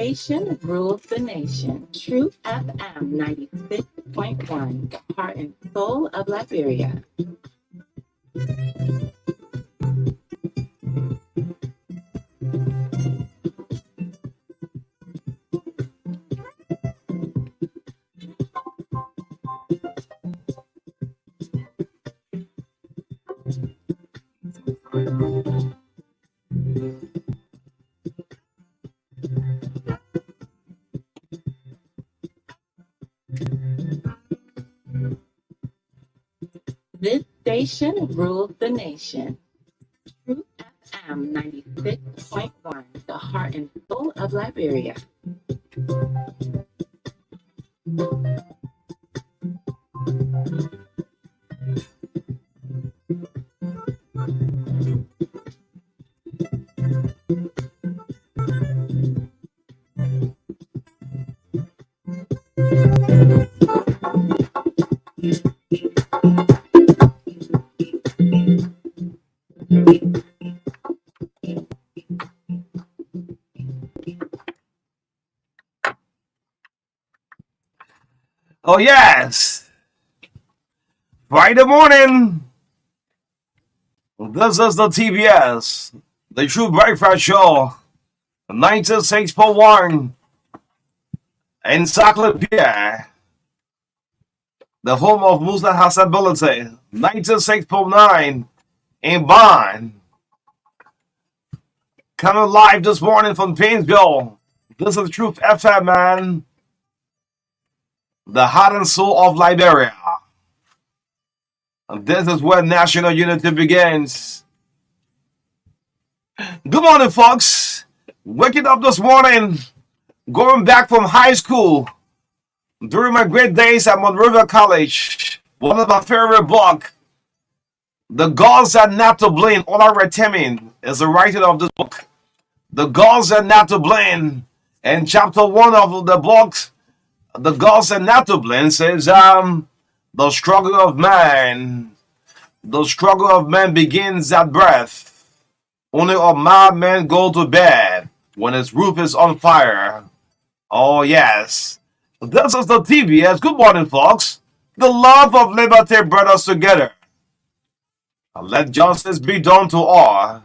station rules the nation. True FM 96.1, the heart and soul of Liberia. This station rules the nation. True FM 96.1, the heart and soul of Liberia. Oh, yes. Friday morning. This is the TBS, the True Breakfast Show, 96.1, Encyclopedia, the home of Muslim Hasability, 96.9, in Bond. Coming live this morning from Painesville. This is Truth FM, man. The heart and soul of Liberia. And this is where national unity begins. Good morning, folks. Waking up this morning, going back from high school. During my great days at Monrovia College, one of my favorite books, The Gods Are Not to Blame, Ola Retemin is the writer of this book. The Gods Are Not to Blame. And chapter 1 of the book, The Gods Are Not to Blame, says, the struggle of man. The struggle of man begins at birth. Only a madman go to bed when his roof is on fire. Oh, yes. This is the TBS. Good morning, folks. The love of liberty brought us together. And let justice be done to all.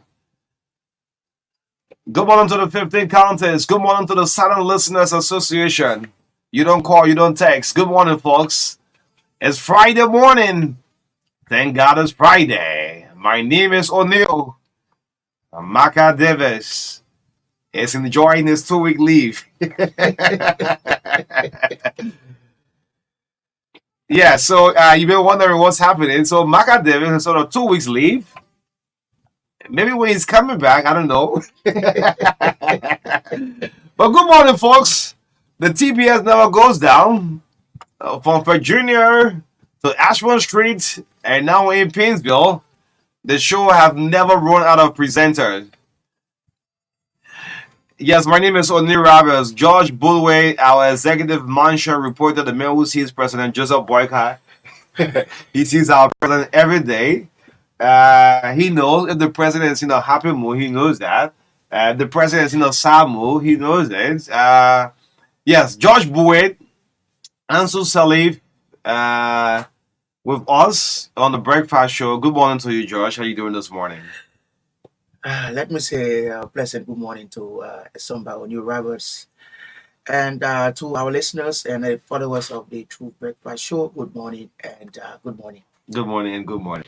Good morning to the 15 counties. Good morning to the Silent Listeners Association. You don't call, you don't text. Good morning, folks. It's Friday morning. Thank God it's Friday. My name is O'Neill. Maka Davis is enjoying his 2-week leave. Yeah, so you've been wondering what's happening. So Maka Davis is sort of 2 weeks leave. Maybe when he's coming back, I don't know. But good morning, folks. The TBS never goes down. From Virginia to Ashburn Street and now in Painesville, the show have never run out of presenters. Yes, my name is O'Neill Roberts. George Buway, our executive mansion, reported the man who sees President Joseph Boycott. He sees our president every day. He knows if the president is in a happy mood, he knows that. The president is in a sad mood, he knows it. Yes, George Buway, Ansu Salif, with us on the breakfast show. Good morning to you, George. How are you doing this morning? Let me say a pleasant good morning to Essomba, O'Neill Roberts, and to our listeners and followers of the True Breakfast Show. Good morning and good morning. Good morning and good morning.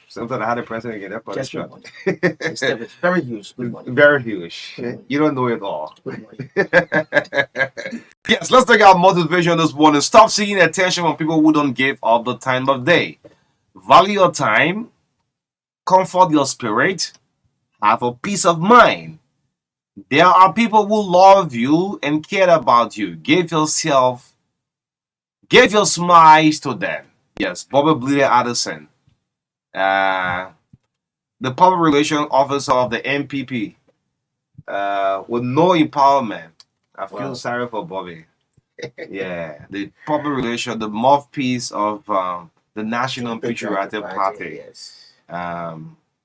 Sometimes I had a president again. That's Just good morning. It's very huge. Good morning. Very huge. Good morning. You don't know it all. Good morning. Yes, let's take our motivation this morning. Stop seeking attention from people who don't give up the time of day. Value your time, comfort your spirit, have a peace of mind. There are people who love you and care about you. Give your smiles to them. Yes, Bobby Blair Addison, the public relations officer of the MPP, with no empowerment. I feel sorry for Bobby. Yeah, the public relation, the mouthpiece of the National Patriotic Party. Yes.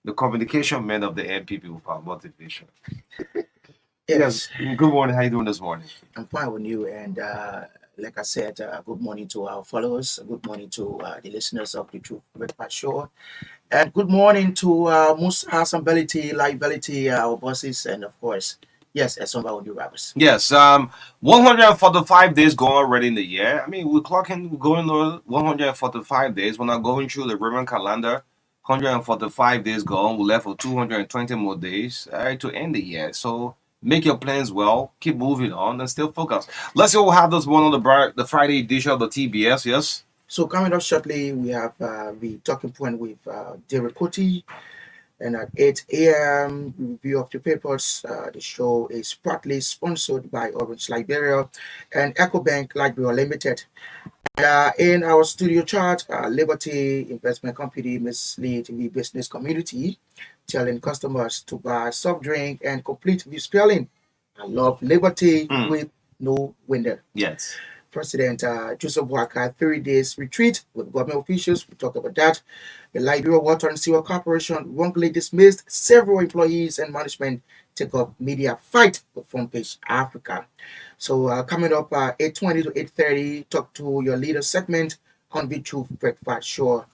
The communication man of the MPP with our motivation. Yes. Yes, Good morning. How you doing this morning? I'm fine with you. And like I said, good morning to our followers. Good morning to the listeners of the Truth Breakfast Show. And good morning to Mus Assemblity, Liability, our bosses, and of course, yes, Essomba on you, Robbers. Yes. 145 days gone already in the year. I mean, we're clocking going on 145 days. We're not going through the Roman calendar. 145 days gone. We're left with 220 more days to end the year. So make your plans well. Keep moving on and still focus. Let's see what we have this one on the Friday edition of the TBS. Yes. So coming up shortly, we have the talking point with Derek Kuti. And at 8 a.m., review of the papers. The show is partly sponsored by Orange Liberia and EcoBank Liberia Limited. In our studio chart, Liberty Investment Company mislead the business community, telling customers to buy soft drink and complete with spelling. I love Liberty Mm. with no window. Yes. President Joseph Boakai 3 days retreat with government officials. We talked about that. The Liberia Water and Sewer Corporation wrongly dismissed several employees and management take up media fight with Front Page Africa. So coming up 8:20 to 8:30, talk to your leader segment on the Truth Breakfast Show.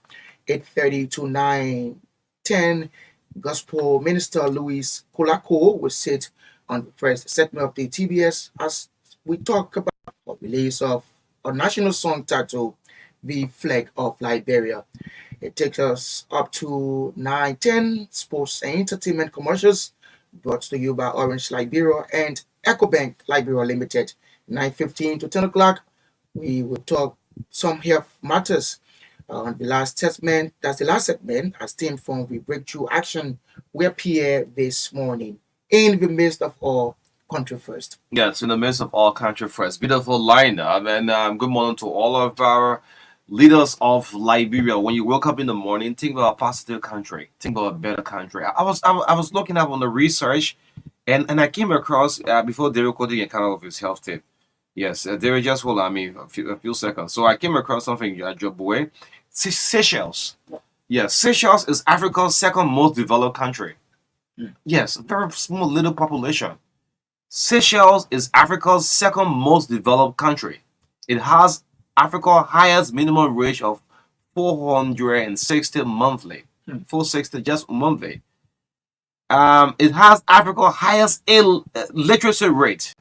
8:30 to 9:10, Gospel Minister Louis Kulako will sit on the first segment of the TBS as we talk about the release of a national song titled The Flag of Liberia. It takes us up to 9:10, sports and entertainment commercials brought to you by Orange Liberia and EcoBank Liberia Limited. 9:15 to 10 o'clock, we will talk some health matters. On the last segment, that's the last segment, as team from the Breakthrough Action we appear this morning in the midst of all country first. Yes, in the midst of all country first. Beautiful lineup. And good morning to all of our leaders of Liberia. When you wake up in the morning, think about a positive country. Think about a better country. I was looking up on the research and I came across before David Cody and kind of his health tip. Yes, David, just hold on me a few seconds. So I came across something Buway. Seychelles. Yes, Seychelles is Africa's second most developed country. Mm. Yes, a very small little population. Seychelles is Africa's second most developed country. It has Africa's highest minimum wage of 460 monthly. 460 just monthly. It has Africa's highest literacy rate.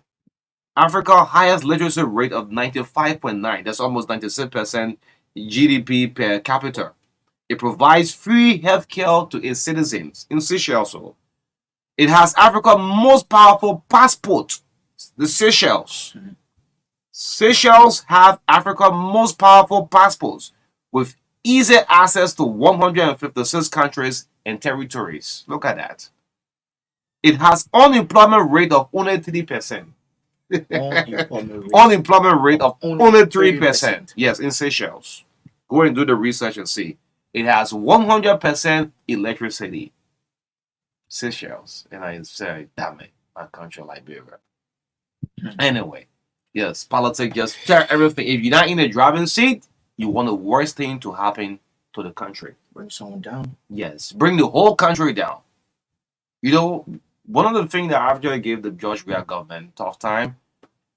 Africa's highest literacy rate of 95.9. That's almost 96% GDP per capita. It provides free healthcare to its citizens in Seychelles. It has Africa's most powerful passport, the Seychelles. Mhm. Seychelles have Africa's most powerful passports with easy access to 156 countries and territories. Look at that. It has unemployment rate of only 3%. Unemployment rate of only 3%. Yes, in Seychelles. Go and do the research and see. It has 100% electricity. Seychelles. And I say, damn it, my country, Liberia. Anyway, yes, politics just tear everything. If you're not in the driving seat, you want the worst thing to happen to the country. Bring someone down. Yes, bring the whole country down. You know, one of the things that actually gave the George Weah government tough time,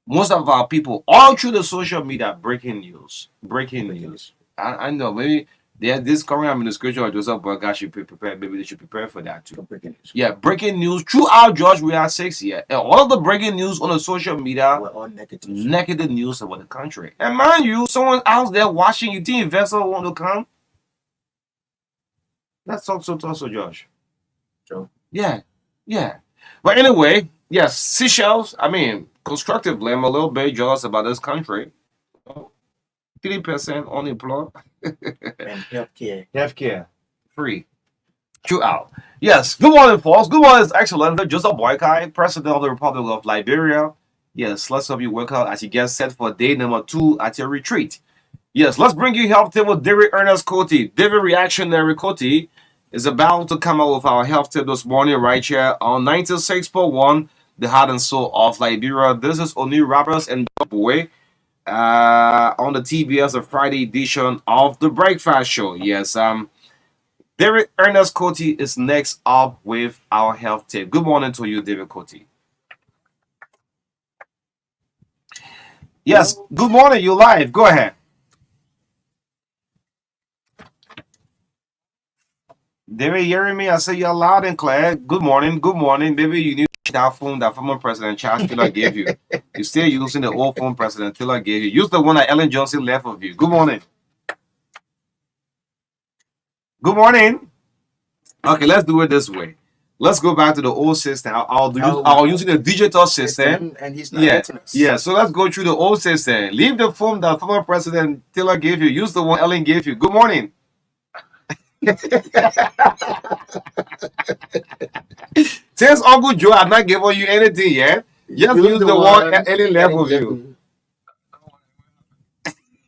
most of our people, all through the social media, breaking news. Breaking news. I know, maybe this current administration or Joseph Burger should be prepared. Maybe they should prepare for that too. Breaking news. Yeah, breaking news throughout George Weah 6 years. And all of the breaking news on the social media, We're all negative. negative news about the country. And mind you, someone out there watching, you think investors want to come? Let's talk so Josh. Sure. Yeah. But anyway, yes, Seychelles, I mean, constructively, I'm a little bit jealous about this country. 3% unemployed. And healthcare. Healthcare. Free. Throughout. Yes. Good morning, folks. Good morning, Excellent. Joseph Boakai, President of the Republic of Liberia. Yes, let's hope you work out as you get set for day number 2 at your retreat. Yes, let's bring you health tip with David Ernest Coty. David Reactionary Coty is about to come out with our health tip this morning right here on 96.1, the heart and soul of Liberia. This is Oni Roberts and Buway on the TBS, the Friday edition of the Breakfast Show. Yes, David Ernest Coty is next up with our health tip. Good morning to you, David Coty. Yes. Good morning. You live. Go ahead. David, hearing me? I say you're loud and clear. Good morning. Good morning. Maybe you need that former President Charles Taylor gave you. You're still using the old phone President Taylor gave you. Use the one that Ellen Johnson left of you. Good morning. Good morning. Okay, let's do it this way. Let's go back to the old system. I'll using the digital system. And he's not Yeah, getting us. yeah. So let's go through the old system. Leave the form that former President Taylor gave you. Use the one Ellen gave you. Good morning. Since Uncle Joe had not given you anything yet, just use the one Ellen left of you.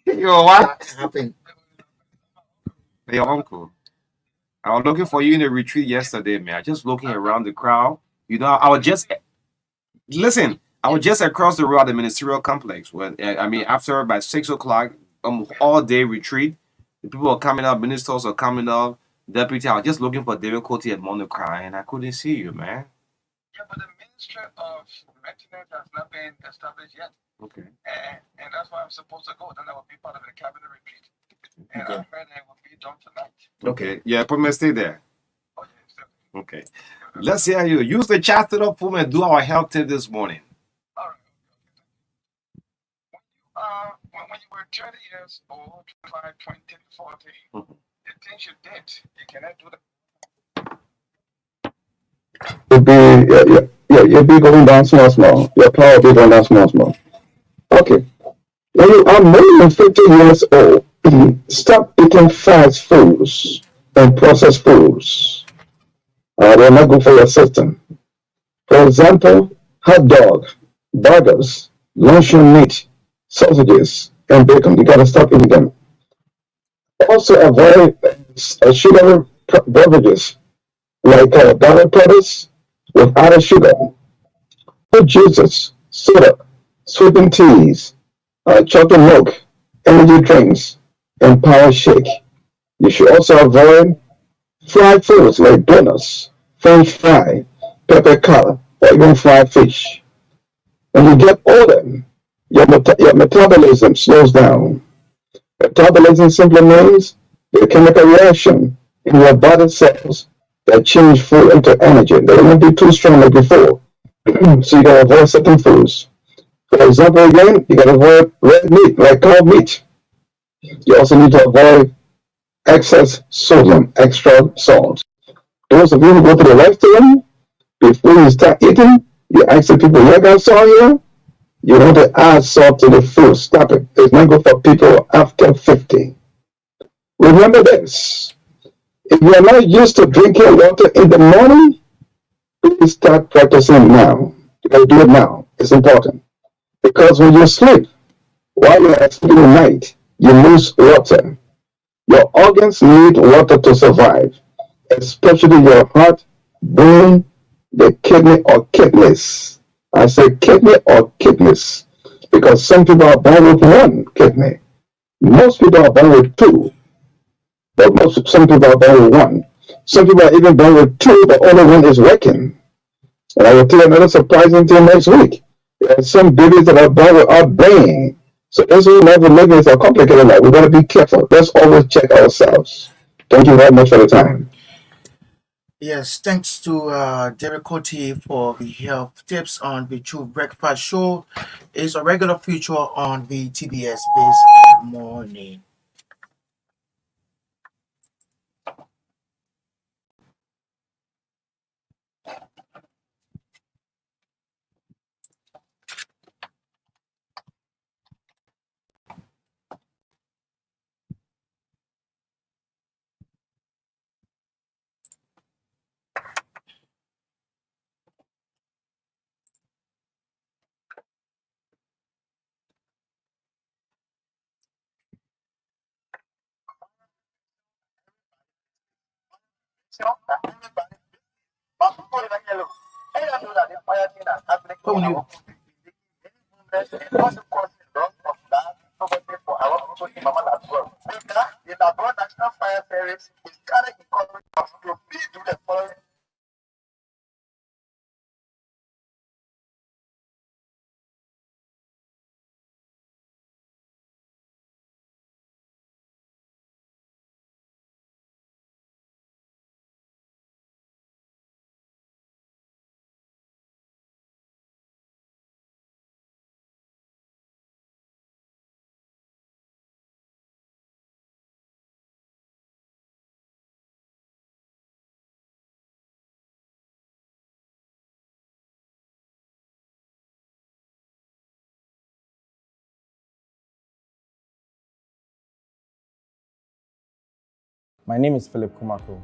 You know what? Happened. Your uncle. I was looking for you in the retreat yesterday, man. Just looking around the crowd. You know, I was just listen. I was just across the road at the ministerial complex. Where I mean, after by 6 o'clock, all day retreat. The people are coming up. Ministers are coming up. Deputy, I was just looking for David Coty and Monocry, and I couldn't see you, man. Yeah, but the Ministry of Maintenance has not been established yet. Okay. And that's why I'm supposed to go. Then I will be part of the cabinet retreat. And I heard it will be done tonight. Okay. Yeah, put me stay there. Oh, yeah, Okay. Let's hear you. Use the chat to up and do our health tip this morning. all right. When you were 30 years old, 25, 20, 40, the things you did, you cannot do that. You'll be going down small. Your power will be going down small. Okay. When you are more than 50 years old, stop eating fast foods and processed foods. They're not good for your system. For example, hot dog, burgers, luncheon meat, sausages, and bacon. You gotta stop eating them. Also avoid sugary beverages like diet products with added sugar, fruit juices, soda, sweetened teas, chocolate milk, energy drinks, and power shake. You should also avoid fried foods like donuts, french fry, pepper color, or even fried fish. When you get older, your metabolism slows down. Metabolism simply means the chemical reaction in your body cells that change food into energy. They won't be too strong like before. So you gotta avoid certain foods. For example, again, you gotta avoid red meat, like cow meat. You also need to avoid excess sodium, extra salt. Those of you who go to the restaurant, before you start eating, you ask the people, you got salt here? You want to add salt to the food. Stop it. It's not good for people after 50. Remember this. If you're not used to drinking water in the morning, please start practicing now. You gotta do it now. It's important. Because when you sleep, while you're asleep at night, you lose water. Your organs need water to survive, especially your heart, brain, the kidney or kidneys. I say kidney or kidneys because some people are born with one kidney. Most people are born with two, but some people are born with one. Some people are even born with two, but only one is working. And I will tell you another surprising thing next week. There are some babies that are born without brain. So this whole life we're living is a complicated life. We gotta be careful. Let's always check ourselves. Thank you very much for the time. Yes, thanks to Derek Coty for the health tips on the True Breakfast Show. It's a regular feature on the TBS this morning. My name is Philip Kumako.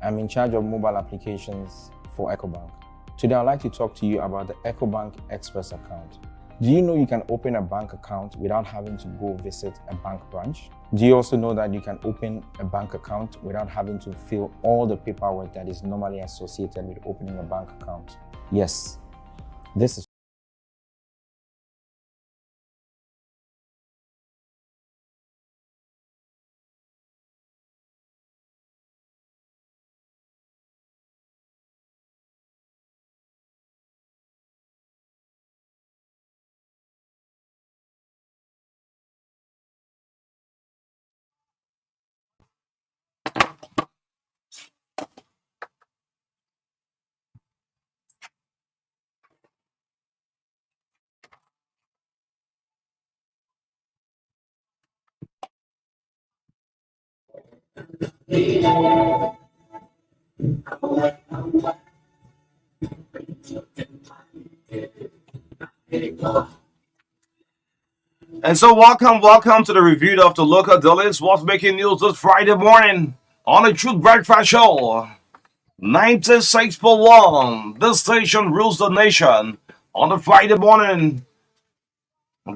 I'm in charge of mobile applications for EcoBank. Today, I'd like to talk to you about the EcoBank Express account. Do you know you can open a bank account without having to go visit a bank branch? Do you also know that you can open a bank account without having to fill all the paperwork that is normally associated with opening a bank account? Yes, this is And so, welcome to the review of the local dailies. What's making news this Friday morning on the Truth Breakfast Show. 96.1. This station rules the nation on the Friday morning.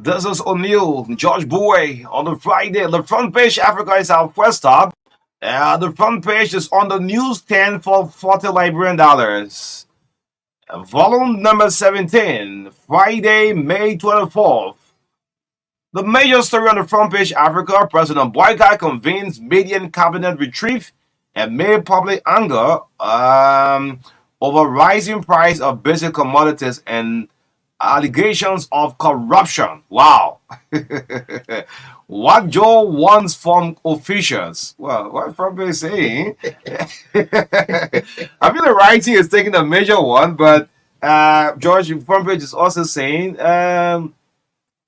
This is O'Neill, George Buway on the Friday. The front page Africa is our first stop. The front page is on the newsstand for $40 Liberian dollars. Volume number 17, Friday, May 24th. The major story on the front page Africa, President Boyka convenes median cabinet retrieve amid public anger over rising price of basic commodities and allegations of corruption. Wow. What Joe wants from officials. Well, what front page saying? I feel the writing is taking a major one, but George, front page is also saying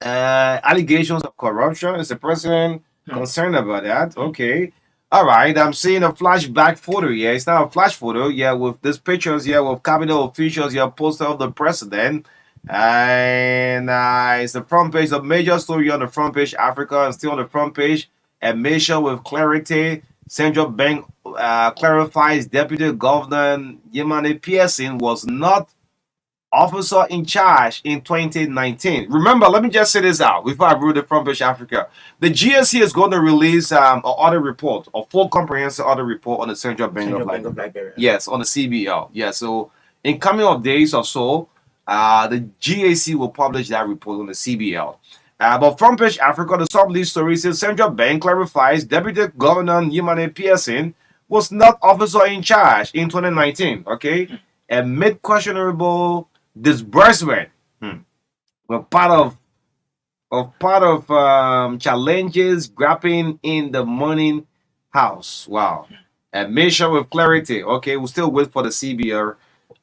allegations of corruption. Is the president concerned about that? Okay. All right. I'm seeing a flashback photo here. It's not a flash photo. Yeah, with these pictures here with cabinet officials here, poster of the president. And it's the front page, the major story on the front page, Africa, and still on the front page. Admission with clarity. Central Bank clarifies Deputy Governor Yemane Pearson was not officer in charge in 2019. Remember, let me just say this out before I read the front page Africa. The GSC is going to release an audit report, a full comprehensive audit report on the Central Bank of Liberia. Yes, on the CBL. Yeah, so in coming of days or so, the GAC will publish that report on the CBL. But front page Africa, the sub-lead story says Central Bank clarifies Deputy Governor Yemane Pearson was not officer in charge in 2019. Okay, amid questionable disbursement were part of challenges grappling in the morning house. Wow. Admission with clarity. Okay, we'll still wait for the CBR,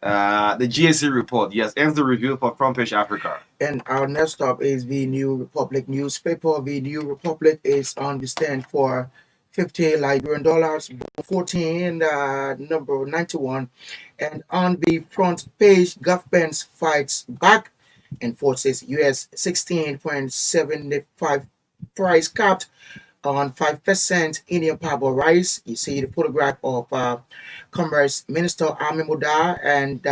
the GSC report. Yes, ends the review for front page Africa. And our next stop is the New Republic newspaper. The New Republic is on the stand for $50 Liberian dollars, 14, number 91. And on the front page, government fights back and forces US 16.75 price capped on 5% Indian parboiled rice. You see the photograph of Commerce Minister Ami Muda and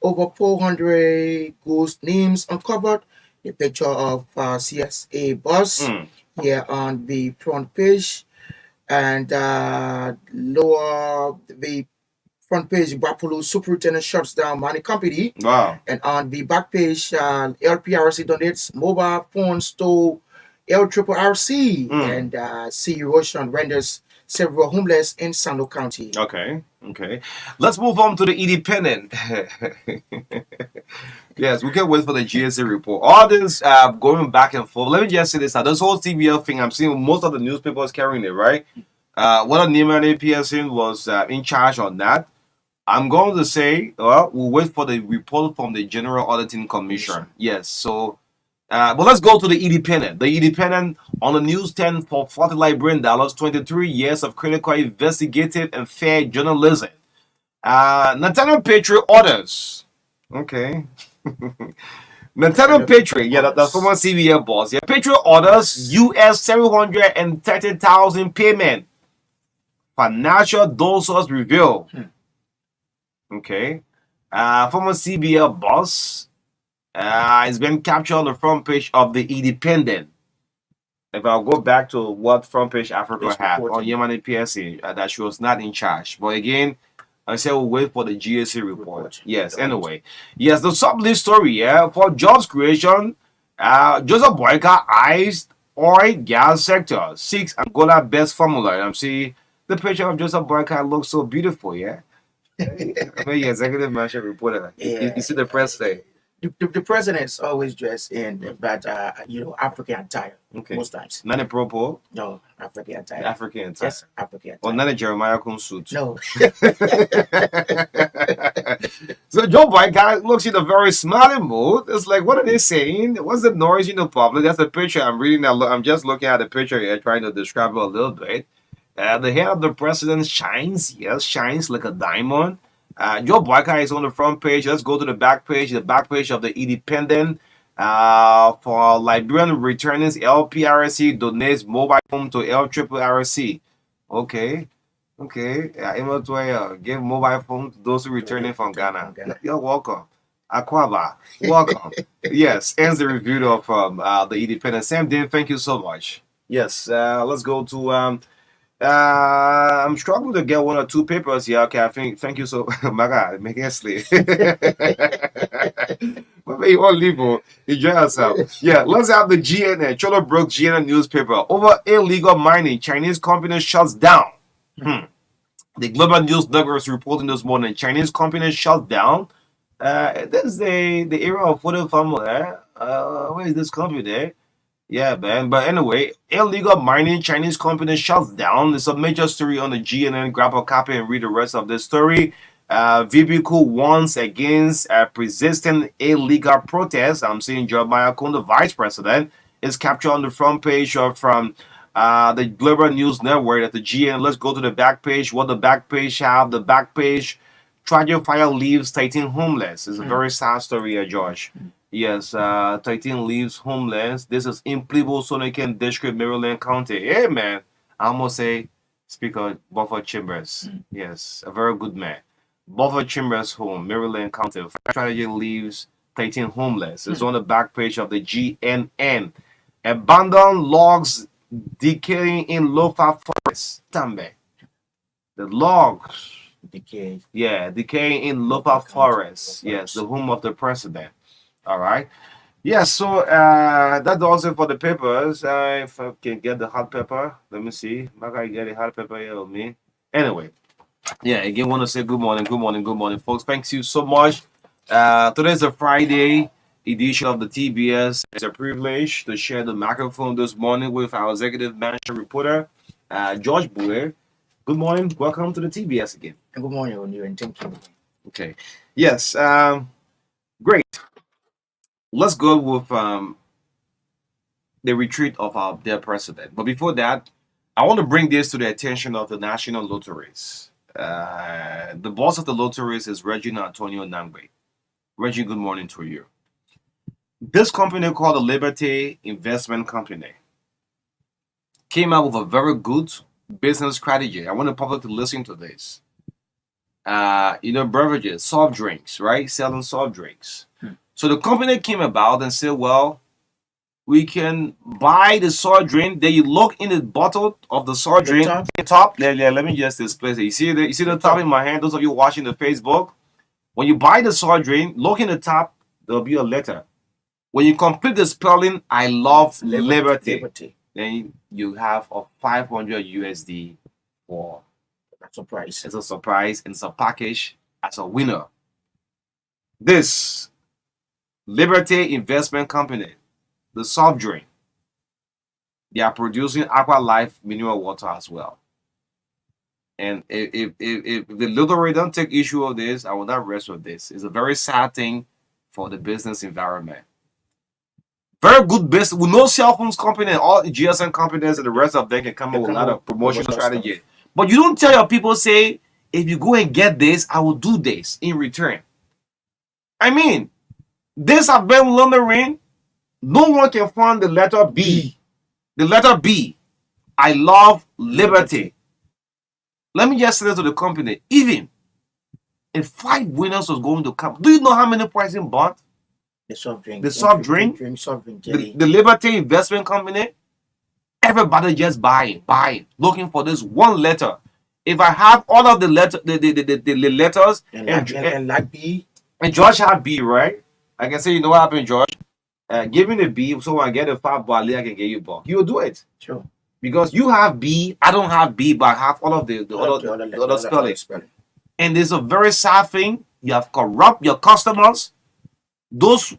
over 400 ghost names uncovered. The picture of CSA bus here on the front page. And lower the front page, Bapulu Superintendent shuts down money company. Wow. And on the back page, LPRC donates mobile phones to LRRC. And sea erosion renders several homeless in Sando County. Okay. Let's move on to the Independent. Yes, we can't wait for the GSA report. All this going back and forth. Let me just say this. This whole TBL thing, I'm seeing most of the newspapers carrying it, right? Whether Yemane Pearson was in charge on that, I'm going to say, well, we'll wait for the report from the General Auditing Commission. Yes, so, but let's go to the Independent. The Independent on the newsstand for $40 Liberian dollars, 23 years of critical investigative and fair journalism. Nathaniel Petrie orders. Okay. Nathaniel Petrie, yeah, the former CBL boss. Yeah, Petrie orders US $730,000 payment Financial dosers reveal. Okay. Former CBL boss has been captured on the front page of the Independent. If I'll go back to what front page Africa had on Yemeni PSA, that she was not in charge. But again, I said we'll wait for the GSA report. Yes, anyway. Yes, the sub-list story, yeah, for jobs creation, Joseph Boyka eyes oil gas sector, 6 Angola best formula. And I'm seeing the picture of Joseph Boyka looks so beautiful, yeah? I mean, executive mansion reporter. You see the press today. The president is always dressed in that African attire. Okay. Most times. Not a propo. No, African attire. African attire. Yes, African attire. Or not a Jeremiah Kun suit. No. So Joe Biden looks in a very smiling mood. It's like, what are they saying? What's the noise in the public? That's the picture I'm reading. I'm just looking at the picture here, trying to describe it a little bit. The hair of the president shines. Yes, shines like a diamond. Joe Biden is on the front page. Let's go to the back page. The back page of the Independent. For Liberian returnees, LPRC donates mobile phone to LRRC. Okay. Able to give mobile phone to those who returning from Ghana. You're welcome. Aquaba, welcome. Yes, ends the review of the Independent. Sam Dean, thank you so much. Yes, let's go to I'm struggling to get one or two papers here. Okay, thank you so my God, make it sleep. But you all leave, enjoy yourself. Yeah, let's have the GNN, Cholo Brook GNN newspaper. Over illegal mining, Chinese company shuts down. The Global News Network is reporting this morning, Chinese company shut down. This is the era of photo farmer. Where is this company there? Yeah, man. But anyway, illegal mining, Chinese company shuts down. It's a major story on the GNN. Grab a copy and read the rest of the story. VBQ warns against persistent illegal protests. I'm seeing Jeremiah Kun, the vice president, is captured on the front page from the Global News Network at the GNN. Let's go to the back page. What the back page have? The back page, tragic fire leaves 13 homeless. It's a very sad story here, George. Yes, 13 leaves homeless. This is in Plebo, Sonocan District, Maryland County. Hey, man. I almost say Speaker Buffer Chambers. Yes, a very good man. Buffer Chambers home, Maryland County. Strategy leaves 13 homeless. It's on the back page of the GNN. Abandoned logs decaying in Lofa Forest. Tambe. The logs. Decay. Yeah, decaying in Lofa Forest. Yes, the home of the president. All right. Yes, so that's also for the papers. If I can get the hot pepper, let me see. Maybe I get the hot pepper here with me. Anyway, yeah, again, want to say good morning, folks. Thanks you so much. Today's a Friday edition of the TBS. It's a privilege to share the microphone this morning with our executive manager reporter, George Buway. Good morning. Welcome to the TBS again. And good morning, on you, and thank you. Okay. Yes. Great. Let's go with the retreat of our dear president. But before that, I want to bring this to the attention of the national lotteries. The boss of the lotteries is Regina Antonio Nangbe. Reggie, good morning to you. This company called the Liberty Investment Company came out with a very good business strategy. I want the public to listen to this. Beverages, soft drinks, right? Selling soft drinks. So the company came about and said, well, we can buy the soft drink. Then you look in the bottle of the soft drink. The top. Let me just display it. You see the top in my hand? Those of you watching the Facebook. When you buy the soft drink, look in the top. There'll be a letter. When you complete the spelling, I love Liberty. Then you have a 500 USD for a surprise. It's a surprise. And it's a package as a winner. This Liberty Investment Company, the soft drink, they are producing Aqua Life mineral water as well. And if the lottery don't take issue of this, I will not rest with this. It's a very sad thing for the business environment. Very good business. With no cell phones company and all GSM companies and the rest of them can come up with a lot of promotional strategy. Stuff. But you don't tell your people, say, if you go and get this, I will do this in return. I mean, this have been laundering. No one can find the letter B. The letter B. I love Liberty. Let me just say to the company, even if 5 winners was going to come, do you know how many pricing bought? The soft drink. The soft drink, soft drink jelly. the Liberty Investment Company, everybody just buying, looking for this one letter. If I have all of the letter, the letters, and like B, and George had B, right? I can say, you know what happened, George? Give me the B, so when I get a $5, I can get you ball. He will do it. Sure. Because you have B, I don't have B, but I have all of the other spellings. And it's a very sad thing. You have corrupt your customers. Those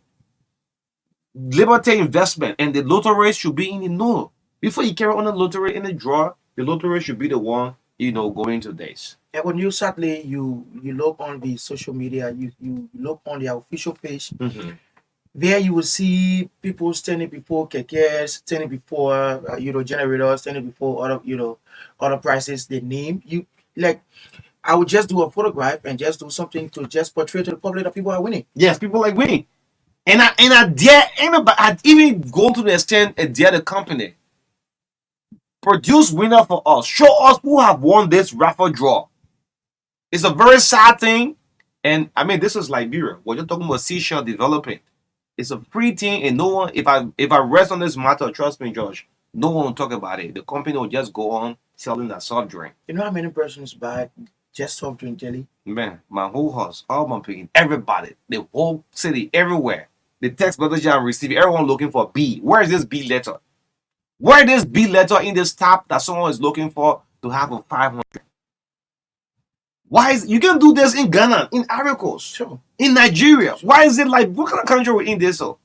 Liberty Investment and the lottery should be in the know. Before you carry on the lottery in the drawer, the lottery should be the one, going to this. And when you sadly you look on the social media, you look on the official page, there you will see people standing before kekes, standing before generators, standing before other prices. They name you like. I would just do a photograph and just do something to just portray to the public that people are winning. Yes, people like winning. And I dare anybody, I'd even go to the extent and dare the company. Produce winner for us. Show us who have won this raffle draw. It's a very sad thing. And I mean, this is Liberia. We're just talking about seashell development. It's a free thing, and no one, if I rest on this matter, trust me, Josh, no one will talk about it. The company will just go on selling that soft drink. You know how many persons buy just soft drink jelly? Man, my whole house, all my picking, everybody, the whole city, everywhere. The text message I'm receiving, everyone looking for B. Where is this B letter? Where is this B letter in this tab that someone is looking for to have a 500? Why is you can do this in Ghana, in Ivory Coast, sure, in Nigeria? Sure. Why is it like what kind of country we're in this? So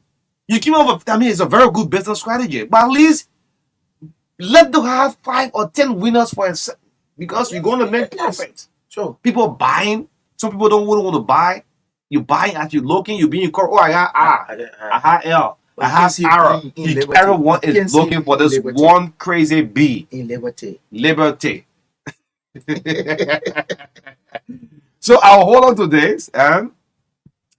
you came up with, I mean, it's a very good business strategy, but at least let them have 5 or 10 winners for a because you're going to make profit. Sure, people buying. Some people don't want to buy. You buy as you looking. You being called. Oh, I got I have L. I have arrow. Everyone is looking for this one crazy B. In Liberty. So I'll hold on to this. And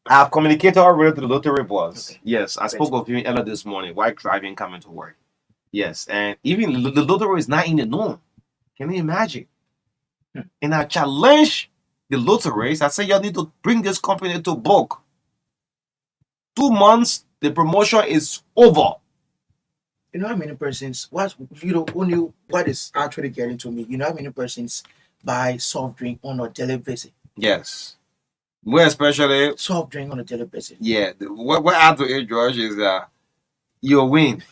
I've communicated already to the lottery boss. Okay. Yes, I spoke with him earlier this morning while driving coming to work. Yes, and even the lottery is not in the norm. Can you imagine? And I challenge the lotteries. I say, y'all need to bring this company to book. 2 months, the promotion is over. You know how many persons, what is actually getting to me, you know how many persons buy soft drink on a daily basis? Yes. More especially soft drink on a daily basis. Yeah. What I have to it, George, is you'll win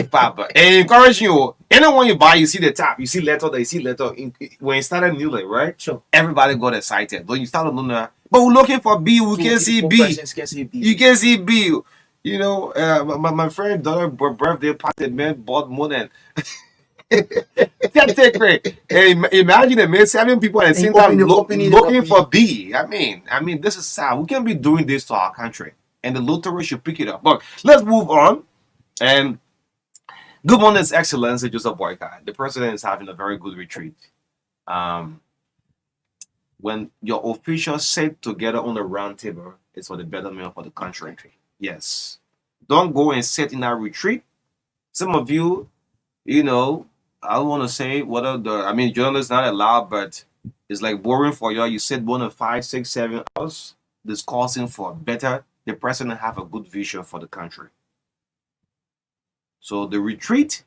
Papa. And encourage you. Anyone you buy, you see the top, you see letter. When you started newly, right? Sure. Everybody got excited. When you started doing that, but we're looking for B, we can't see B. You can see B. You know, my friend daughter birthday party, man bought more than imagine a man 7 people at the same time looking for B. I mean, this is sad. We can't be doing this to our country, and the lottery should pick it up. But let's move on. And good morning, His Excellency Joseph Boyka. The president is having a very good retreat. When your officials sit together on the round table, it's for the betterment for the country. Yes. Don't go and sit in that retreat. Some of you, I don't want to say journalists not allowed, but it's like boring for you. You sit more than 5, 6, 7 hours discussing for better. The president have a good vision for the country. So the retreat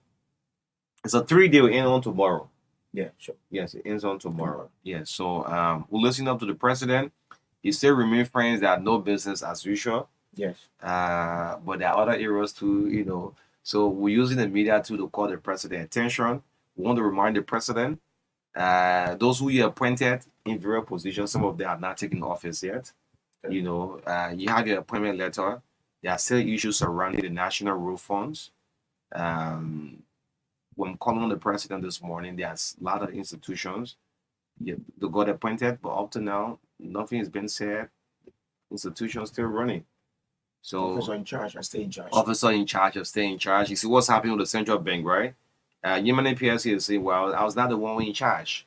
is a 3-day. Will end on tomorrow. Yeah, sure. Yes, it ends on tomorrow. Yes. So we'll listen up to the president. He still remain friends that no business as usual. Yes. But there are other areas too, So we're using the media to call the president attention. We want to remind the president, those who you appointed in various positions, some of them are not taking office yet. Okay. You have your appointment letter. There are still issues surrounding the national road funds. When calling on the president this morning, there's a lot of institutions they got appointed, but up to now, nothing has been said. Institutions still running. So officer in charge or stay in charge. Officer in charge or stay in charge. You see what's happening with the central bank, right? Yemeni PSC will say, well, I was not the one in charge.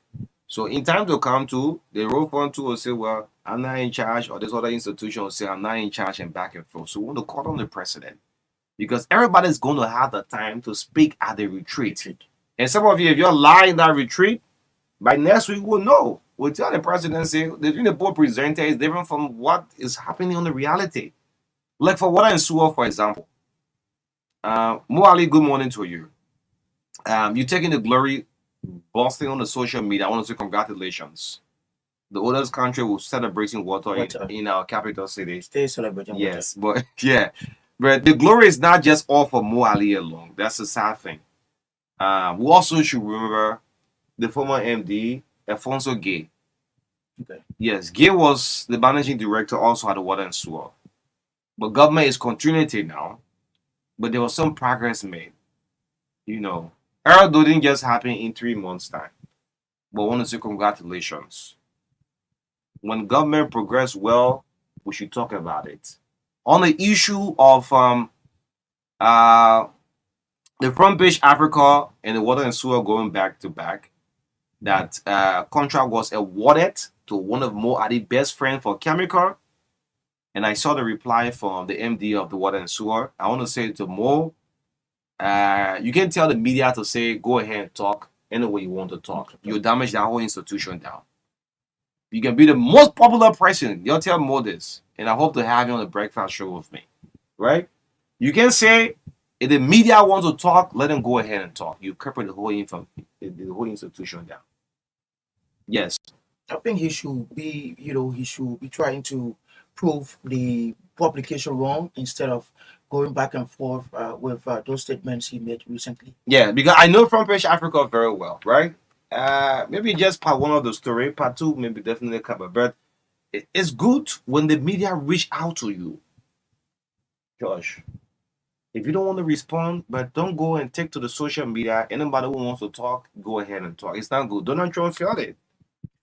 So in time to come to, the road fund too will say, well, I'm not in charge, or this other institution will say, I'm not in charge, and back and forth. So we want to call on the president, because everybody's going to have the time to speak at the retreat. And some of you, if you're lying in that retreat, By next week, we'll know. We'll tell the presidency the thing the board presenter is different from what is happening on the reality. Like for water and sewer, for example. Mo Ali, good morning to you. You're taking the glory, boasting on the social media. I want to say congratulations. The oldest country will celebrating water in our capital city. Stay celebrating Yes, but yeah, but the glory is not just all for Mo Ali alone. That's a sad thing. We also should remember the former MD, Alfonso Gay. Okay. Yes, Gay was the managing director also at the water and sewer. But government is continuity now. But there was some progress made. You know, Error didn't just happen in 3 months' time. But I want to say congratulations. When government progress well, we should talk about it. On the issue of the front page Africa and the water and sewer going back to back, that contract was awarded to one of Mo Ali's best friend for chemical. And I saw the reply from the MD of the water and sewer. I want to say to Mo, you can tell the media to say, go ahead and talk any way you want to talk. You damage that whole institution down. You can be the most popular person. You'll tell Mo this. And I hope to have you on the breakfast show with me. Right? You can say, if the media wants to talk, let them go ahead and talk. You cripple the whole institution down. Yes. I think he should be, he should be trying to prove the publication wrong instead of going back and forth with those statements he made recently. Yeah, because I know Front Page Africa very well, right? Maybe just part one of the story, part two, maybe definitely cover. But it's good when the media reach out to you. Josh, if you don't want to respond, but don't go and take to the social media. Anybody who wants to talk, go ahead and talk. It's not good. Donald Trump felt it.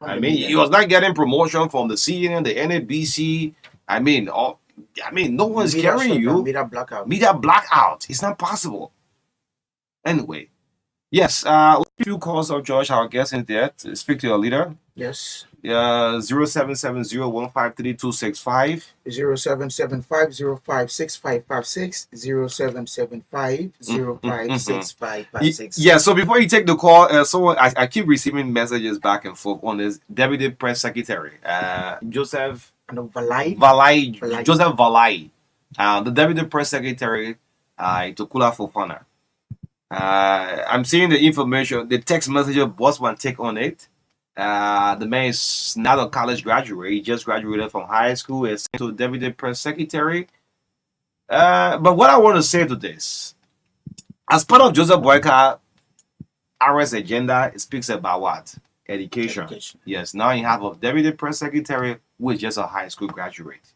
I mean, he was not getting promotion from the CNN, the NABC. I mean, no one's carrying you. Media blackout. Media blackout. It's not possible. Anyway, yes. A few calls of George, our guest in there to speak to your leader. Yes. 0770-153-265. 0775056556. 0775056556. Yeah, so before you take the call, I keep receiving messages back and forth on this deputy press secretary, Joseph Valai. Joseph Valai, the deputy press secretary to Kula Fofana. I'm seeing the information, the text message, boss one take on it. The man is not a college graduate. He just graduated from high school as to deputy press secretary. But what I want to say to this, as part of Joseph Boyka RS agenda, it speaks about what? Education. Yes, now you have a deputy press secretary who is just a high school graduate.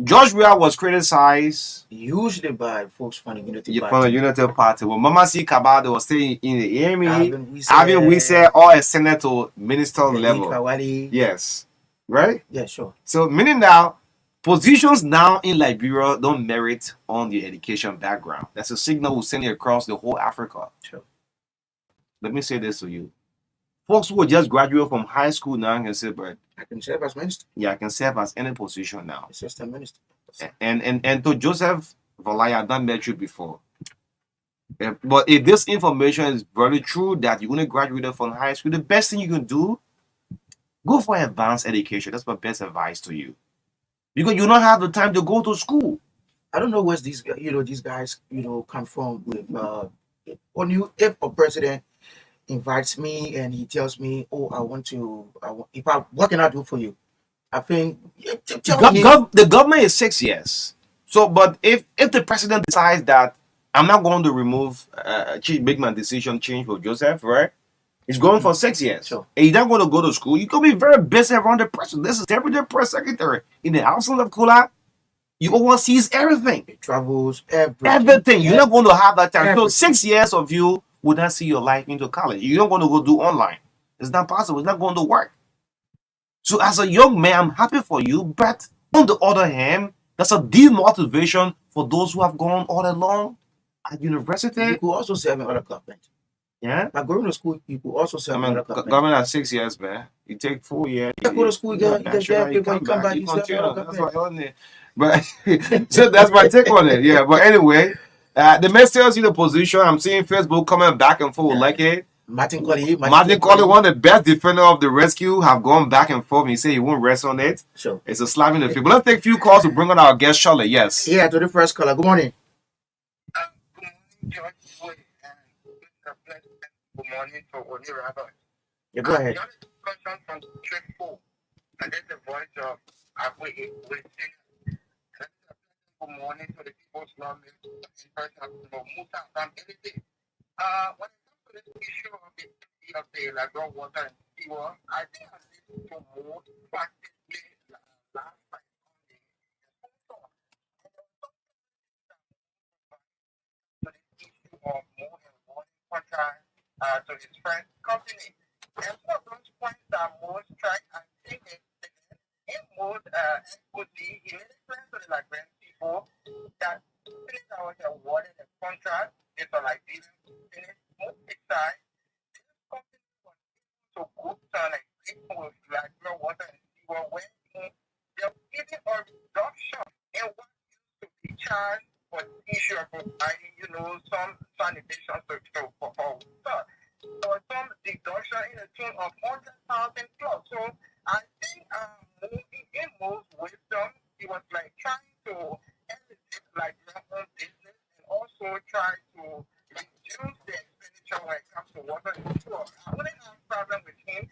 George Weah was criticized usually by folks from the Unity Party. From the Unity Party. Well, Mama C. Kabado was staying in the army. We said all a senator minister level. Kawali. Yes. Right? Yeah, sure. So meaning now, positions now in Liberia don't merit on the education background. That's a signal we're sending across the whole Africa. Sure. Let me say this to you. Folks who just graduate from high school now can say, but I can serve as minister. Yeah, I can serve as any position now. Assistant minister. And to Joseph Valai, I've not met you before. But if this information is very true that you only graduated from high school, the best thing you can do, go for advanced education. That's my best advice to you. Because you don't have the time to go to school. I don't know where these guys, come from with if a president invites me and he tells me, oh, what can I do for you? I think the government is 6 years. So, but if the president decides that I'm not going to remove big man decision change for Joseph, right? He's going for 6 years. Sure. And you're not going to go to school. You can be very busy around the president. This is deputy press secretary in the House of Kula. You oversees everything. It travels everything. You're not going to have that time. So 6 years of you would not see your life into college. You're not going to go do online. It's not possible. It's not going to work. So as a young man, I'm happy for you. But on the other hand, that's a demotivation for those who have gone all along at university. You could also serve in other government. Yeah. Like going to school, you could also serve in other government. Government at 6 years, man. You take 4 years. You go to school, you come back, you serve in other government. But so that's my take on it. Yeah. But anyway, the man tells you the position. I'm seeing Facebook coming back and forth like it. Martin Colley. Martin Colley, one of the best defender of the rescue, have gone back and forth. He said he won't rest on it. Sure. It's a slap in the face. But let's take a few calls to bring on our guest, Charlotte. Yes. Yeah, to the first caller. Good morning. Good morning, George Buway, and Mr. President. Good morning to Oni Robert. Yeah, go ahead. Got a question from Trip 4, and that's the voice of Buway. Good morning to the people's lawmakers in person of Musa and anything. When it comes to this issue of the Labrador water and sewer, I think I listened to more practically last night on the phone call. To the issue of more and more contract to his friend's company. And some of those points that most strike and think in most equity, he made it clear to the Liberian people that since I was awarded a contract, it's a Liberian finish most excited. This company was able to go down and great with Liberian water and sewer when they're giving a reduction in what used to be charged for the issue of providing, some sanitation for water. There was some deduction in the tune of 100,000 plus. So I think in most wisdom, he was like trying to elevate like their own business and also try to reduce the expenditure when it comes to water and sewer. I wouldn't have a problem with him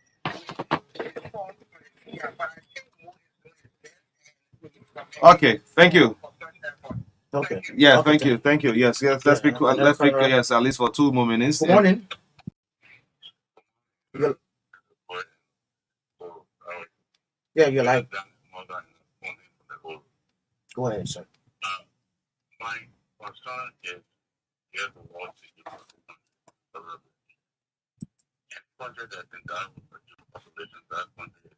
with reform to the media, but I think Mood is doing his best and Okay, thank you. Okay. Yeah, Okay, thank you. Yes. Let's speak. Let's speak. Yes, at least for 2 more minutes. Good morning. Yeah, you're like. Go ahead, sir. My concern is here's the wall project that can done with the population that country is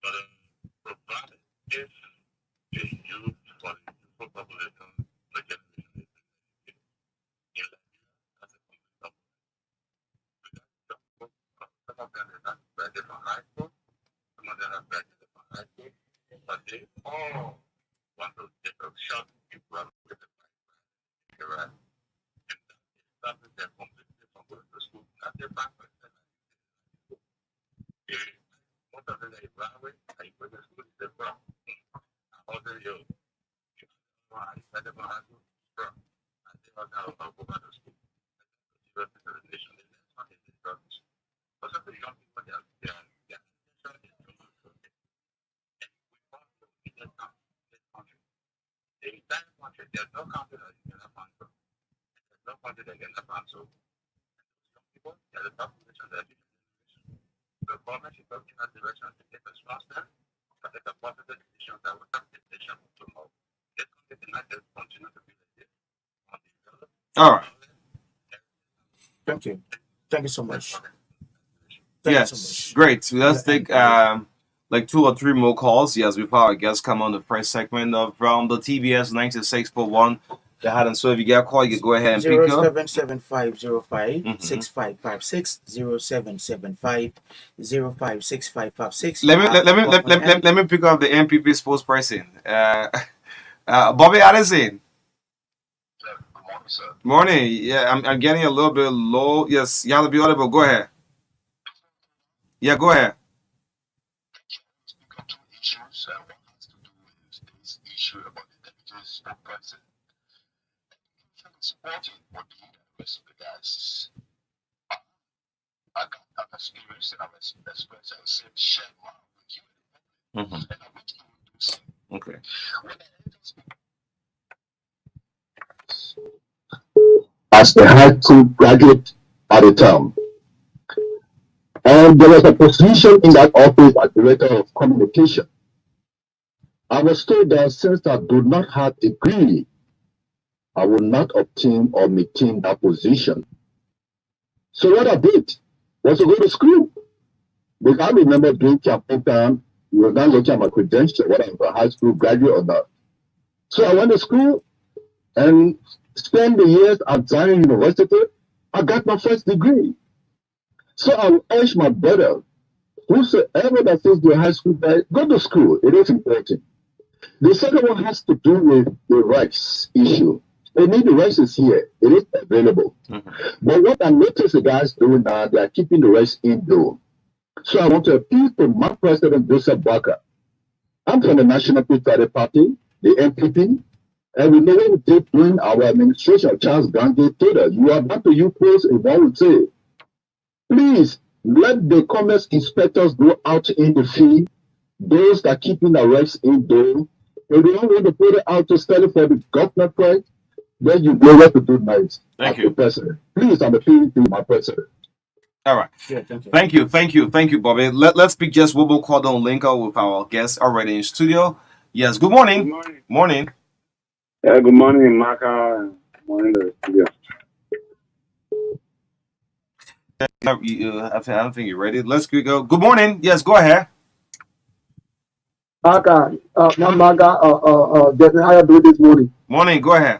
but provided if it's used for the youthful population the generation is as a some of them are not graduated from high school, some of them are graduated from high school, but they all want to get a shot people with the right. And that is their completely from going to school. Not their background. Most of them are evaluate, I go to school, they're from. Other you, I said them how to from. I think I'll go back to school. The nation, the next one is the drugs. But some of the young people, they're and we want to in this country. The entire country, there's no country that you cannot find. There's no country that cannot find. So, some people, they're the population that are the government is working on direction to take a strong step, but take a positive decision that will have the nation tomorrow. This country cannot just continue to be like this. All right. Thank you. Thank you so much. Thank you so Yes, much. great. So let's take like 2 or 3 more calls. Yes, before our guests come on the first segment of the TBS 96.1. The Hard and So if you get a call, you can go ahead and pick up. 0775056556 0775056556. Let me pick up the MPP spokesperson. Bobby Addison. Good morning, sir. Morning. Yeah, I'm getting a little bit low. Yes, you have to be audible. Go ahead. Yeah, go ahead. Speak on 2 issues. One has to do with this issue about the deputy spokesperson. Supporting what the rest of the guys. I got experience and I've expressed and said, share my with you and I wish you would do so. Okay. When I As a high school graduate at the time. And there was a position in that office as director of communication. I was told that since I do not have a degree, I will not obtain or maintain that position. So what I did was to go to school. Because I remember doing campaign time, we were not looking at my credential, whether I was a high school graduate or not. So I went to school and spent the years at Zion University. I got my first degree. So I will urge my brother, whosoever that says to high school, go to school. It is important. The second one has to do with the rights issue. I mean, the rice is here. It is available. Mhm. But what I noticed the guys doing now, they are keeping the rice indoor. So I want to appeal to my president, Joseph Barker. I'm from the National Patriotic Party, the NPP, and we know what we did during our administration. Charles Gandhi told us, you are back to you post in what would say, please let the commerce inspectors go out in the field, those that are keeping the rice indoor. If they don't want to put it out to sell it for the government price, then you know what to do next Thank as the you. president. Please, I'm appealing to my president. All right. Yeah, thank you. Thank you, Bobby. Let's speak just what we'll call on link up with our guests already in studio. Yes, good Good morning. morning. Morning. Yeah, good morning, Maka. And good morning, the studio. I don't think you're ready. Let's go. Good morning. Yes, go ahead. Maga, Maga, Justin, how you doing this morning? Morning, go ahead.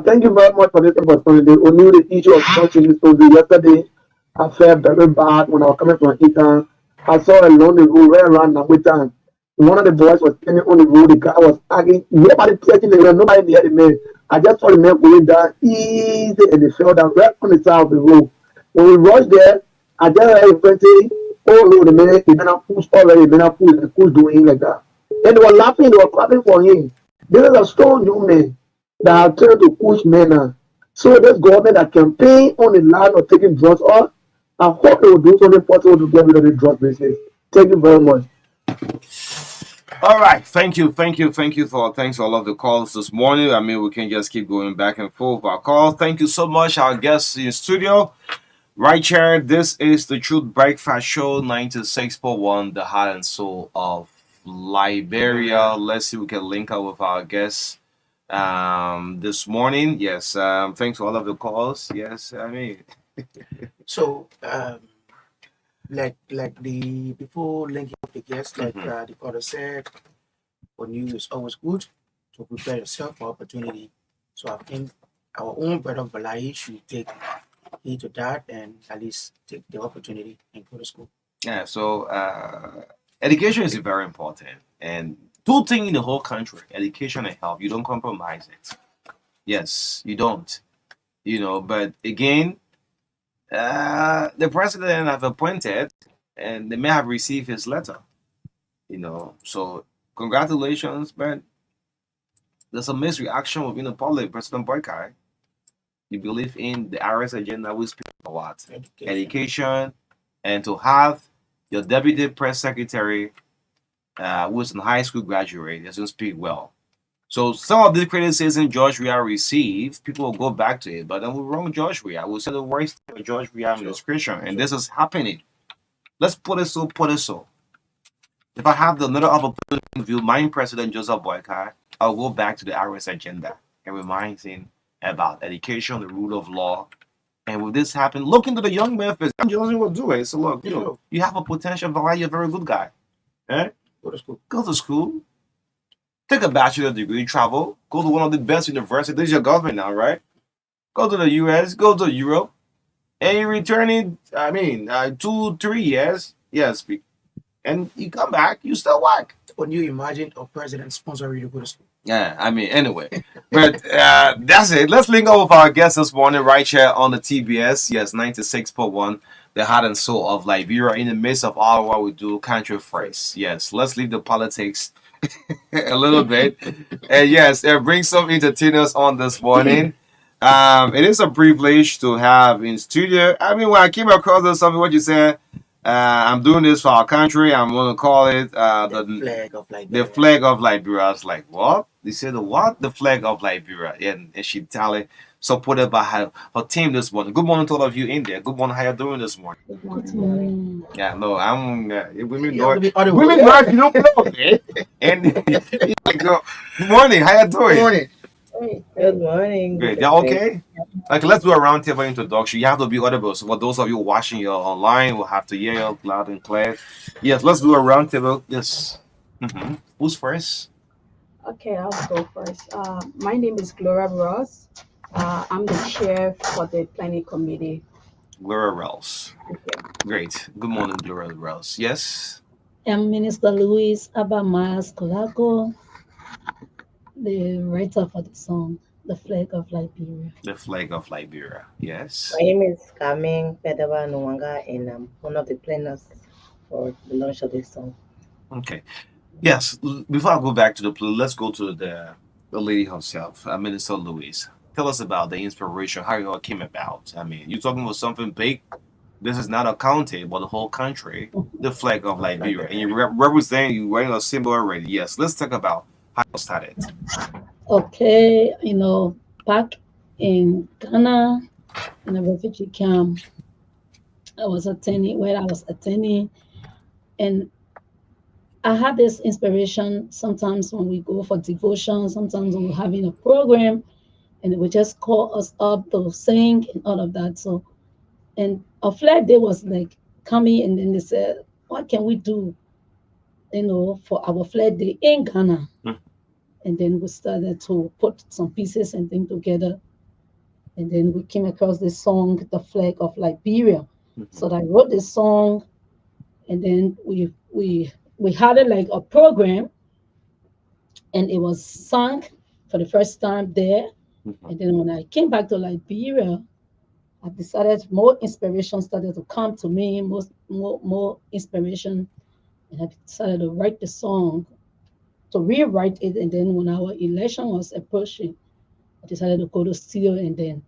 Thank you very much for this opportunity. Only the issue of touching this story yesterday, I felt very bad when I was coming from Eton. I saw along the road right around Namwitan. One of the boys was standing on the road. The guy was arguing. Nobody touching the man. Nobody near the man. I just saw the man going down easy, and he fell down right on the side of the road. When we rushed there, I just heard him say, "Oh no, the man, he been a push already. He been a push. The push doing him like that." And they were laughing. They were clapping for him. This is a strong young man that have turned to push men now. So this government that campaign on the line of taking drugs off, I hope they will do something possible to get rid of the drug business. Thank you very much. All right. Thanks for all of the calls this morning. I mean, we can just keep going back and forth our calls. Thank you so much, our guests in studio. Right here, this is the Truth Breakfast Show 96.1, the heart and soul of Liberia. Let's see if we can link up with our guests this morning. Yes, thanks for all of the calls. Yes, I mean, So, like the before linking up the guests, like the brother said, for you it's always good to prepare yourself for opportunity. So I think our own brother Valai should take heed to that and at least take the opportunity and go to school. yeah, so education is very important. And two things in the whole country, education and health, you don't compromise it. Yes, you don't. But again, the president have appointed and they may have received his letter. So congratulations, but there's a mixed reaction within the public. President Boykai, you believe in the RS agenda, we speak about what? Education, and to have your deputy press secretary, who is a high school graduate, doesn't speak well. So some of the criticism George Weah received, people will go back to it, but then we wrong George Weah. We say the worst of George Weah administration, and this is happening. Let's put it so. If I have the little opportunity to view my president Joseph Boykai, I'll go back to the RS agenda and remind him about education, the rule of law. And with this happen, look into the young man face. I'm just will do it. So look, you have a potential value, you're a very good guy. Eh? Go to school. Go to school. Take a bachelor degree, travel, go to one of the best universities. This is your government now, right? Go to the US, go to Europe, and you return in, 2-3 years. Yes, and you come back, you still work. When you imagine a president sponsoring you to go to school. Yeah, anyway. But that's it. Let's link up with our guest this morning right here on the TBS. Yes, 96.1, the heart and soul of Liberia in the midst of all what we do, country phrase. Yes, let's leave the politics a little bit. And yes, bring some entertainers on this morning. It is a privilege to have in studio. I mean, when I came across this, something what you said, I'm doing this for our country. I'm going to call it The flag of Liberia. the flag of Liberia. I was like, what? They said, what? The flag of Liberia. And she tell it, supported by her team this morning. Good morning to all of you in there. Good morning. How you doing this morning? Good morning. Yeah, no, I'm women You have to North. be audible. Women North, you don't know, man. And good morning. How you Good doing? morning. Good morning. Great. Y'all okay? Okay, let's do a roundtable introduction. You have to be audible. So for those of you watching you online, we'll have to yell loud and clear. Yes, let's do a roundtable. Yes. Who's first? Okay, I'll go first. My name is Gloria Ross. I'm the chair for the planning committee. Gloria Rels. Okay. Great. Good morning, Gloria Rels. Yes. I'm Minister Luis Abamas Colaco, the writer for the song. The flag of Liberia. The flag of Liberia. My Yes. name is Carmen Pedaba Nwanga, and I'm one of the planners for the launch of this song. Okay. Yes. Before I go back to the play, let's go to the lady herself, Minister Louise. Tell us about the inspiration, how it all came about. I mean, you're talking about something big. This is not a county, but the whole country. The flag of Liberia, and you represent you wearing a symbol already. Yes. Let's talk about how it started. Okay, back in Ghana, in a refugee camp, I was attending, and I had this inspiration sometimes when we go for devotion, sometimes when we're having a program, and they would just call us up to sing and all of that. So, and a flag day was like coming, and then they said, what can we do, for our flag day in Ghana? Mm. And then we started to put some pieces and things together. And then we came across this song, The Flag of Liberia. So I wrote this song, and then we had it like a program, and it was sung for the first time there. And then when I came back to Liberia, I decided more inspiration started to come to me, more inspiration, and I decided to write the song, to rewrite it. And then when our election was approaching, I decided to go to studio and then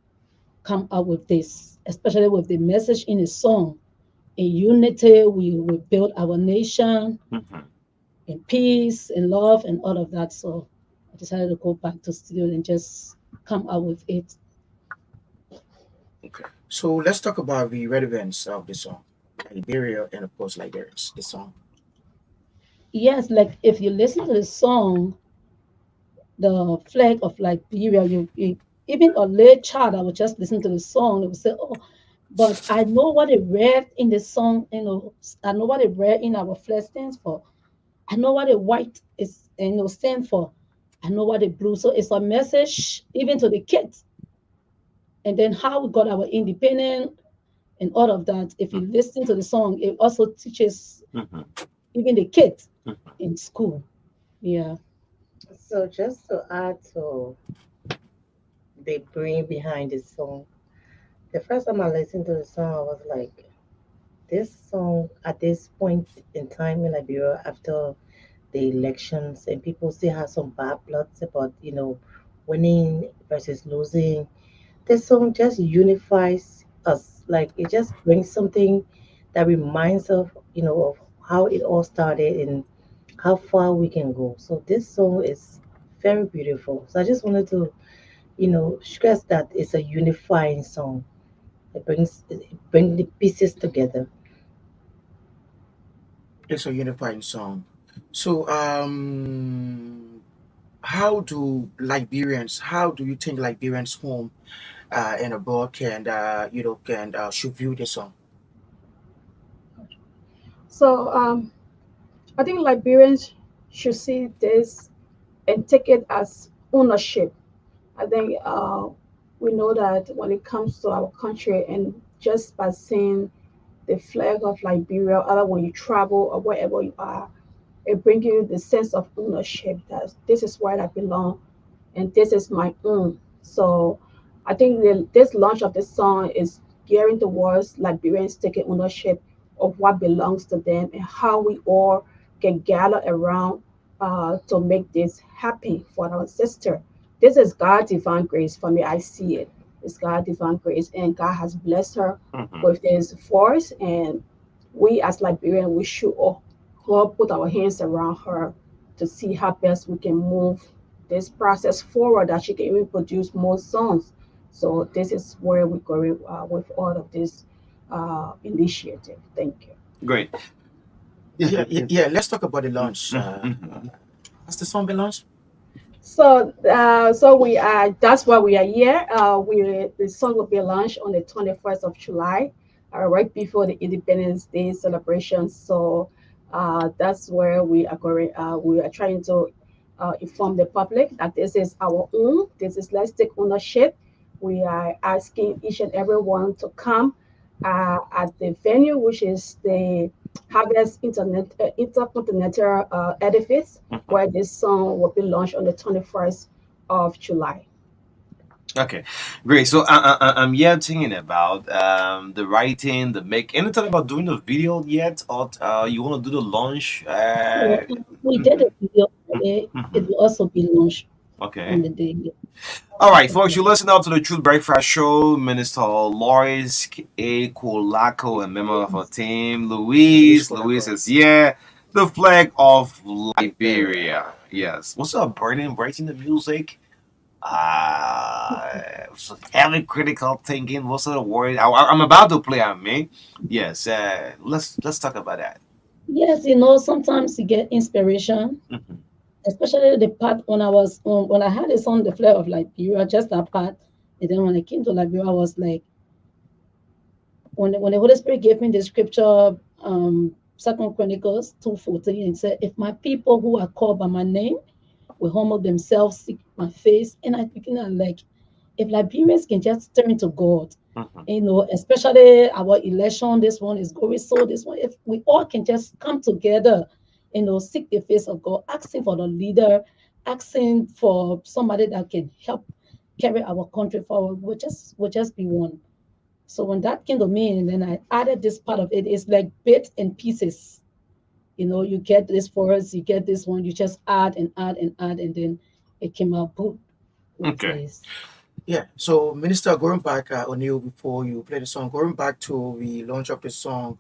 come up with this, especially with the message in the song. In unity, we will build our nation in peace, in love, and all of that. So I decided to go back to studio and just come up with it. Okay. So let's talk about the relevance of the song, Liberia, and of course Liberians. The song. Yes, like if you listen to the song, the flag of Liberia, even a little child, I would just listen to the song, they would say, oh, but I know what it read in the song, I know what it read in our flag stands for. I know what the white is, stand for. I know what the blue. So it's a message even to the kids. And then how we got our independence and all of that. If you listen to the song, it also teaches even the kids in school. Yeah. So, just to add to the brain behind the song, the first time I listened to the song, I was like, this song at this point in time in Liberia after the elections, and people still have some bad bloods about, winning versus losing. This song just unifies us. Like it just brings something that reminds of how it all started and how far we can go. So this song is very beautiful. So I just wanted to, stress that it's a unifying song. It brings the pieces together. It's a unifying song. So how do you think Liberians home and abroad can should view the song? So I think Liberians should see this and take it as ownership. I think we know that when it comes to our country, and just by seeing the flag of Liberia, either when you travel or wherever you are, it brings you the sense of ownership that this is where I belong and this is my own. So I think this launch of this song is gearing towards Liberians taking ownership of what belongs to them and how we all can gather around to make this happy for our sister. This is God's divine grace for me. I see it. It's God's divine grace, and God has blessed her with this force. And we as Liberians, we should all put our hands around her to see how best we can move this process forward, that she can even produce more songs. So this is where we're going with all of this initiative. Thank you. Great. Yeah. Let's talk about the launch. Has the song been launched? So we are. That's why we are here. The song will be launched on the 21st of July, right before the Independence Day celebration. So that's where we are going. We are trying to inform the public that this is our own. This is let's take ownership. We are asking each and everyone to come at the venue, which is the Harvest Intercontinental Edifice, where this song will be launched on the 21st of July. Okay, great. So I'm yet thinking about the writing, the make. Anything about doing the video yet, or you want to do the launch? So we did Mhm, a video. It mhm. will also be launched on Okay. the day All right, of folks, the you listen up to the Truth Breakfast Show. Minister Lois A. Kolako, a member of our team. Luis Louise Colacor. is here. The flag of Liberia. Yes. What's up, Burning? Writing the music. So heavy critical thinking. What's the word? I'm about to play on me. Yes. Let's talk about that. Yes, sometimes you get inspiration, Mhm. especially the part when I had a song, The Flair of Liberia, just that part. And then when I came to Liberia, I was like, when the Holy Spirit gave me the scripture, Second Chronicles 2:14, and said, if my people who are called by my name will humble themselves, seek my face, and I begin to like, if Liberians can just turn to God, Mhm. especially our election, this one is going so, this one, if we all can just come together, seek the face of God, asking for the leader, asking for somebody that can help carry our country forward, we'll just be one. So when that came to me, and then I added this part of it, it's like bits and pieces. You get this forest, you get this one, you just add and add and add, and then it came out good with Okay. this. Yeah. So, Minister, going back, O'Neill, before you play the song, going back to the launch of the song,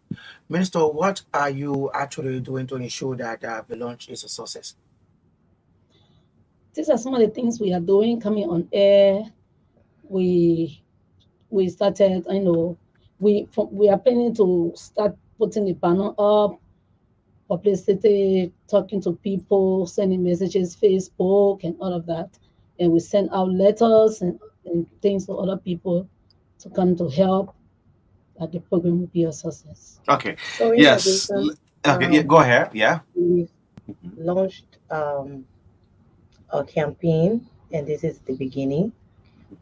Minister, what are you actually doing to ensure that the launch is a success? These are some of the things we are doing coming on air. We we started, we are planning to start putting the banner up, publicity, talking to people, sending messages, Facebook, and all of that. And we send out letters and things to other people to come to help that the program will be a success. Okay. So in Yes. addition, Okay. Yeah. Go ahead. Yeah. we've Mhm. launched a campaign, and this is the beginning.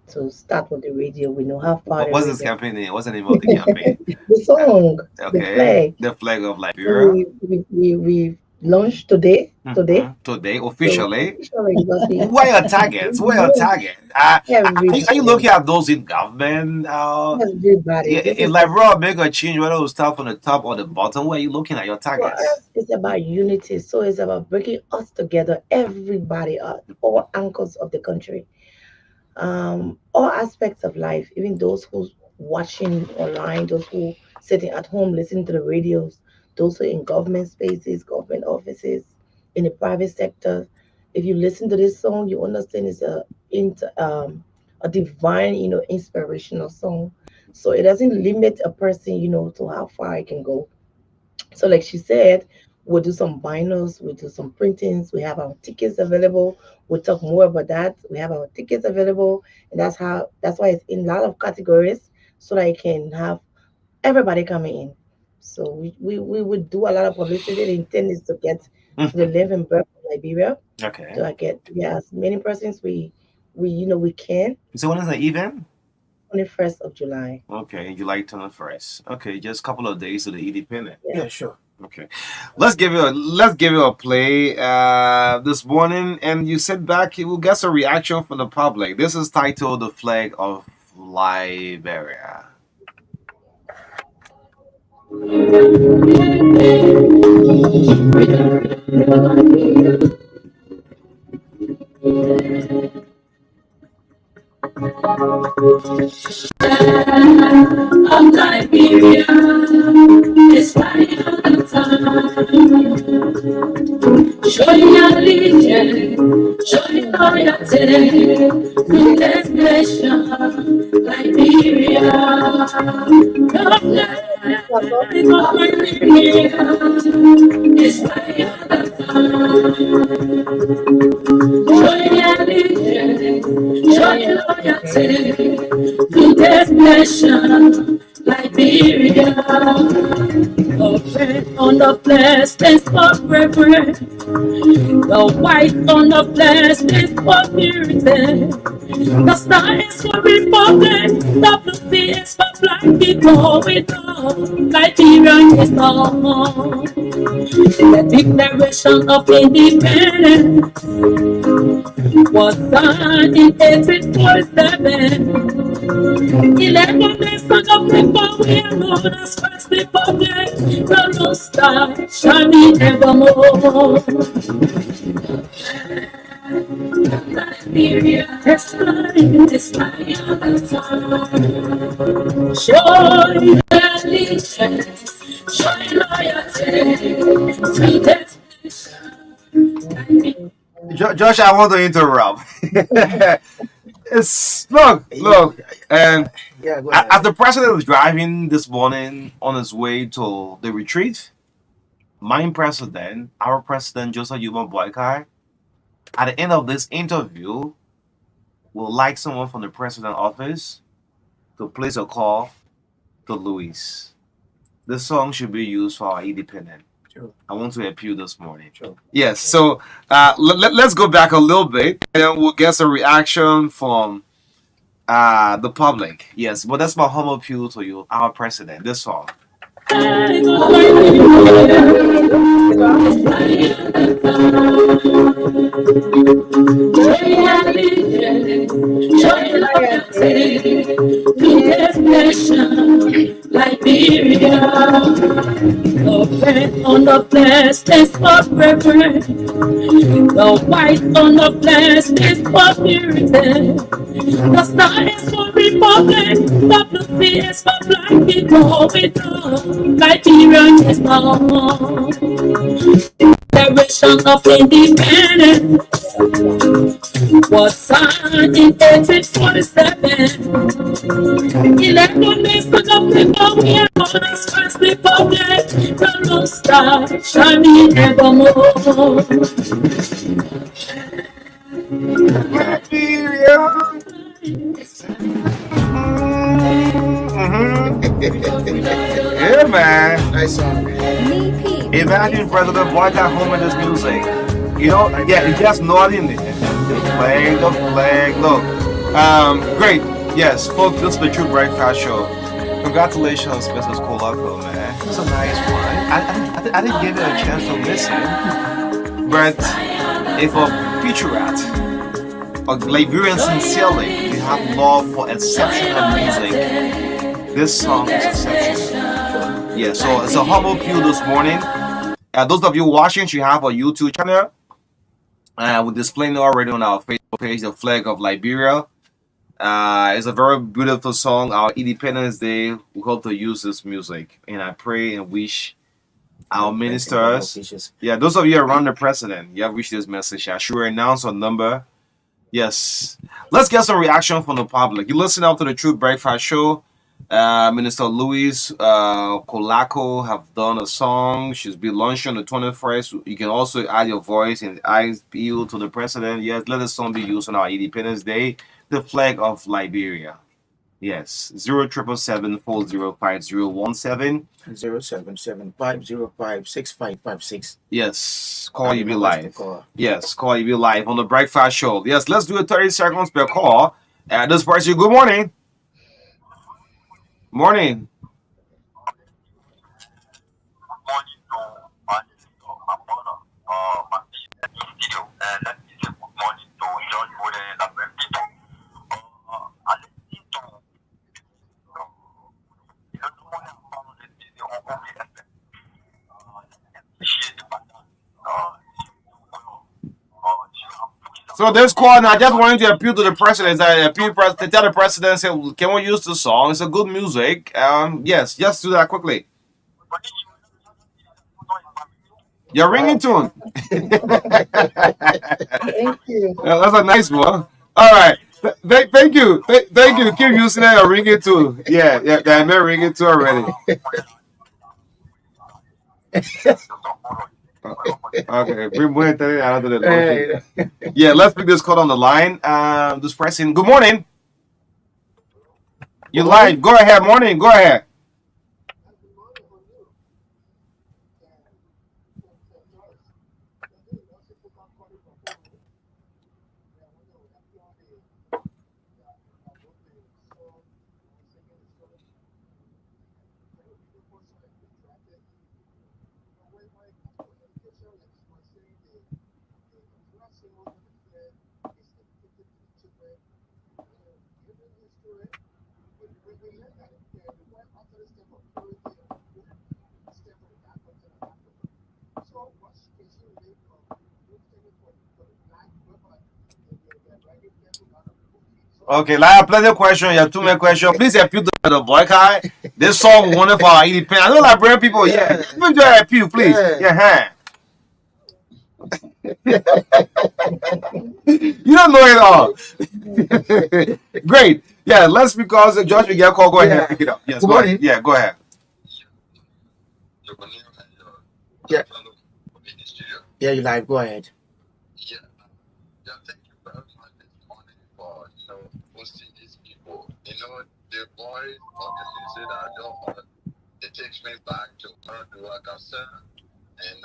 To start with the radio, we know how far the What's this radio. campaign name? What's the name of the campaign? The Uh, song, the okay. flag. The flag of So Liberia. we launched today. Today, So officially. officially, but Who are your targets? Who are your we target? Are you everybody, looking at those in government? everybody. This In is the Liberia, make a change whether it start from the top or the bottom. Where are you looking at your for targets? us. It's about unity. So it's about bringing us together. Everybody, all anchors of the country, all aspects of life. Even those who watching online, those who sitting at home listening to the radios, those who in government spaces, government offices, in the private sector. If you listen to this song, you understand it's a divine, inspirational song. So it doesn't limit a person, to how far it can go. So, like she said, we'll do some vinyls, we'll do some printings, we have our tickets available. We'll talk more about that. We have our tickets available, and that's why it's in a lot of categories so that you can have everybody coming in. So we would do a lot of publicity. The intent is to get to the Mhm. live and birth of Liberia, Okay. to get as many persons we can. So when is the event? 21st of July. Okay, July 21st. Okay, just a couple of days to the independent. Yeah. Yeah, sure. Okay, let's give you a play this morning, and you sit back. You will get some reaction from the public. This is titled "The Flag of Liberia." Of Liberia, it's right on the time. Show your allegiance, show your loyalty to this nation, Liberia. The flag of Liberia is right on the time. Show your allegiance, show your loyalty to this nation, Liberia. The red on the flag is for reverence. The white on the flag is for purity. The star is for republic. The blue sea is for black people. We know Liberia is home. The Declaration of Independence was born in 1847. 11 days ago, people we are known as First Republic. The rooster shall be evermore. It's flying, it's flying on the sun. Show your allegiance, show your loyalty to this nation. Josh, I want to interrupt. It's look, and Yeah, go ahead. as the president was driving this morning on his way to the retreat, my president, our president Joseph Yuba Boykai, at the end of this interview, would like someone from the president office to place a call to Louis. This song should be used for our independent. Sure. I want to appeal this morning. Sure. Yes, so let's go back a little bit and then we'll get some reaction from the public. Yes, but that's my humble appeal to you, our president. This song. Liberia, the red on the blast is forever. The white on the blast is for purity. The star is for republic. The blue sea is for black people. With love, Liberian is love. Declaration of Independence was signed in 1847. 11 days ago, people we are known as First Republic. The rooster shall be evermore. Yeah, man. Nice song. Imagine President Boycott home with this music. You know, yeah, he just nodding there. The flag, look. Great. Yes, folks, this is the True Breakfast Show. Congratulations, Mrs. Colacco, man. It's a nice one. I didn't give it a chance to listen, but if a patriot, a Liberian sincerely, you have love for exceptional music, this song is exceptional. Yeah, so it's a humble appeal this morning. Those of you watching, you have a YouTube channel. We're displaying already on our Facebook page the flag of Liberia. It's a very beautiful song. Our Independence Day, we hope to use this music. And I pray and wish our ministers, yeah, those of you around the president, you have reached this message. I should announce a number. Yes. Let's get some reaction from the public. You listen up to the True Breakfast Show. Minister Louise Colacco have done a song. She's been launched on the 21st. You can also add your voice and appeal to the president. Yes, let the song be used on our Independence Day. The flag of Liberia. Yes, 0777405017. 0775056556. Yes, call you be live. Yes, call you be live on the Breakfast Show. Yes, let's do it 30 seconds per call. This person, good morning. Morning. So this call, and I just wanted to appeal to the president. Tell the president, say, can we use the song? It's a good music. Yes, just do that quickly. Your ringing tune. Thank you. That's a nice one. All right. Thank you. Thank you. Keep using that ringing tune. Yeah, I'm ringing tune already. Okay, yeah, let's pick this call on the line. This person. Good morning. You live. Go ahead. Morning. Go ahead. Okay, like I have plenty of questions. You have too many questions. Please appeal to the boy, Kai. This song one of our independent. I know Liberian people. Yeah, even do appeal, please. Yeah, you don't know it all. Great. Yeah, let's because George will get call. Go ahead, pick it up. Yes, Good go ahead. morning. Yeah, go ahead. Yeah. Yeah, you live. Go ahead. Thank you very much this morning for hosting these people. The voice of the music that I don't want, it takes me back to Kasa, and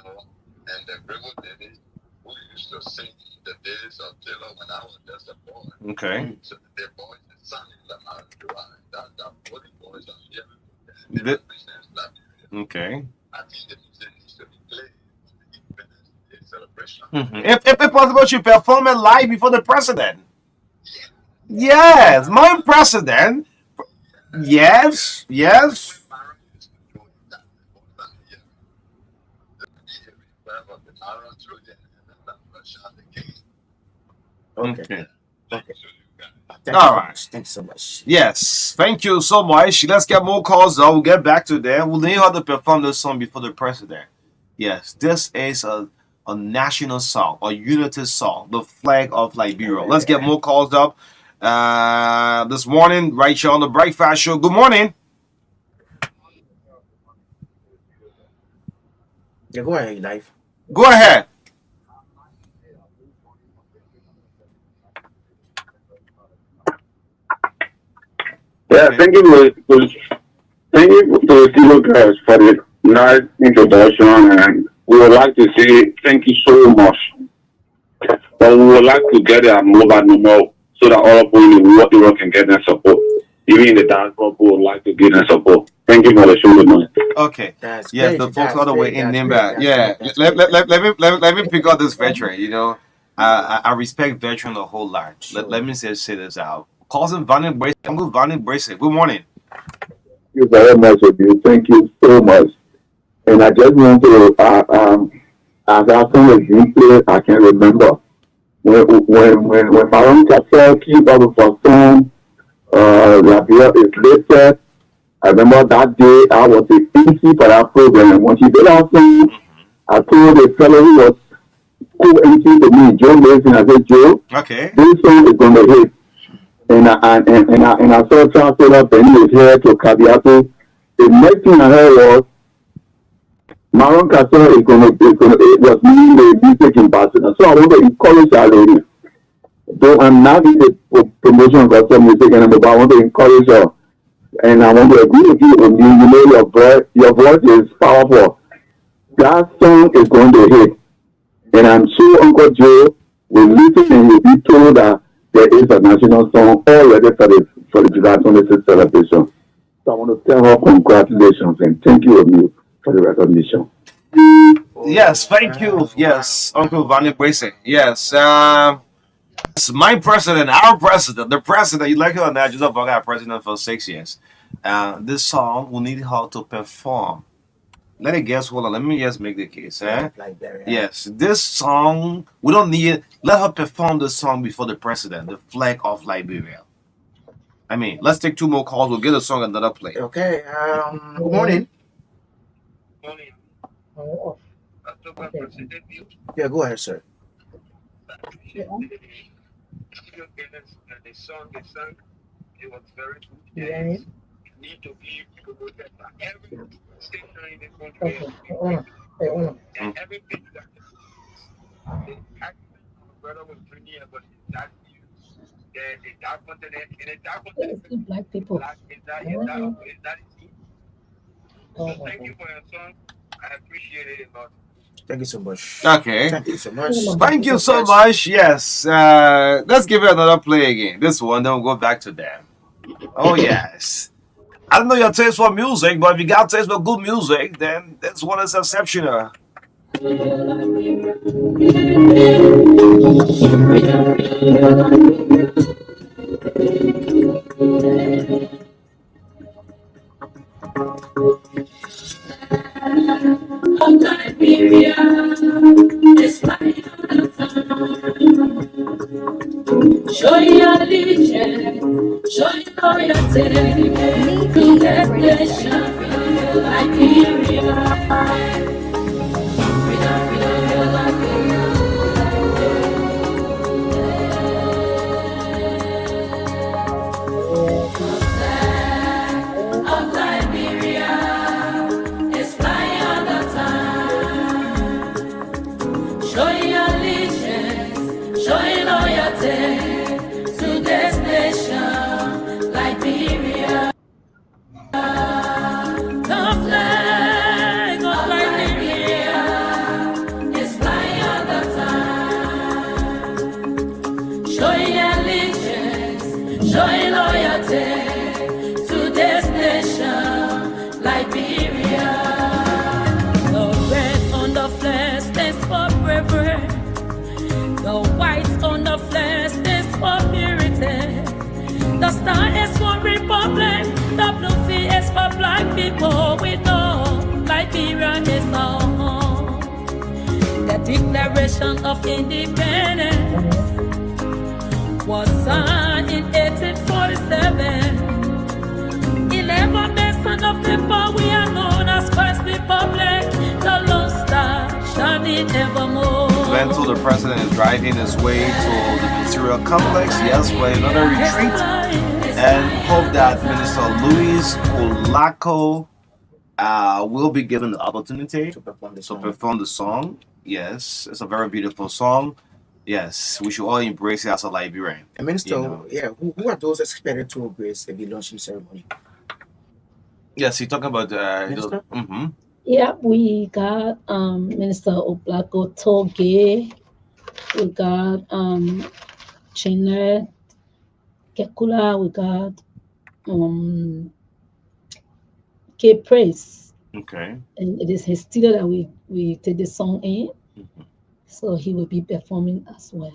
the Rebel Ladies who used to sing the days of Taylor when I was just a boy. Okay. So the voice is sounding like that's the only voice I'm hearing. Okay. I think the music needs to be played on the Independence Day celebration. If possible, you perform it live before the president. Yes, my president. Yes, yes. Okay. All right. Thanks so much. Yes, thank you so much. Let's get more calls. We'll get back to them. We'll need how to perform this song before the president. Yes, this is a national song, a unity song, the flag of Liberia. Let's get more calls up. This morning, right here on the Breakfast Show. Good morning. Yeah, go ahead, live. Go ahead. Yeah, thank you to the studio guys for the nice introduction, and we would like to say thank you so much. But we would like to get a mobile number so that all people in the world can get their support. Even in the diaspora, we would like to get their support. Thank you for the show. Good morning. Okay. That's Yes, great. the folks That's all the way great. in That's Nimba. great. Yeah. That's Let me pick up this veteran. I respect veteran a whole lot. Sure. Let me say this out. Cousin Vanny Brace, Uncle Vanny Brace. Good morning. Thank you very much of you. Thank you so much. And I just want to, as I saw the replay, I can remember when Baron Cassell keep up with our song, Labia is listed. I remember that day I was the MC for that program. When she did our song, I told the fellow who was co-MC to me, Joe Mason, I said, Joe, Okay. this song is going to hit. And I saw Chancellor Benny was here to Kabiato. The next thing I heard was Maron Castle is going to it was me the music ambassador. So I want to encourage our lady. Though I'm not in the promotion of gospel music anymore, but I want to encourage her. And I want to agree with you. You know your voice is powerful. That song is going to hit. And I'm sure Uncle Joe will listen and will be told that there is a national song already for the July 26th celebration. So I want to tell her congratulations and thank you of you for the recognition. Yes, thank you. Yes, Uncle Vanny Brace. Yes. It's my president, our president, the president. You like it or not? Just about our president for 6 years. This song will need her to perform. Let it guess. Hold on. Let me just make the case. Yes, this song we don't need. Let her perform the song before the president, the flag of Liberia. I mean, let's take 2 more calls. We'll get a song another play. Okay. Good morning. Yeah, go ahead, sir. The song they sang, it was very good. Yes. Need to be promoted by every station in the country and every big that the accident my brother was bringing about that news, the dark continent, in the dark continent, Black people. is that it? So thank you for your song. I appreciate it a lot. Thank you so much. Okay. Thank you so much. Thank you so much. Yes. Let's give it another play again. This one, then we'll go back to them. Oh yes. I don't know your taste for music, but if you got taste for good music, then this one is exceptional. of Liberia is my show your allegiance, show your loyalty to that nation, Liberia. Freedom, freedom, Liberia. Of Liberia is flying all the time. Show your allegiance, show your loyalty to this nation, Liberia. The flag of Liberia is flying all the time. Show your allegiance, show your loyalty to this nation, Liberia. The red on the flag stands for bravery. The white on the flag stands for purity. The star is for republic. The blue sea is for black people. We know Liberia is our home. The Declaration of Independence was signed in 1847. 11% of people, we are known as First Republic. The Lone Star shining evermore. Ventil, the president, is driving his way to the ministerial complex. Yes, for another retreat. And hope that Minister Louis Olako will be given the opportunity To perform the to song. perform the song. Yes, it's a very beautiful song. Yes, we should all embrace it as a Liberian. And Minister, You know. yeah, who are those expected to grace the launching ceremony? Yes, you talk about Minister? Yeah, we got Minister Oblako Toge, we got Chine Kekula, we got K Praise, Okay. and it is his studio that we did the song in, so he will be performing as well.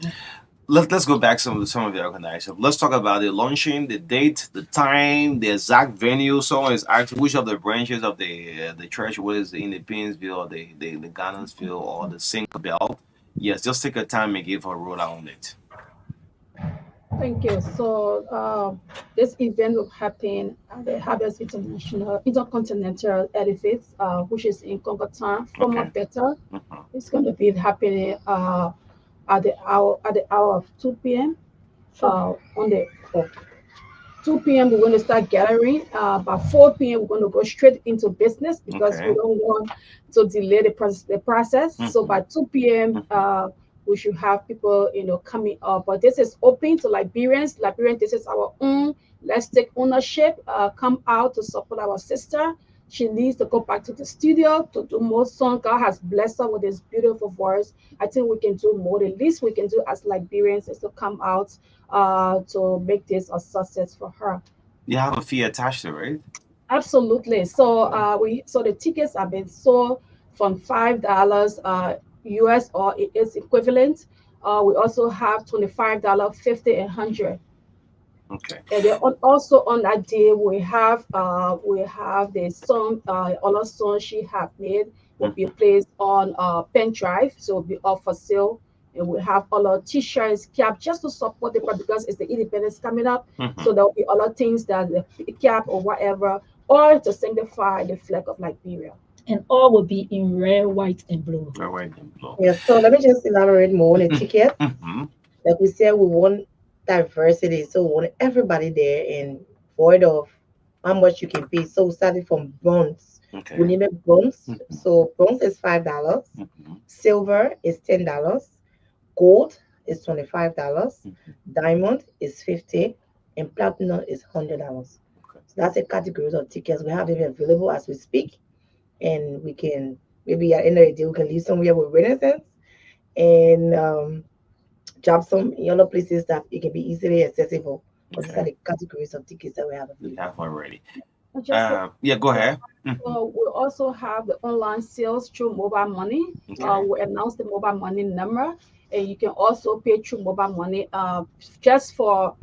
Let's go back some of the organizers. Let's talk about the launching, the date, the time, the exact venue. Someone is asking which of the branches of the church, whether it's the Independenceville or the Ghanansville or the Single Belt. Yes, just take a time and give a rollout on it. Thank you. So this event will happen at the Harvest Intercontinental Edifice, which is in Congoton, former Okay. Bethel. It's going to be happening at the hour of 2 p.m. On the 2 p.m. we're going to start gathering. By 4 p.m. we're going to go straight into business because we Okay. don't want to delay the process. So by 2 p.m. We should have people, coming up. But this is open to Liberians. Liberians, this is our own. Let's take ownership. Come out to support our sister. She needs to go back to the studio to do more songs. God has blessed her with this beautiful voice. I think we can do more. The least we can do as Liberians is to come out to make this a success for her. You have a fee attached to it, right? Absolutely. So the tickets have been sold from $5 US or its equivalent. We also have $25, 50, and 100. Okay. And then also on that day we have the song, other song she have made will be placed on pen drive, so it'll be up for sale. And we have other t-shirts, cap, just to support the product because it's the independence coming up. So there will be other things that the cap or whatever, or to signify the flag of Liberia. And all will be in red, white, and blue. Red, white, and blue. Yeah, so let me just elaborate more on the ticket. Like we said, we want diversity, so we want everybody there, and void of how much you can pay. So starting from bronze, Okay. we need a bronze. So bronze is $5, silver is $10, gold is $25, diamond is $50, and platinum is $100. So that's a category of tickets we have it available as we speak, and we can maybe at the end of the day we can leave somewhere with Renaissance and drop some in other places that it can be easily accessible. But these are the categories of tickets that we have We available. have already. Just Yeah, go ahead. we also have the online sales through mobile money. Okay. We announced the mobile money number, and you can also pay through mobile money. Just for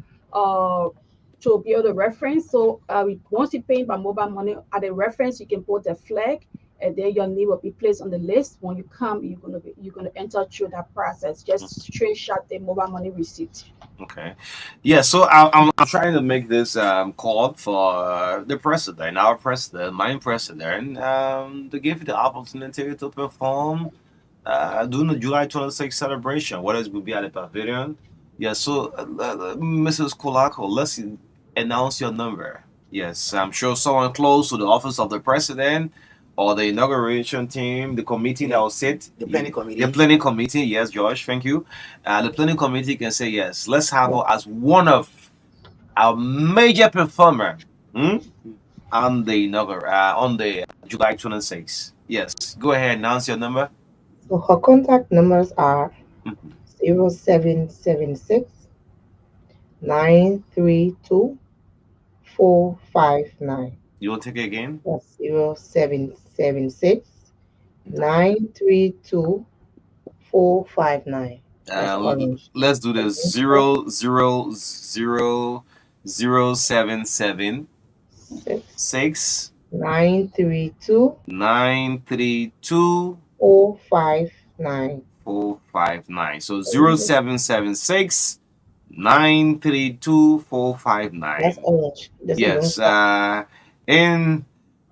to be able to reference. So once you pay by mobile money at the reference, you can put the flag, and then your name will be placed on the list. When you come, you're gonna enter through that process. Just screenshot the mobile money receipt. Okay. Yeah, so I'm trying to make this call for the president, our president, my president, to give you the opportunity to perform during the July 26th celebration, whether it will be at the pavilion. Yeah, so Mrs. Kulako, let's announce your number. Yes, I'm sure someone close to the office of the president or the inauguration team, the committee that will sit. The planning committee. The planning committee, yes, George, thank you. The planning committee can say, yes, let's have her as one of our major performer on the on the July 26th. Yes, go ahead, announce your number. So her contact numbers are Mhm. 0776 932 459. You want to take it again? That's 0776 932 459. That's orange. Let's do this. 0000776 6 932 932 459. 459. So 0776 932 459. That's orange. This Yes. is orange. In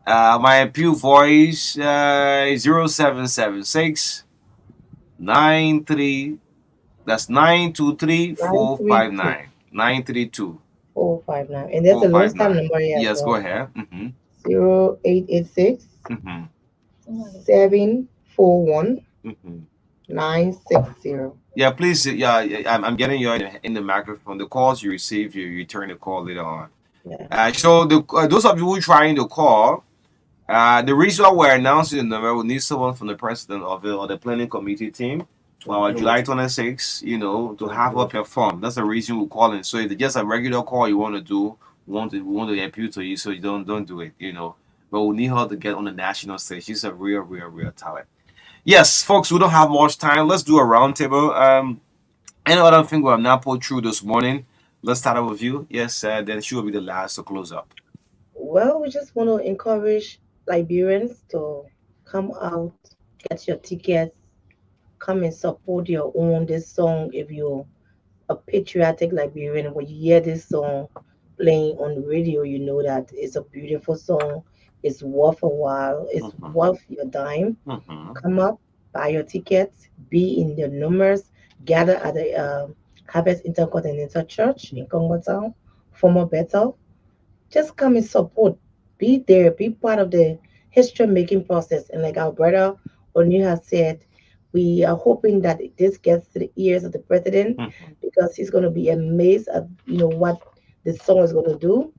my Pew voice, 0776 93. That's 923 459. 932 459. And there's a low time 459. number here as Yes, go well. ahead. 0886 741 960. Yeah, please. Yeah, I'm getting you in the microphone. The calls you receive, you return the call later on. Yeah. So those of you who trying to call, the reason why we're announcing the number, we need someone from the president of it or the planning committee team. July 26th, to have her perform. That's the reason we're calling. So if it's just a regular call you want to do, we want to appeal to you, so you don't do it, But we need her to get on the national stage. She's a real, real, real talent. Yes, folks, we don't have much time. Let's do a roundtable. Any other thing we have not put through this morning? Let's start out with you. Yes, then she will be the last to close up. Well, we just want to encourage Liberians to come out, get your tickets, come and support your own. This song, if you're a patriotic Liberian, when you hear this song playing on the radio, you know that it's a beautiful song. It's worth a while. It's worth your dime. Come up, buy your tickets, be in the numbers, gather at the Harvest Intercontinental Church in Congo Town, former Bethel. Just come and support. Be there. Be part of the history making process. And like our brother O'Neill has said, we are hoping that this gets to the ears of the president because he's going to be amazed at what this song is going to do.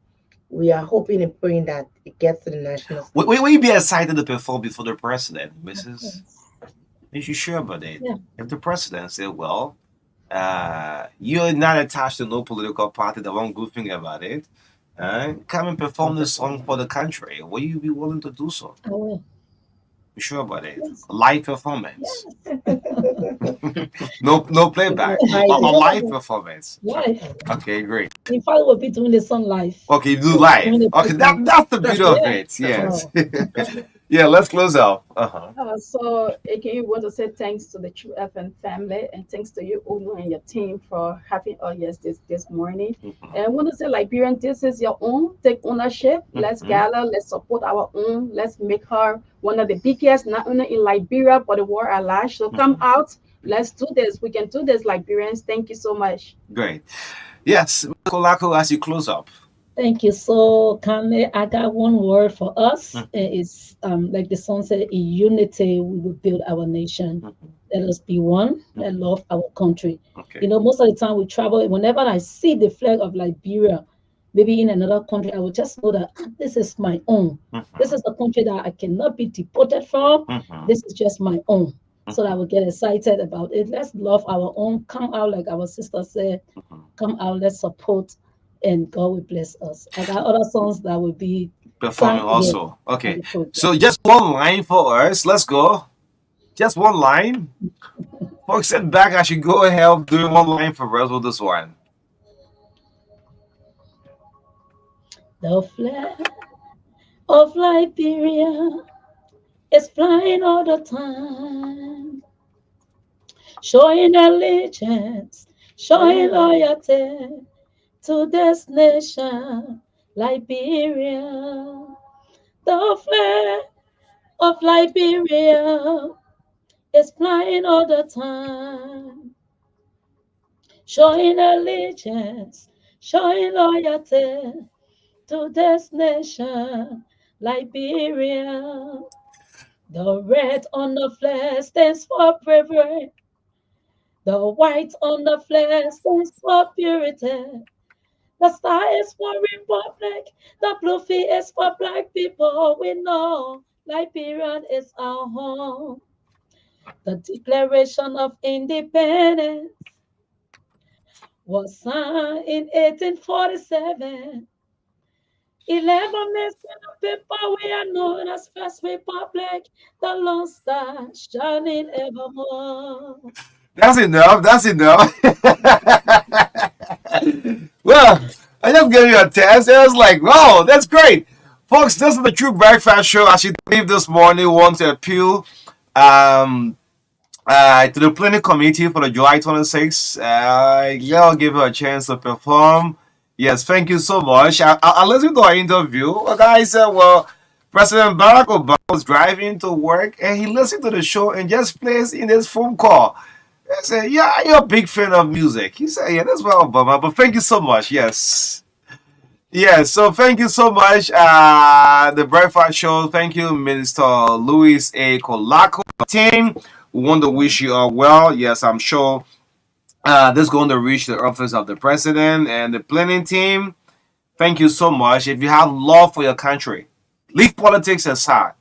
We are hoping and praying that it gets to the national stage. Will you be excited to perform before the president, Mrs.? Is you sure about it? Yeah. If the president said, well, you're not attached to no political party, the one good thing about it, come and perform this song for the country, will you be willing to do so? I will. You sure about it? Yes. Live performance. Yes. No playback. A live performance. Live. Okay, great. In fact, we'll be doing the song live. Okay, you do live. Okay, that's the beauty of it. Yes. Yeah, let's close out. So again, we want to say thanks to the True FM family and thanks to you, Uno, and your team for having us this morning. And I want to say, Liberian, this is your own. Take ownership. Let's gather. Let's support our own. Let's make her one of the biggest, not only in Liberia, but the world at large. So come out. Let's do this. We can do this, Liberians. Thank you so much. Great. Yes, Kolako, as you close up. Thank you. So, Kane, I got one word for us. It's like the song said, in unity we will build our nation. Let us be one and love our country. Okay. Most of the time we travel, whenever I see the flag of Liberia, maybe in another country, I will just know that this is my own. This is a country that I cannot be deported from. This is just my own. So that I will get excited about it. Let's love our own. Come out, like our sister said. Come out, let's support. And God will bless us. I got other songs that will be performing also. Okay. So just one line for us. Let's go. Just one line. Folks, sit back. I should go ahead doing one line for us with this one. The flag of Liberia is flying all the time, showing allegiance, showing loyalty to this nation, Liberia. The flag of Liberia is flying all the time, showing allegiance, showing loyalty to this nation, Liberia. The red on the flag stands for bravery. The white on the flag stands for purity. The star is for republic. The blue fee is for black people. We know Liberia is our home. The Declaration of Independence was signed in 1847. 11 million people, we are known as First Republic, the Lone Star shining evermore. That's enough. That's enough. Well, I just gave you a test. It was like, wow, that's great. Folks, this is the True Breakfast Show. As you believe this morning, we want to appeal um, to the planning committee for the July 26th. I'll give her a chance to perform. Yes, thank you so much. I'll listen to our interview. A guy said, well, President Barack Obama was driving to work and he listened to the show and just plays in his phone call. I said, yeah, you're a big fan of music. He said, yeah, that's well, Obama. But thank you so much. Yes. Yes, so thank you so much, the Breakfast Show. Thank you, Minister Louis A. Kolako team. We want to wish you all well. Yes, I'm sure this is going to reach the office of the president and the planning team. Thank you so much. If you have love for your country, leave politics aside.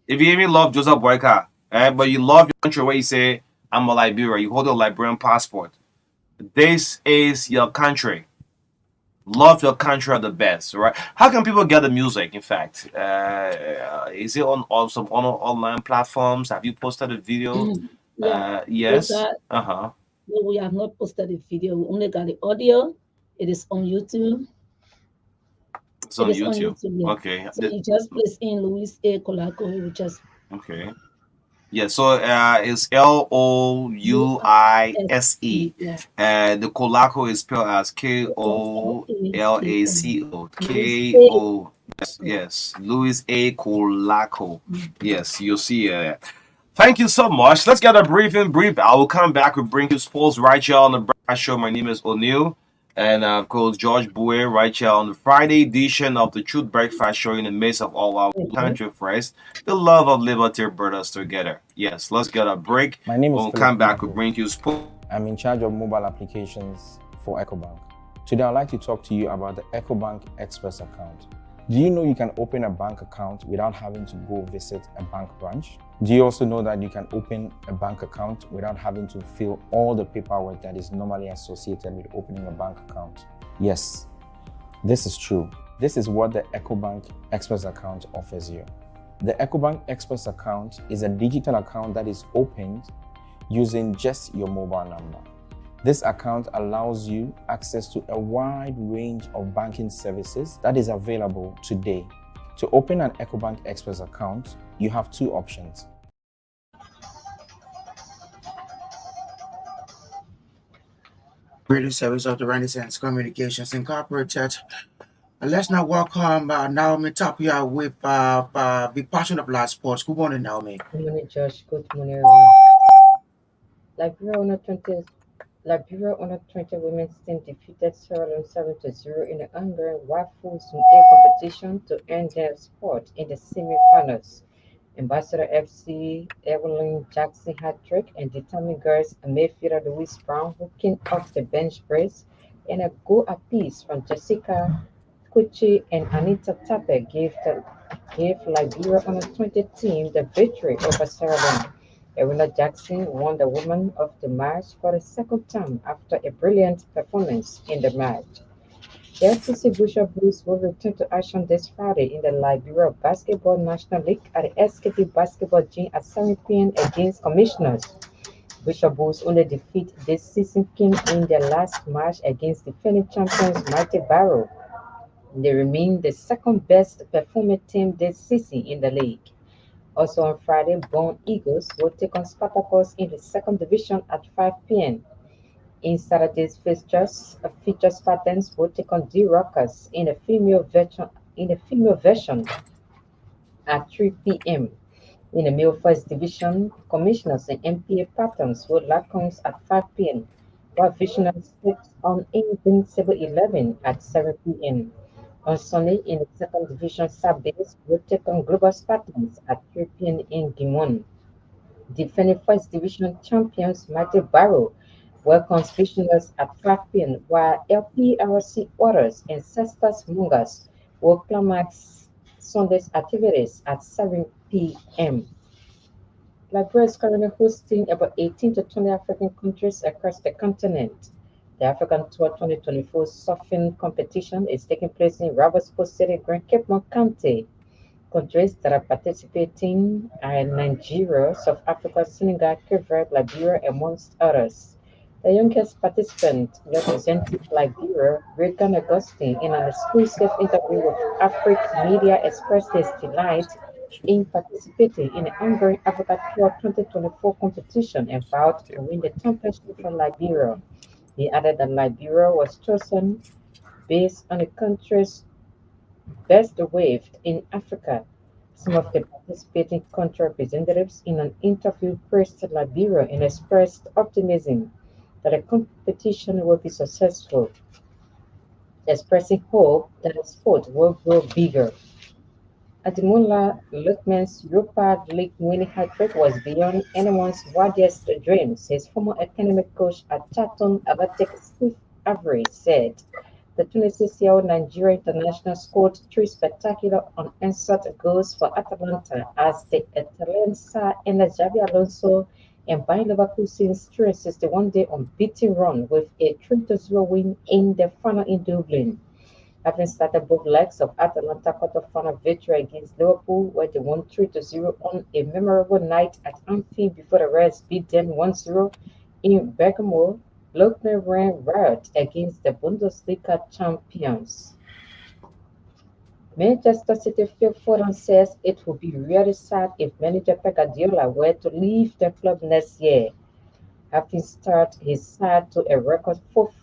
If you even love Joseph Boyka, but you love your country where you say, I'm a Liberian, you hold a Liberian passport. This is your country. Love your country at the best, right? How can people get the music? In fact, is it on some online platforms? Have you posted a video? Yeah, Yes. Uh-huh. no, we have not posted the video. We only got the audio. It is on YouTube. It's on It is on YouTube. YouTube, yeah. Okay. So you just place in Louis A. Kolako, we just Okay. Yeah, so it's Louise. yeah. The Kolako is spelled as Kolaco. Ko. Yes. Louis A. Kolako. Yes, you'll see it. Thank you so much. Let's get a brief. I will come back and bring you sports right here on the Breakfast Show. My name is O'Neill. And Coach George Buway right here on the Friday edition of the Truth Breakfast Show in the midst of all our country friends. The love of liberty brought us together. Yes, let's get a break. My name is We'll come back and bring you sports. I'm in charge of mobile applications for EcoBank. Today, I'd like to talk to you about the EcoBank Express account. Do you know you can open a bank account without having to go visit a bank branch? Do you also know that you can open a bank account without having to fill all the paperwork that is normally associated with opening a bank account? Yes, this is true. This is what the EcoBank Express account offers you. The EcoBank Express account is a digital account that is opened using just your mobile number. This account allows you access to a wide range of banking services that is available today. To open an EcoBank Express account, you have two options. Radio service of the Renaissance Communications Incorporated. Let's now welcome Naomi Tapia with Be Passionate About Sports. Good morning, Naomi. Good morning, Josh. Good morning. Liberia under 20 women's team defeated Sierra Leone 7-0 in the ongoing Waffles A competition to end their spot in the semi-finals. Ambassador FC Evelyn Jackson hat-trick and determined girls midfielder Louise Brown hooking off the bench brace and a goal apiece from Jessica Kuchi and Anita Tape gave Liberia under 20 team the victory over Sierra Leone. Erina Jackson won the Woman of the Match for the second time after a brilliant performance in the match. The FCC Bishop Blues will return to action this Friday in the Liberia Basketball National League at the SKP Basketball Gym at 7 p.m. against Commissioners. Bishop Bulls only defeat this season king in their last match against defending champions Mighty Barrow. They remain the second best performing team this season in the league. Also on Friday, Born Eagles will take on Spartacus in the second division at 5 p.m. In Saturday's fixtures, feature Spartans will take on D Rockers in the female version at 3 p.m. In the male first division, Commissioners and MPA Patterns will lock arms at 5 p.m., while Visionaries takes on Invincible 11 at 7 p.m. On Sunday, in the second division, Sabres will take on Global Spartans at 3 p.m. in Gimon. Defending first division champions Mighty Barrow welcomes Visionaries at 5 p.m., while LPRC Waters and Cestus Mungas will climax Sunday's activities at 7 p.m. Liberia is currently hosting about 18 to 20 African countries across the continent. The African Tour 2024 surfing competition is taking place in Ravensbourne City, Grand Cape Mount County. Countries that are participating are Nigeria, South Africa, Senegal, Cape Verde, Liberia, amongst others. The youngest participant representing Liberia, Regan Augustine, in an exclusive interview with Africa Media, expressed his delight in participating in the ongoing Africa Tour 2024 competition and vowed to win the championship for Liberia. He added that Liberia was chosen based on the country's best waved in Africa. Some of the participating country representatives in an interview praised Liberia and expressed optimism that the competition will be successful, expressing hope that the sport will grow bigger. Ademola Lookman's Europa League winning hat-trick was beyond anyone's wildest dreams, his former academic coach at Charlton Athletic, Steve Avery, said. The 26-year-old Nigerian international scored three spectacular unanswered goals for Atalanta as the Italian star ended Xabi Alonso and Bayer Leverkusen's 361-day unbeaten run with a 3-0 win in the final in Dublin. Having started both legs of Atalanta quarter-final victory against Liverpool, where they won 3-0 on a memorable night at Anfield before the Reds beat them 1-0 in Bergamo, Lochner ran riot against the Bundesliga champions. Manchester City Phil Foden says it would be really sad if manager Pep Guardiola were to leave the club next year. Having started his side to a record fourth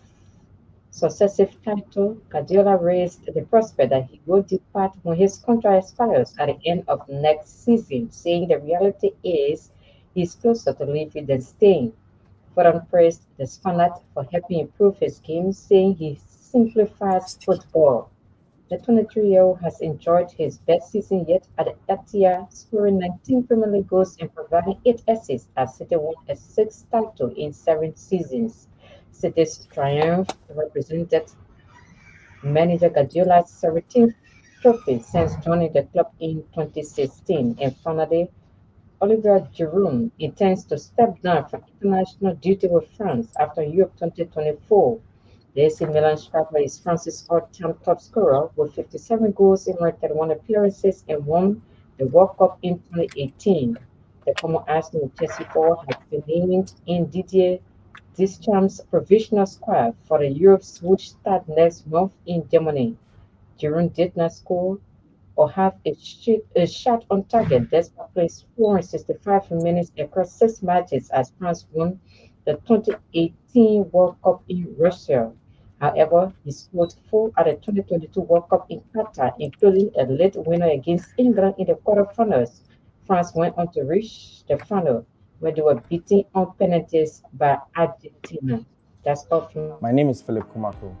successive title, Guardiola raised the prospect that he will depart when his contract expires at the end of next season, saying the reality is he's closer to leaving than staying. Foden praised the Spaniard for helping improve his game, saying he simplifies football. The 23-year-old has enjoyed his best season yet at the Etihad, scoring 19 Premier League goals and providing 8 assists as City won a sixth title in 7 seasons. City's triumph represented manager Guardiola's 17th trophy since joining the club in 2016. And finally, Olivier Giroud intends to step down from international duty with France after Europe 2024. The AC Milan striker is France's all-time top scorer with 57 goals in 31 appearances and won the World Cup in 2018. The former Arsenal and Chelsea forward has been named in Didier Deschamps' provisional squad for the Euros, which start next month in Germany. Giroud did not score or have a shot on target despite playing 465 minutes across 6 matches as France won the 2018 World Cup in Russia. However, he scored 4 at the 2022 World Cup in Qatar, including a late winner against England in the quarterfinals. France went on to reach the final, where they were beaten on penalties by Argentina. That's all from My name is Philip Kumako.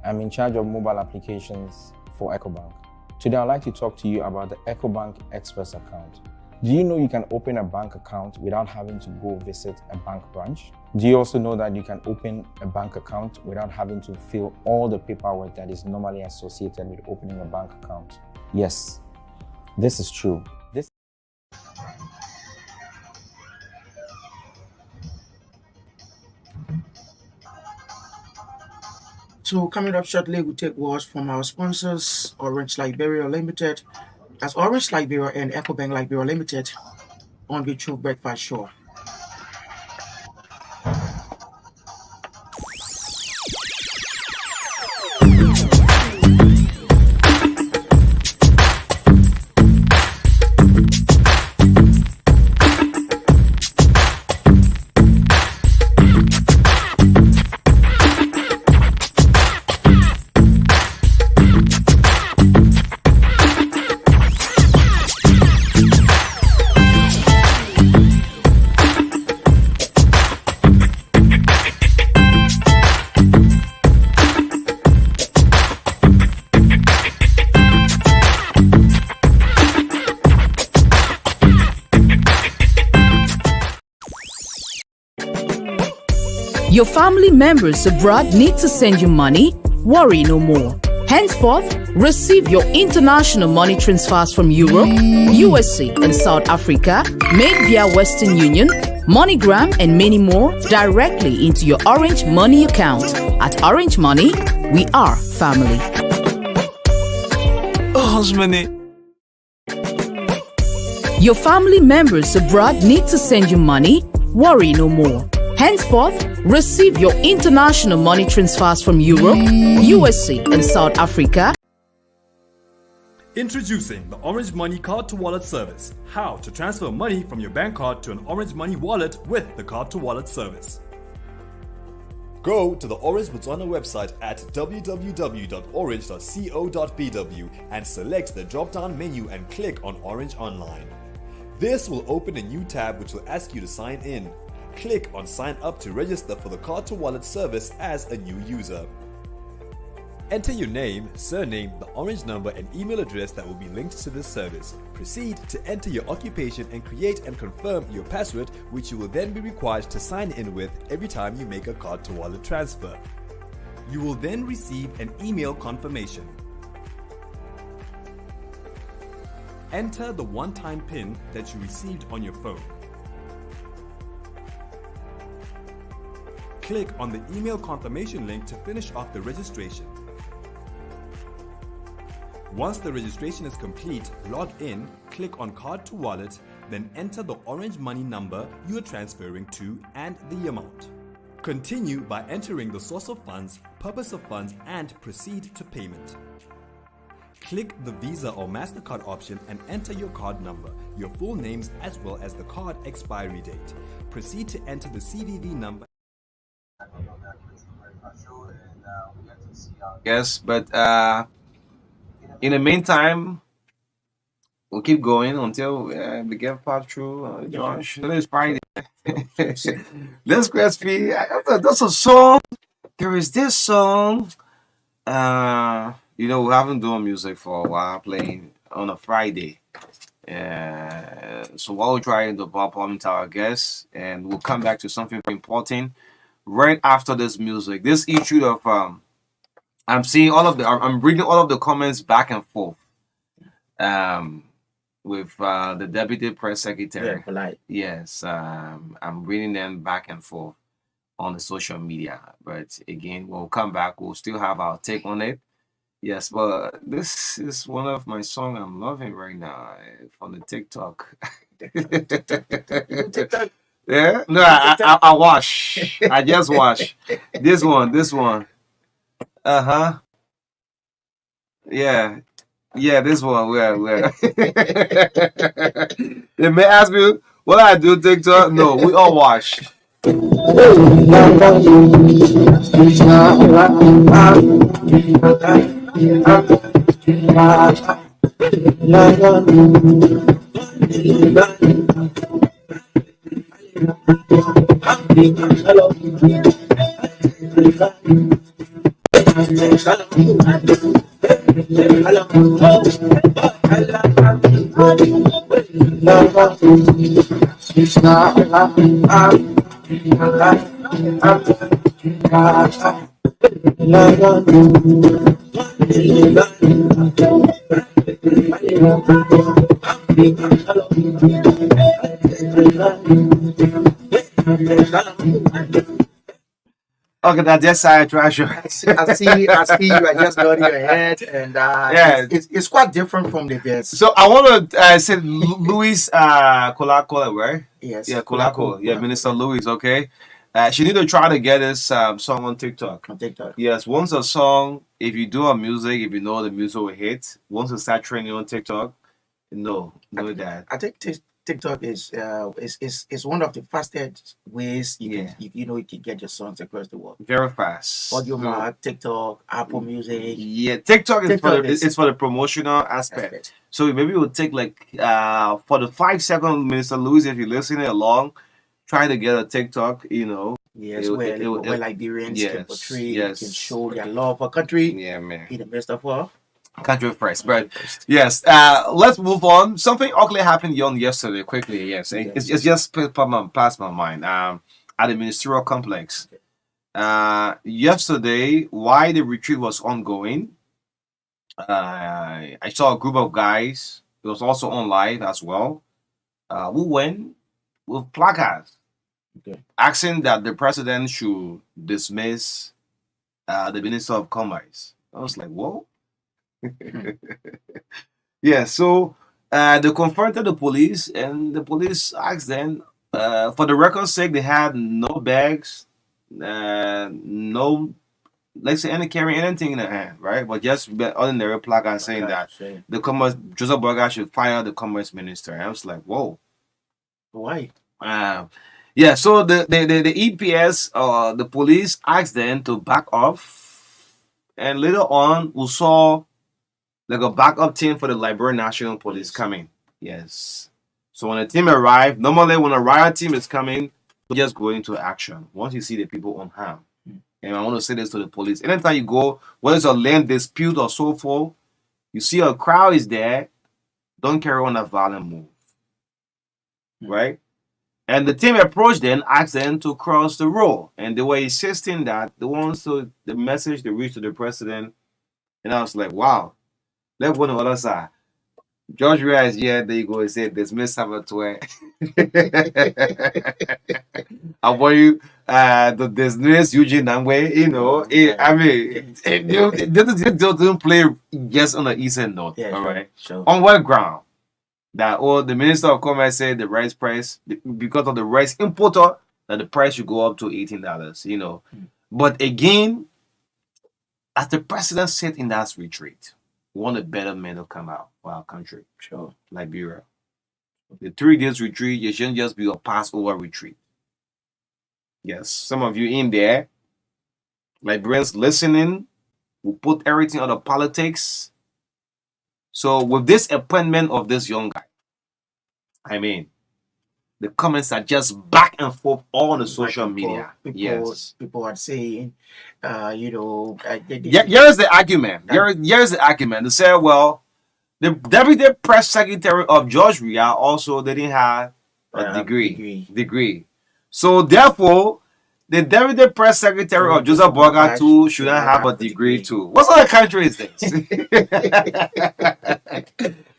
I'm in charge of mobile applications for EcoBank. Today, I'd like to talk to you about the EcoBank Express account. Do you know you can open a bank account without having to go visit a bank branch? Do you also know that you can open a bank account without having to fill all the paperwork that is normally associated with opening a bank account? Yes, this is true. So coming up shortly, we take words from our sponsors, Orange Liberia Limited. That's Orange Liberia and EcoBank Liberia Limited on the True Breakfast Show. Your family members abroad need to send you money? Worry no more. Henceforth, receive your international money transfers from Europe, USA, and South Africa made via Western Union, MoneyGram, and many more directly into your Orange Money account. At Orange Money, we are family. Orange Money. Your family members abroad need to send you money? Worry no more. Henceforth, receive your international money transfers from Europe, USA, and South Africa. Introducing the Orange Money Card to Wallet service. How to transfer money from your bank card to an Orange Money wallet with the Card to Wallet service. Go to the Orange Botswana website at www.orange.co.bw and select the drop-down menu and click on Orange Online. This will open a new tab which will ask you to sign in. Click on Sign Up to register for the Card to Wallet service as a new user. Enter your name, surname, the Orange number and email address that will be linked to this service. Proceed to enter your occupation and create and confirm your password, which you will then be required to sign in with every time you make a Card to Wallet transfer. You will then receive an email confirmation. Enter the one-time PIN that you received on your phone. Click on the email confirmation link to finish off the registration. Once the registration is complete, log in, click on Card to Wallet, then enter the Orange Money number you are transferring to and the amount. Continue by entering the source of funds, purpose of funds, and proceed to payment. Click the Visa or MasterCard option and enter your card number, your full names as well as the card expiry date. Proceed to enter the CVV number. Yes, but in the meantime, we'll keep going until we get part through. Josh, today is Friday. Let's crispy. That's a song. There is this song. We haven't done music for a while, playing on a Friday. So while we're trying to pop on to our guests, and we'll come back to something very important right after this music. This issue of I'm reading all of the comments back and forth with the deputy press secretary. Yeah, polite. Yes, I'm reading them back and forth on the social media. But again, we'll come back. We'll still have our take on it. Yes, but this is one of my songs I'm loving right now from the TikTok. TikTok. Yeah, no, I wash. I just wash. This one. Uh-huh. Yeah. Yeah, this one. Where? They may ask me what I do TikTok. No, we all wash. Okay, that's just I treasure. I see you. I just got your head, and Yeah. it's quite different from the verse. So I want to say Louis Kolako, right? Yes. Yeah, Kolako. Yeah, Minister Louis. Okay. She need to try to get this song on TikTok. On TikTok. Yes, once a song, if you do a music, if you know the music will hit, once it start trending on TikTok, know that. I think TikTok is one of the fastest ways you can get your songs across the world. Very fast. Audiomack, TikTok, Apple Music. Yeah, TikTok is for the promotional aspect. So maybe it will take for the 5 second, Minister Louis, if you're listening along, try to get a TikTok, Yes, where Liberians can portray, can show their love for country. Yeah, man. In the midst of war. Country first, but yes. Let's move on. Something ugly happened yesterday. Quickly, yes. It's just past my mind. At the ministerial complex, Yesterday, while the retreat was ongoing, I saw a group of guys. It was also on live as well. We went with placards Okay. asking that the president should dismiss the Minister of Commerce. I was like, whoa. Yeah, so they confronted the police, and the police asked them, for the record's sake, they had no bags, no, let's say, any carrying anything in their hand, right? But just ordinary placard saying that the commerce Joseph Burger should fire the commerce minister. And I was like, whoa. Why? Yeah, so the EPS, the police asked them to back off, and later on we saw like a backup team for the Liberian National Police coming. Yes. So when the team arrived, normally when a riot team is coming, you just go into action once you see the people unharmed. And I want to say this to the police. Anytime you go, whether it's a land dispute or so forth, you see a crowd is there, don't carry on a violent move. Right? And the team approached them, asked them to cross the road. And they were insisting that they want to the message they reached to the president. And I was like, wow. Let's go on the other side. George Ria is here, there you go. He said, dismiss Salvatore. I want you to dismiss Eugene Nangwe. You know, I mean, they don't play just on the eastern north. Yeah, all sure, right. sure. On what ground? That the Minister of Commerce said the rice price, because of the rice importer, that the price should go up to $18. You know, but again, as the president said in that retreat, we want a better men to come out for our country. Sure. Liberia. The 3 days retreat, it shouldn't just be a Passover retreat. Yes, some of you in there, Liberians listening, will put everything out of politics. So with this appointment of this young guy, I mean, the comments are just back and forth all on the social media. People are saying, you know, here's the argument. Here's the argument. They say, well, the deputy press secretary of George Ria also didn't have a degree. So therefore, the deputy press secretary of Joseph Burger too shouldn't have a degree too. What sort of country is this?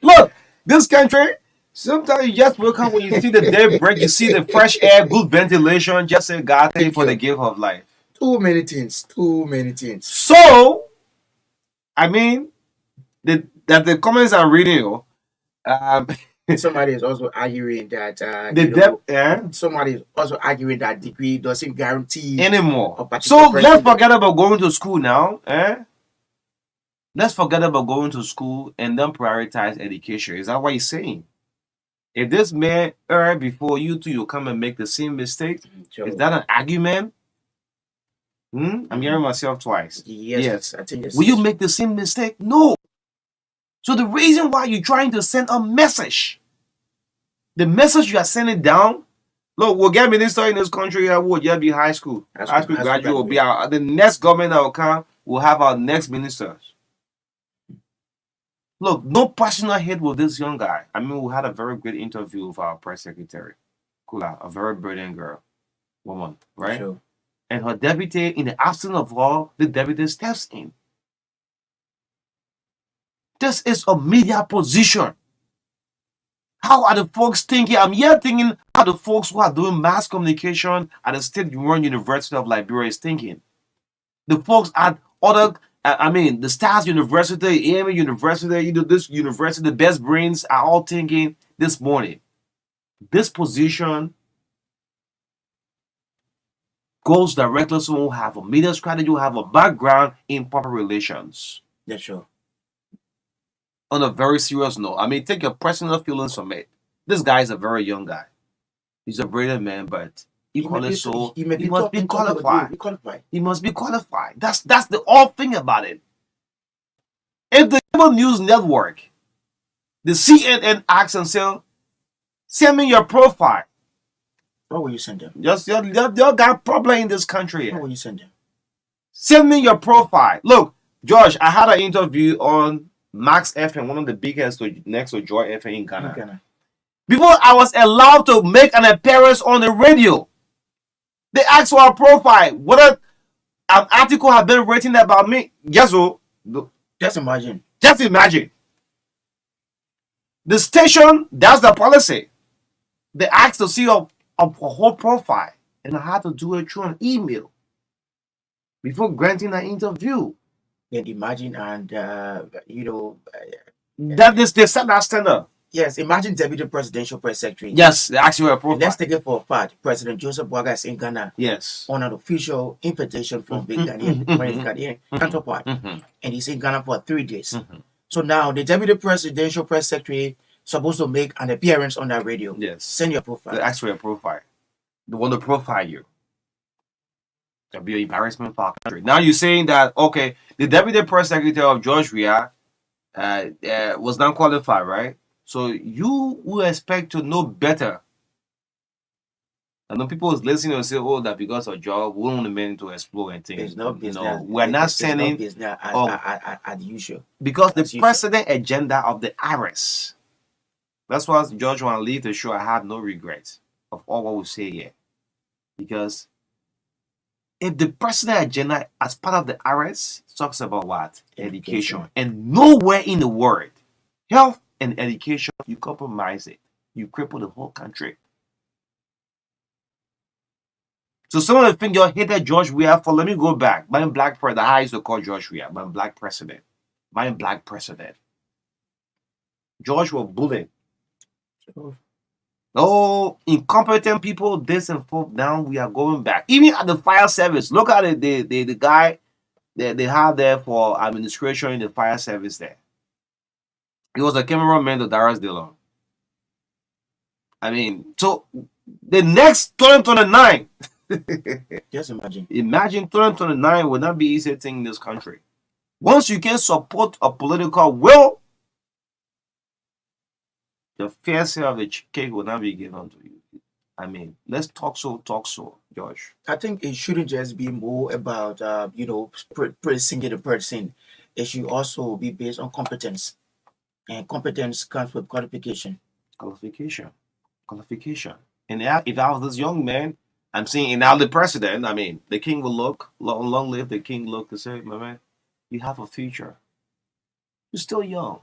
Look, this country. Sometimes you just wake up when you see the day break, you see the fresh air, good ventilation, just say God thank you for the gift of life. Too many things. So, I mean, the comments I'm reading, somebody is also arguing that somebody is also arguing that degree doesn't guarantee anymore. So let's forget about going to school now. Let's forget about going to school and then prioritize education. Is that what he's saying? If this man erred before you two, you come and make the same mistake. Sure. Is that an argument? I'm hearing myself twice. Yes. I think will you make the same mistake? No. So the reason why you're trying to send a message, the message you are sending down, look, we'll get minister in this country who will just be high school. High school graduate will be the next government that will come, will have our next ministers. Look, no personal hate with this young guy. I mean, we had a very great interview with our press secretary, Kula, a very brilliant woman, right? Sure. And her deputy, in the absence of all, the deputy steps in. This is a media position. How are the folks thinking? I'm here thinking how the folks who are doing mass communication at the State University of Liberia is thinking. The folks at other, the Stars University, AMA University, this university, the best brains are all thinking this morning. This position goes directly to someone who have a media strategy, who have a background in public relations. Yeah, sure. On a very serious note, I mean, take your personal feelings from it. This guy is a very young guy. He's a brilliant man, but equally so, he must be qualified. He must be qualified. That's the whole thing about it. If the Cable News Network, the CNN asks and say, send me your profile. What will you send them? Just you got problem in this country. What will you send them? Send me your profile. Look, George, I had an interview on Max FM, one of the biggest next to Joy FM in Ghana. Before I was allowed to make an appearance on the radio, they asked for a profile. An article have been written about me. Yes, oh, Just imagine. just imagine. The station, that's the policy. They asked to see a whole profile, and I had to do it through an email before granting an interview. Then imagine, and That is they set that standard. yes, imagine Deputy Presidential Press Secretary. Yes, they asked you a And profile. let's take it for a fact. President Joseph Boaga is in Ghana Yes. on an official invitation from the Ghanaian counterpart, and he's in Ghana for 3 days. So now the Deputy Presidential Press Secretary supposed to make an appearance on that radio. Yes. Send your profile. They ask for a profile. They want to profile you. That'll be an embarrassment for our country. Now you're saying that, okay, the Deputy Press Secretary of George Weah was not qualified, right? So you will expect to know better. I know people is listening and say, "Oh, that because of job, we want the men to explore and things." It's not business. No, we're not sending business as usual. because the As usual. president agenda of the IRS. That's why George want to leave the show. I have no regrets of all what we say here, because if the president agenda as part of the IRS talks about what education, and nowhere in the world, health and education, you compromise it, you cripple the whole country. So some of the things you hated George Weah for. Let me go back. My black president, I used to call George Weah, my black president. My black president. George was bullied. Oh, incompetent people, this and forth. Now we are going back. Even at the fire service, look at it. The guy that they have there for administration in the fire service there. He was a cameraman to Darius Dillon. I mean, so the next 2029. Just imagine. Imagine 2029 will not be easy thing in this country. Once you can support a political will, the fair share of the cake will not be given to you. I mean, let's talk so, Josh. I think it shouldn't just be more about praising the person. It should also be based on competence, and competence comes with qualification. Qualification. And if I was this young man, I'm seeing now the president. I mean, the king will look long live the king. Look and say, my man, you have a future. You're still young.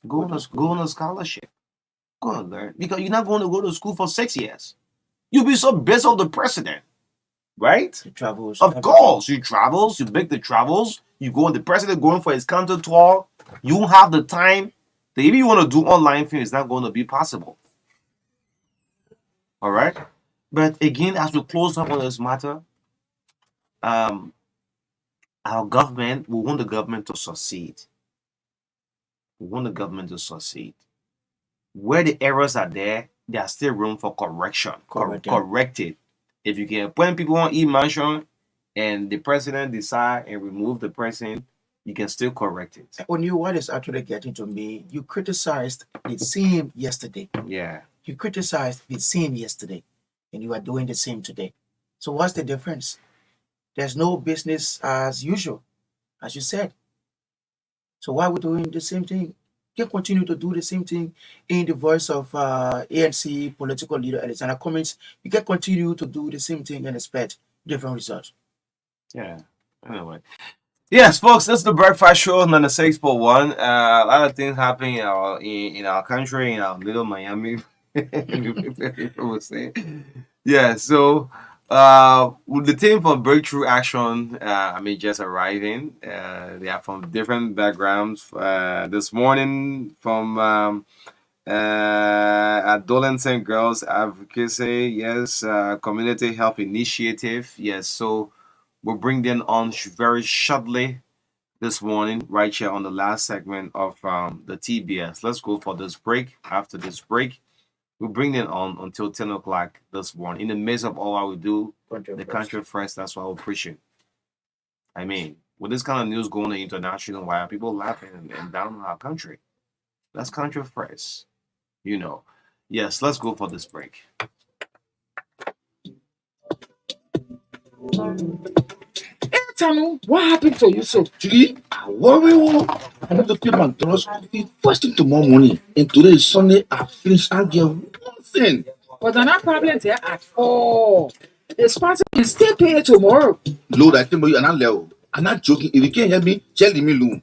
Go on a scholarship. Go and learn, because you're not going to go to school for 6 years. You'll be so busy of the president, right? He travels. Of course, you travels. You make the travels. You go on the president going for his counter tour. You won't have the time. That if you want to do online thing, it's not going to be possible. All right. But again, as we close up on this matter, our government, we want the government to succeed. Where the errors are there still room for correction. Correct it. If you can appoint people on e-mansion and the president decide and remove the president, you can still correct it. When what is actually getting to me, you criticized the same yesterday. Yeah. You criticized the same yesterday, and you are doing the same today. So what's the difference? There's no business as usual, as you said. So why are we doing the same thing? You can continue to do the same thing in the voice of ANC political leader Alexander Cummings. You can continue to do the same thing and expect different results. Yeah. Anyway. Yes, folks, this is the Breakfast Show, 96.1. A lot of things happening in our country, in our little Miami. People will say. Yeah, so with the team from Breakthrough Action, just arriving. They are from different backgrounds. This morning from Adolescent Girls Advocacy, yes, Community Health Initiative, yes. So we'll bring them on very shortly this morning, right here on the last segment of the TBS. Let's go for this break. After this break, we'll bring them on until 10 o'clock this morning. In the midst of all I we do, the country first, that's what we're preaching. I mean, with this kind of news going on international, why are people laughing and down on our country? That's country first. Yes, let's go for this break. Tell me, what happened to you? So today, I worry. I need to keep my daughter's school fee first thing tomorrow morning. And today is Sunday. I finish and get nothing. But there are no problems here at all. The sponsor can still pay it tomorrow. Lord, I think you're not low. I'm not joking. If you can't help me, tell me loan.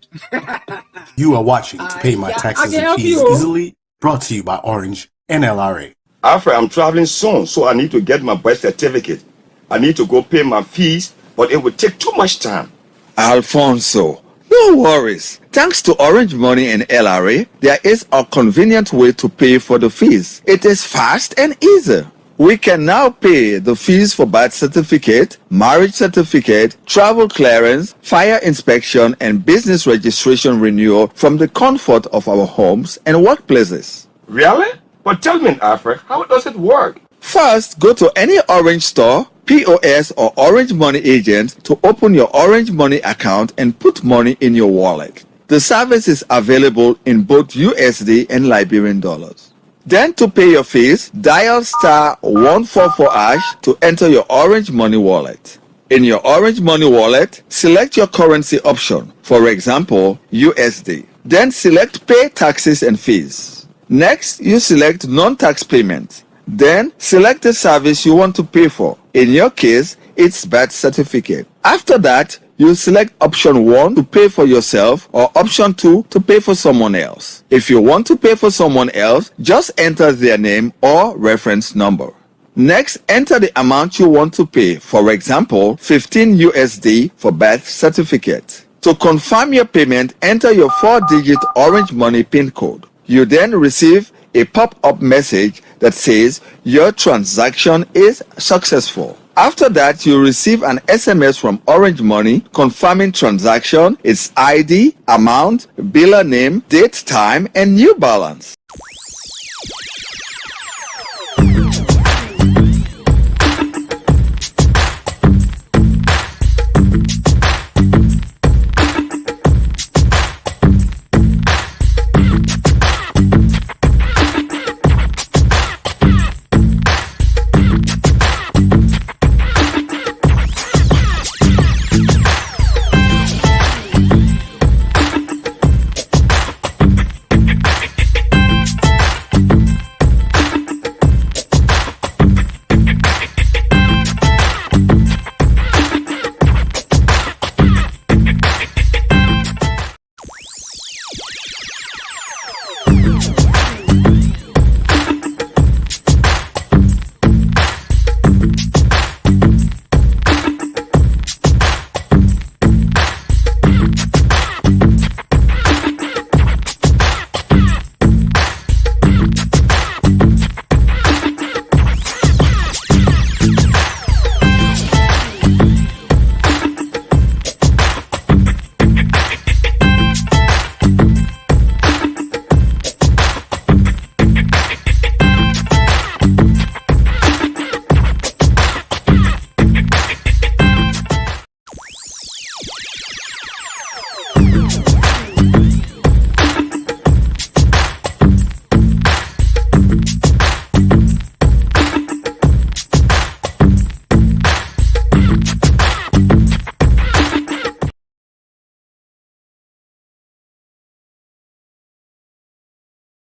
You are watching to pay my Yeah, I taxes can and help fees you. easily. Brought to you by Orange NLRA. Alfred, I'm traveling soon, so I need to get my birth certificate. I need to go pay my fees, but it will take too much time. Alfonso, no worries. Thanks to Orange Money and LRA, there is a convenient way to pay for the fees. It is fast and easy. We can now pay the fees for birth certificate, marriage certificate, travel clearance, fire inspection, and business registration renewal from the comfort of our homes and workplaces. Really? But tell me, Alfred, how does it work? First, go to any Orange store, POS, or Orange Money agent to open your Orange Money account and put money in your wallet. The service is available in both USD and Liberian dollars. Then to pay your fees, dial star 144 hash to enter your Orange Money wallet. In your Orange Money wallet, select your currency option, for example, USD. Then select Pay Taxes and Fees. Next, you select Non-Tax Payment. Then select the service you want to pay for. In your case, it's birth certificate. After that, you select option 1 to pay for yourself or option 2 to pay for someone else. If you want to pay for someone else, just enter their name or reference number. Next, enter the amount you want to pay, for example, 15 USD for birth certificate. To confirm your payment, enter your 4-digit Orange Money PIN code. You then receive a pop-up message that says your transaction is successful. After that, you receive an SMS from Orange Money confirming transaction, its ID, amount, biller name, date, time, and new balance.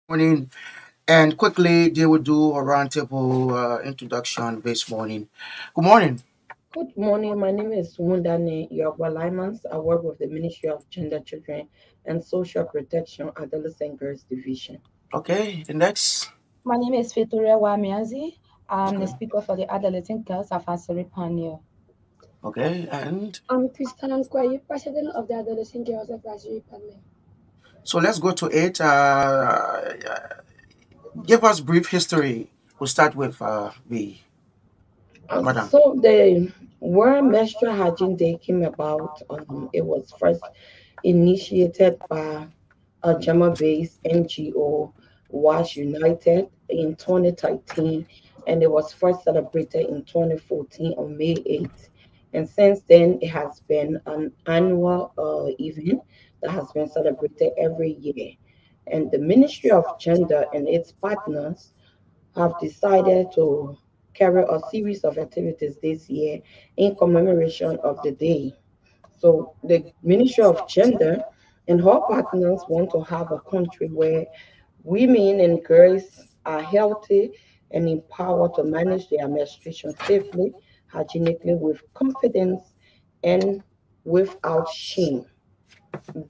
Morning. And quickly, they will do a roundtable introduction this morning. Good morning. Good morning. My name is Wundane Yogwa Limans. I work with the Ministry of Gender, Children, and Social Protection, Adolescent Girls Division. Okay, the next. My name is Victoria Wamiazi. I'm the speaker for the Adolescent Girls of Asari Pania. Okay, and I'm Christian Nkwayi, president of the Adolescent Girls Advisory Panel. so let's go to it. Give us brief history. We'll start with the madam. So the World Menstrual Hygiene Day came about. It was first initiated by a German-based NGO, Wash United, in 2013, and it was first celebrated in 2014 on May 8th. And since then, it has been an annual event that has been celebrated every year. And the Ministry of Gender and its partners have decided to carry a series of activities this year in commemoration of the day. So the Ministry of Gender and her partners want to have a country where women and girls are healthy and empowered to manage their menstruation safely, hygienically with confidence and without shame.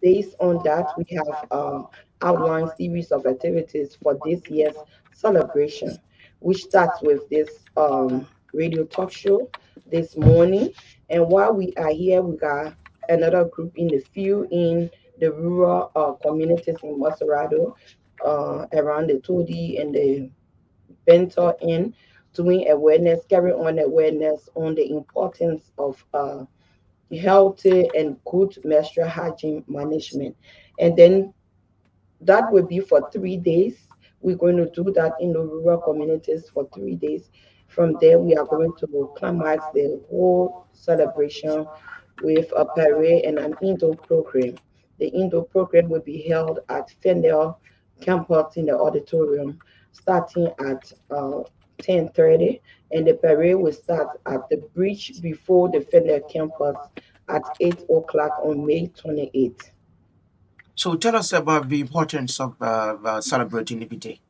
Based on that, we have outlined series of activities for this year's celebration, which starts with this radio talk show this morning. And while we are here, we got another group in the field in the rural communities in Maserado, around the Todi and the Bento Inn, doing awareness, carry on awareness on the importance of healthy and good menstrual hygiene management. And then that will be for 3 days. We're going to do that in the rural communities for 3 days. From there, we are going to climax the whole celebration with a parade and an indoor program. The indoor program will be held at Fendel campus in the auditorium starting at 10:30, and the parade will start at the bridge before the Fendel campus at 8 o'clock on May 28th. So tell us about the importance of celebrating every day.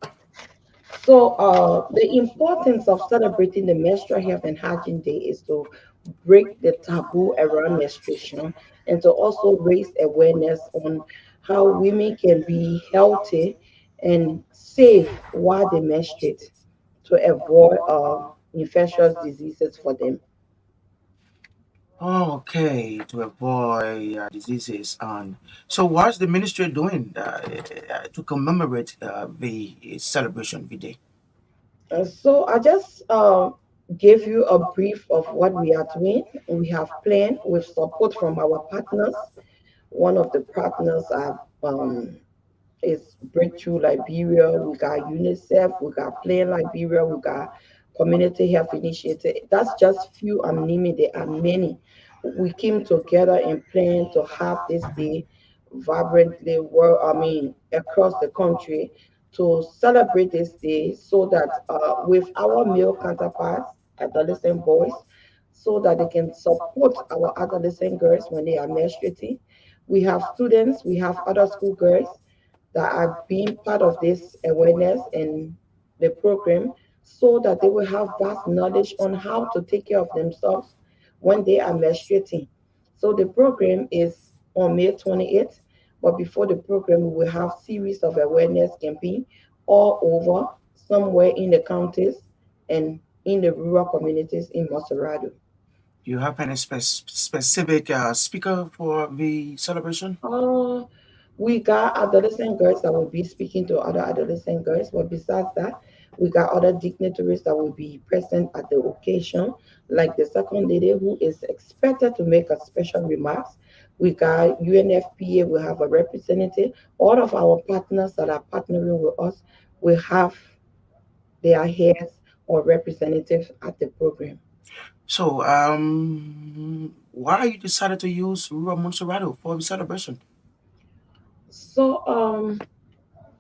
So, the importance of celebrating the Menstrual Health and Hygiene Day is to break the taboo around menstruation and to also raise awareness on how women can be healthy and safe while they menstruate to avoid infectious diseases for them. Okay, to avoid diseases. And so, what's the ministry doing to commemorate the celebration of the day? So I just gave you a brief of what we are doing. We have planned with support from our partners. One of the partners are is Breakthrough Liberia, we got UNICEF, we got Plan Liberia, we got Community Health Initiative. That's just few, I'm naming, there are many. We came together and planned to have this day vibrantly, across the country to celebrate this day so that with our male counterparts, adolescent boys, so that they can support our adolescent girls when they are menstruating. We have students, we have other school girls that are being part of this awareness and the program so that they will have vast knowledge on how to take care of themselves when they are menstruating. So the program is on May 28th, but before the program, we will have series of awareness campaign all over, somewhere in the counties and in the rural communities in Maserado. Do you have any specific speaker for the celebration? Uh, we got adolescent girls that will be speaking to other adolescent girls, but besides that, we got other dignitaries that will be present at the occasion, like the second lady who is expected to make a special remarks. We got UNFPA, we have a representative. All of our partners that are partnering with us will have their heads or representatives at the program. So, why you decided to use rural Monserrato for the celebration? So,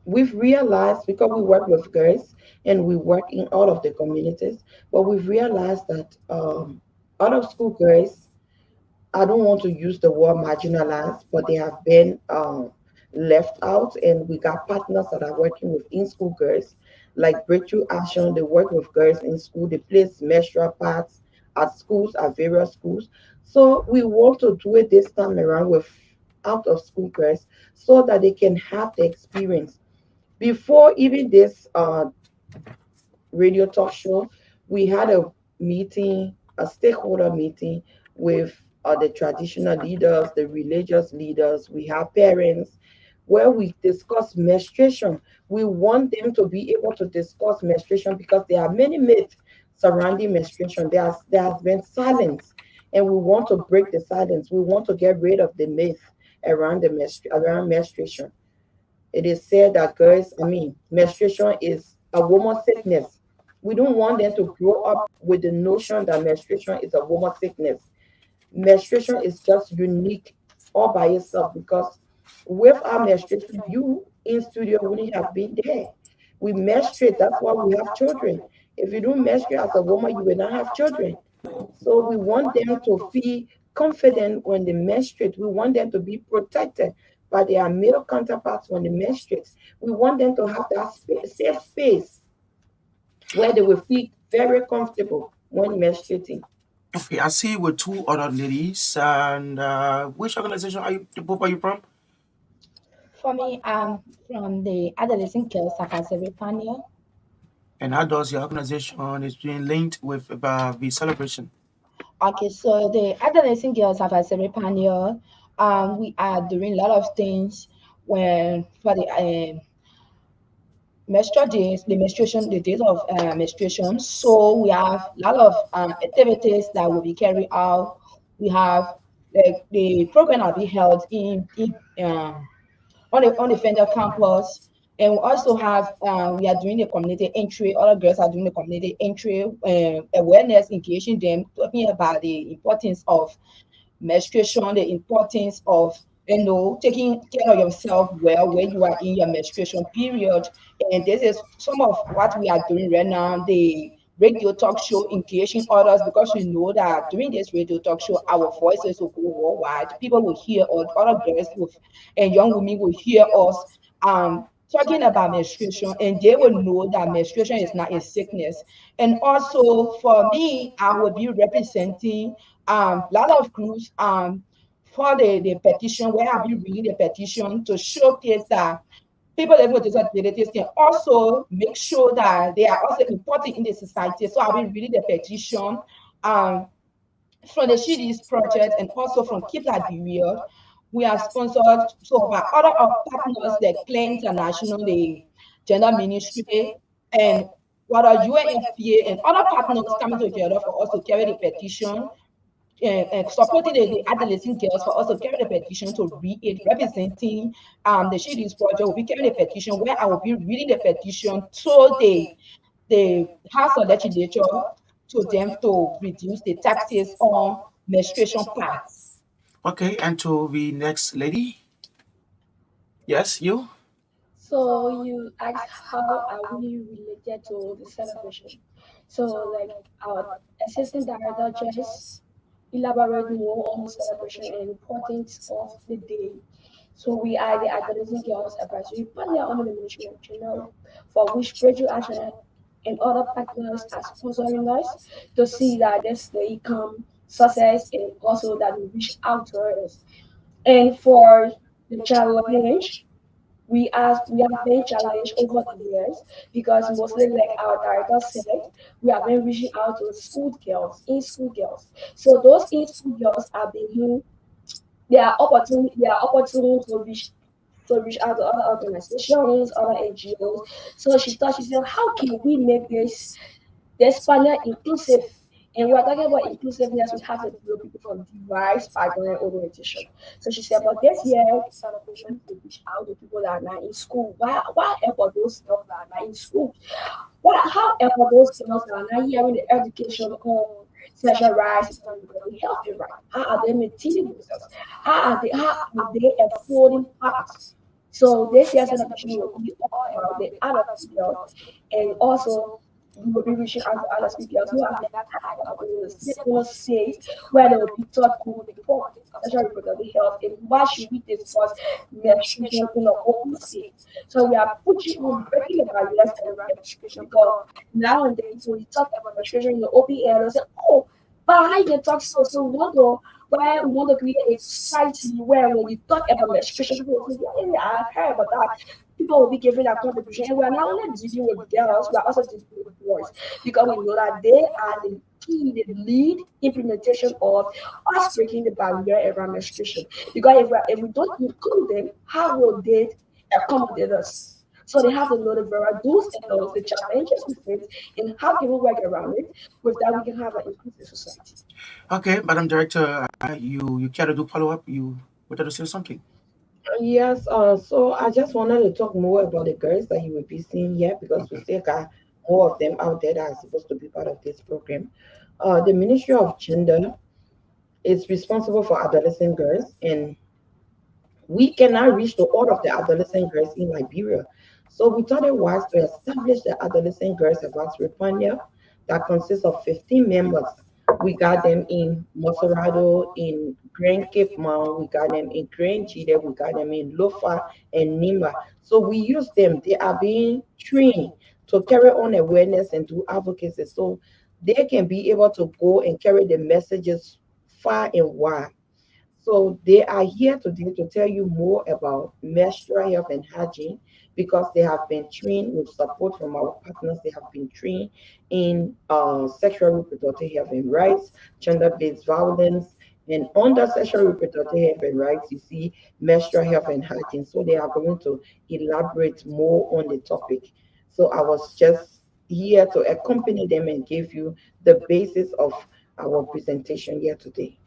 we've realized because we work with girls and we work in all of the communities, but we've realized that out of school girls, I don't want to use the word marginalized, but they have been left out. And we got partners that are working with in school girls, like Breakthrough Action. They work with girls in school, they place menstrual pads at schools, at various schools. So we want to do it this time around with out of school girls so that they can have the experience before even this radio talk show, we had a meeting, a stakeholder meeting with the traditional leaders, the religious leaders. We have parents where we discuss menstruation. We want them to be able to discuss menstruation because there are many myths surrounding menstruation. There has been silence, and we want to break the silence. We want to get rid of the myth around around menstruation. It is said that menstruation is a woman sickness. We don't want them to grow up with the notion that menstruation is a woman sickness. Menstruation is just unique all by itself because with our menstruation, you in studio wouldn't have been there. We menstruate, that's why we have children. If you don't menstruate as a woman, you will not have children. So we want them to feel confident when they menstruate. We want them to be protected by their male counterparts when they menstruate. We want them to have that safe space where they will feel very comfortable when menstruating. Okay, I see with two other ladies. And which organization are you? Both are you from? For me, from the Adolescent Girls of Azerbaijan. And how does your organization is being linked with the celebration? Okay, so the Adolescent Girls of Azerbaijan, we are doing a lot of things when for the menstrual days, the days of menstruation. So we have a lot of activities that will be carried out. We have the program will be held on the Fender campus. And we also have, we are doing the community entry. Other girls are doing the community entry awareness, engaging them, talking about the importance of menstruation, the importance of taking care of yourself well when you are in your menstruation period. And this is some of what we are doing right now. The radio talk show engaging others because we know that during this radio talk show, our voices will go worldwide. People will hear us, other girls will, and young women will hear us talking about menstruation, and they will know that menstruation is not a sickness. And also for me, I will be representing lot of groups for the petition where I'll be reading the petition to showcase that people living with disabilities can also make sure that they are also important in the society. So I'll be reading the petition um, from the Shidis project and also from Keep Liberia. We are sponsored so by other partners like Clear International, the Gender Ministry, and what are UNFPA and other partners coming together for us to carry the petition and supporting the adolescent girls for us to carry the petition to read it, representing the Shadings Project will be carrying a petition where I will be reading the petition to the House of Legislature to them to reduce the taxes on menstruation pads. Okay, and to the next lady. Yes, you. So you asked how are we related to the celebration. So like our assistant director just elaborate more on the celebration and importance of the day. So we are the Adolescent Girls Advisory Panel under the Ministry of Gender, for which Bridget Action and other partners are sponsoring us to see that this day come success and also that we reach out to us. And for the challenge, we have been challenged over the years because mostly like our director said, we have been reaching out to in school girls. So those in school girls are being they are opportunity to reach out to other organizations, other NGOs. So she thought, she said, how can we make this panel inclusive? And we're talking about inclusiveness, we have to include people from diverse background and orientation. So she said, but this year celebration to reach out to people that are not in school. Why about those girls that are not in school? How about those girls that are not hearing the education on sexual rights and reproductive health and rights? How are they maintaining themselves? How are they affording parts? So this year's celebration will be all about the adult girls, and also we will be reaching out to other speakers who have been tired of in a space where they will be taught more the importance of sexual reproductive health and why should we discuss menstruation in an open space. So we are breaking the barriers around menstruation because now and then when you talk about menstruation in the open air, they'll say, oh, but how you can talk so we want to create a society where when you talk about menstruation, people will say, yeah, yeah, I've heard about that. People will be giving that contribution. And we are not only dealing with girls, we are also dealing with boys because we know that they are the key, the lead implementation of us breaking the barrier around menstruation. Because if we don't include them, how will they accommodate us? So they have to know the various do's and don'ts, the challenges we face, and how can we work around it. With that, we can have an inclusive society. Okay, Madam Director, you care to do follow up? You wanted to say something? Yes, so I just wanted to talk more about the girls that you will be seeing here because we still got more of them out there that are supposed to be part of this program. The Ministry of Gender is responsible for adolescent girls, and we cannot reach to all of the adolescent girls in Liberia. So we thought it wise to establish the Adolescent Girls Advisory Panel that consists of 15 members. We got them in Moserado, in Grand Cape Mount, we got them in Grand Chile, we got them in Lofa and Nima. So we use them. They are being trained to carry on awareness and do advocacy. So they can be able to go and carry the messages far and wide. So they are here today to tell you more about menstrual health and hygiene because they have been trained with support from our partners. They have been trained in sexual reproductive health and rights, gender-based violence, and under sexual reproductive health and rights, you see menstrual health and hygiene. So they are going to elaborate more on the topic. So I was just here to accompany them and give you the basis of our presentation here today.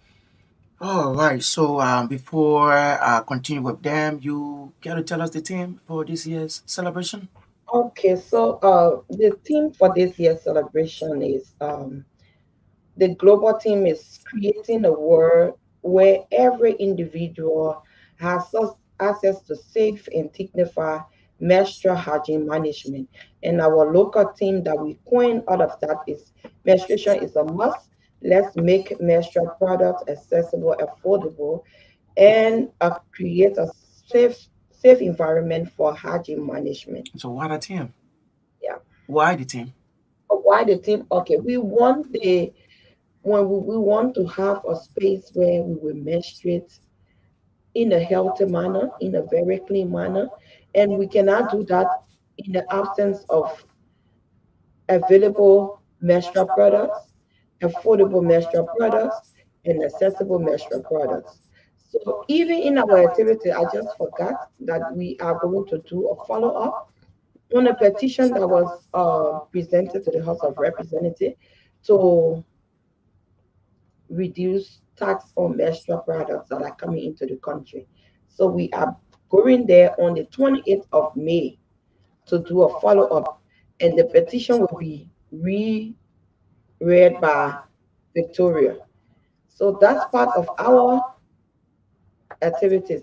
All right. So before I continue with them, you care to tell us the theme for this year's celebration? Okay, so the theme for this year's celebration is the global theme is creating a world where every individual has access to safe and dignified menstrual hygiene management. And our local theme that we coined out of that is menstruation is a must. Let's make menstrual products accessible, affordable, and create a safe environment for hygiene management. So what a team. Yeah. Why the team? Why the team? Okay, we want the when we want to have a space where we will menstruate in a healthy manner, in a very clean manner, and we cannot do that in the absence of available menstrual products, affordable menstrual products, and accessible menstrual products. So even in our activity, I just forgot that we are going to do a follow-up on a petition that was presented to the House of Representatives to reduce tax on menstrual products that are coming into the country. So we are going there on the 28th of May to do a follow-up, and the petition will be read by Victoria. So that's part of our activities.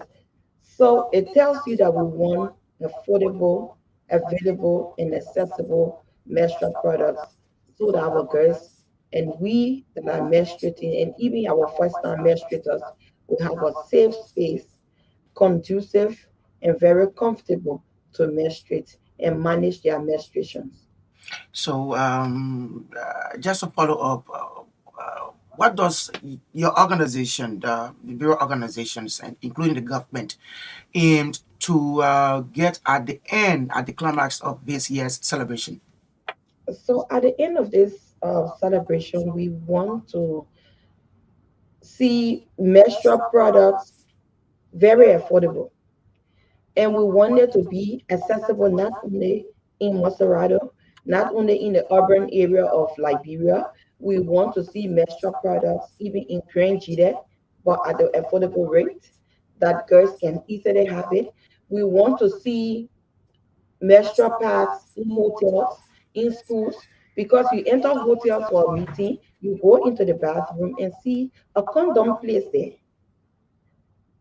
So it tells you that we want affordable, available, and accessible menstrual products so that our girls and we that are menstruating and even our first time menstruators will have a safe space, conducive and very comfortable to menstruate and manage their menstruations. So just to follow up, what does your organization, the bureau organizations, and including the government, aim to get at the end, at the climax of this year's celebration? So at the end of this celebration, we want to see menstrual products very affordable. And we want it to be accessible not only in Maserado, not only in the urban area of Liberia. We want to see menstrual products even in Grand Jide, but at the affordable rate that girls can easily have it. We want to see menstrual pads in hotels, in schools, because you enter hotels for a meeting, you go into the bathroom and see a condom placed there.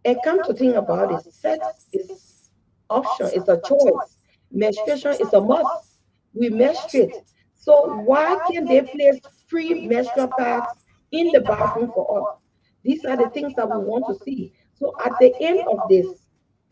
And come to think about it, sex is option, it's a choice. Menstruation is a must. We menstruate. So why can't they place free menstrual pads in the bathroom for us? These are the things that we want to see. So at the end of this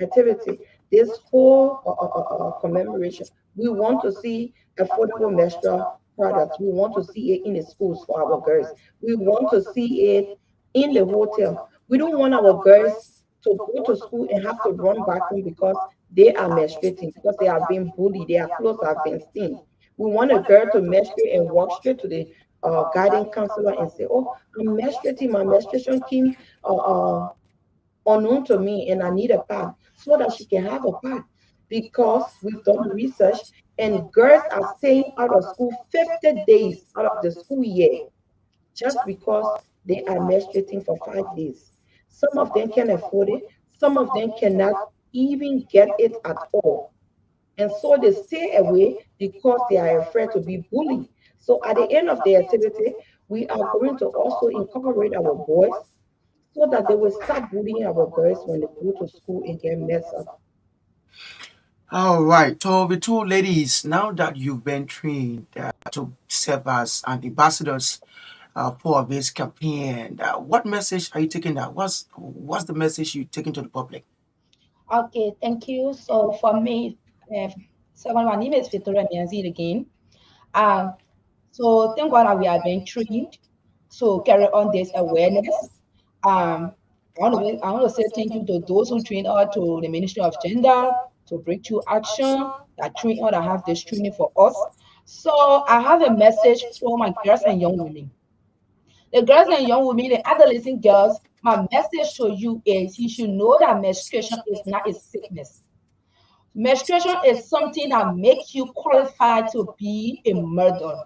activity, this whole commemoration, we want to see affordable menstrual products. We want to see it in the schools for our girls. We want to see it in the hotel. We don't want our girls to go to school and have to run back home because they are menstruating, because they are being bullied, their clothes have been stained. We want a girl to menstruate and walk straight to the guidance counselor and say, "Oh, I'm menstruating. My menstruation came unknown to me, and I need a pad," so that she can have a pad. Because we've done the research, and girls are staying out of school 50 days out of the school year just because they are menstruating for 5 days. Some of them can afford it, some of them cannot even get it at all. And so they stay away because they are afraid to be bullied. So at the end of the activity, we are going to also incorporate our boys so that they will stop bullying our girls when they go to school and get messed up. All right. So the two ladies, now that you've been trained to serve as ambassadors for this campaign, what message are you taking? That what's the message you taking to the public? Okay, thank you. So for me, uh, so my name is Victoria Mianzi again. Um, So thank God that we are being trained to carry on this awareness. I want to say thank you to those who train us, to the Ministry of Gender, to Breakthrough Action, that train us, that have this training for us. So I have a message for my girls and young women. The girls and young women, the adolescent girls, my message to you is you should know that menstruation is not a sickness. Menstruation is something that makes you qualified to be a mother.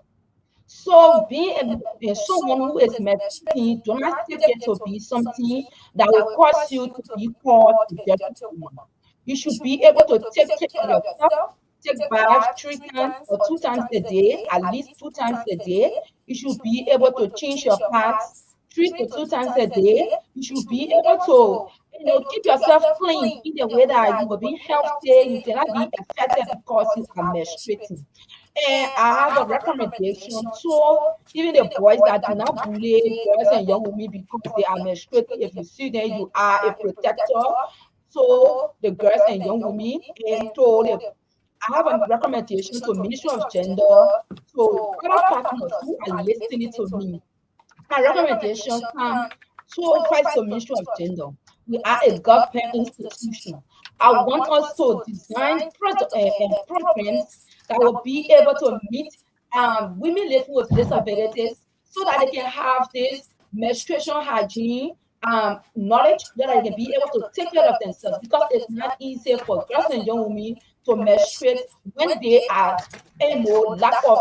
So being someone who is menstruating, do not take it to be something that will cause you to be called a dirty woman. You should be able to take care of yourself, take bath 3 times or 2 times a day, at least 2 times a day. You should be able to change your pads 3 to 2 times a day. You should be able to, keep yourself clean in the way that you will be healthy. You cannot be affected because you are menstruating. And I have a recommendation to even the boys that do not bully girls and young women because they are menstruating. If you see them, you are a protector to the girls and young women. And I have a recommendation to Ministry of Gender, to other partners who are listening to me. My recommendation come to first to Ministry of Gender. We are a government institution. I want us to design programs that will be able to meet women living with disabilities so that they can have this menstruation hygiene knowledge, so that they can be able to take care of themselves, because it's not easy for girls and young women to menstruate when they are, lack of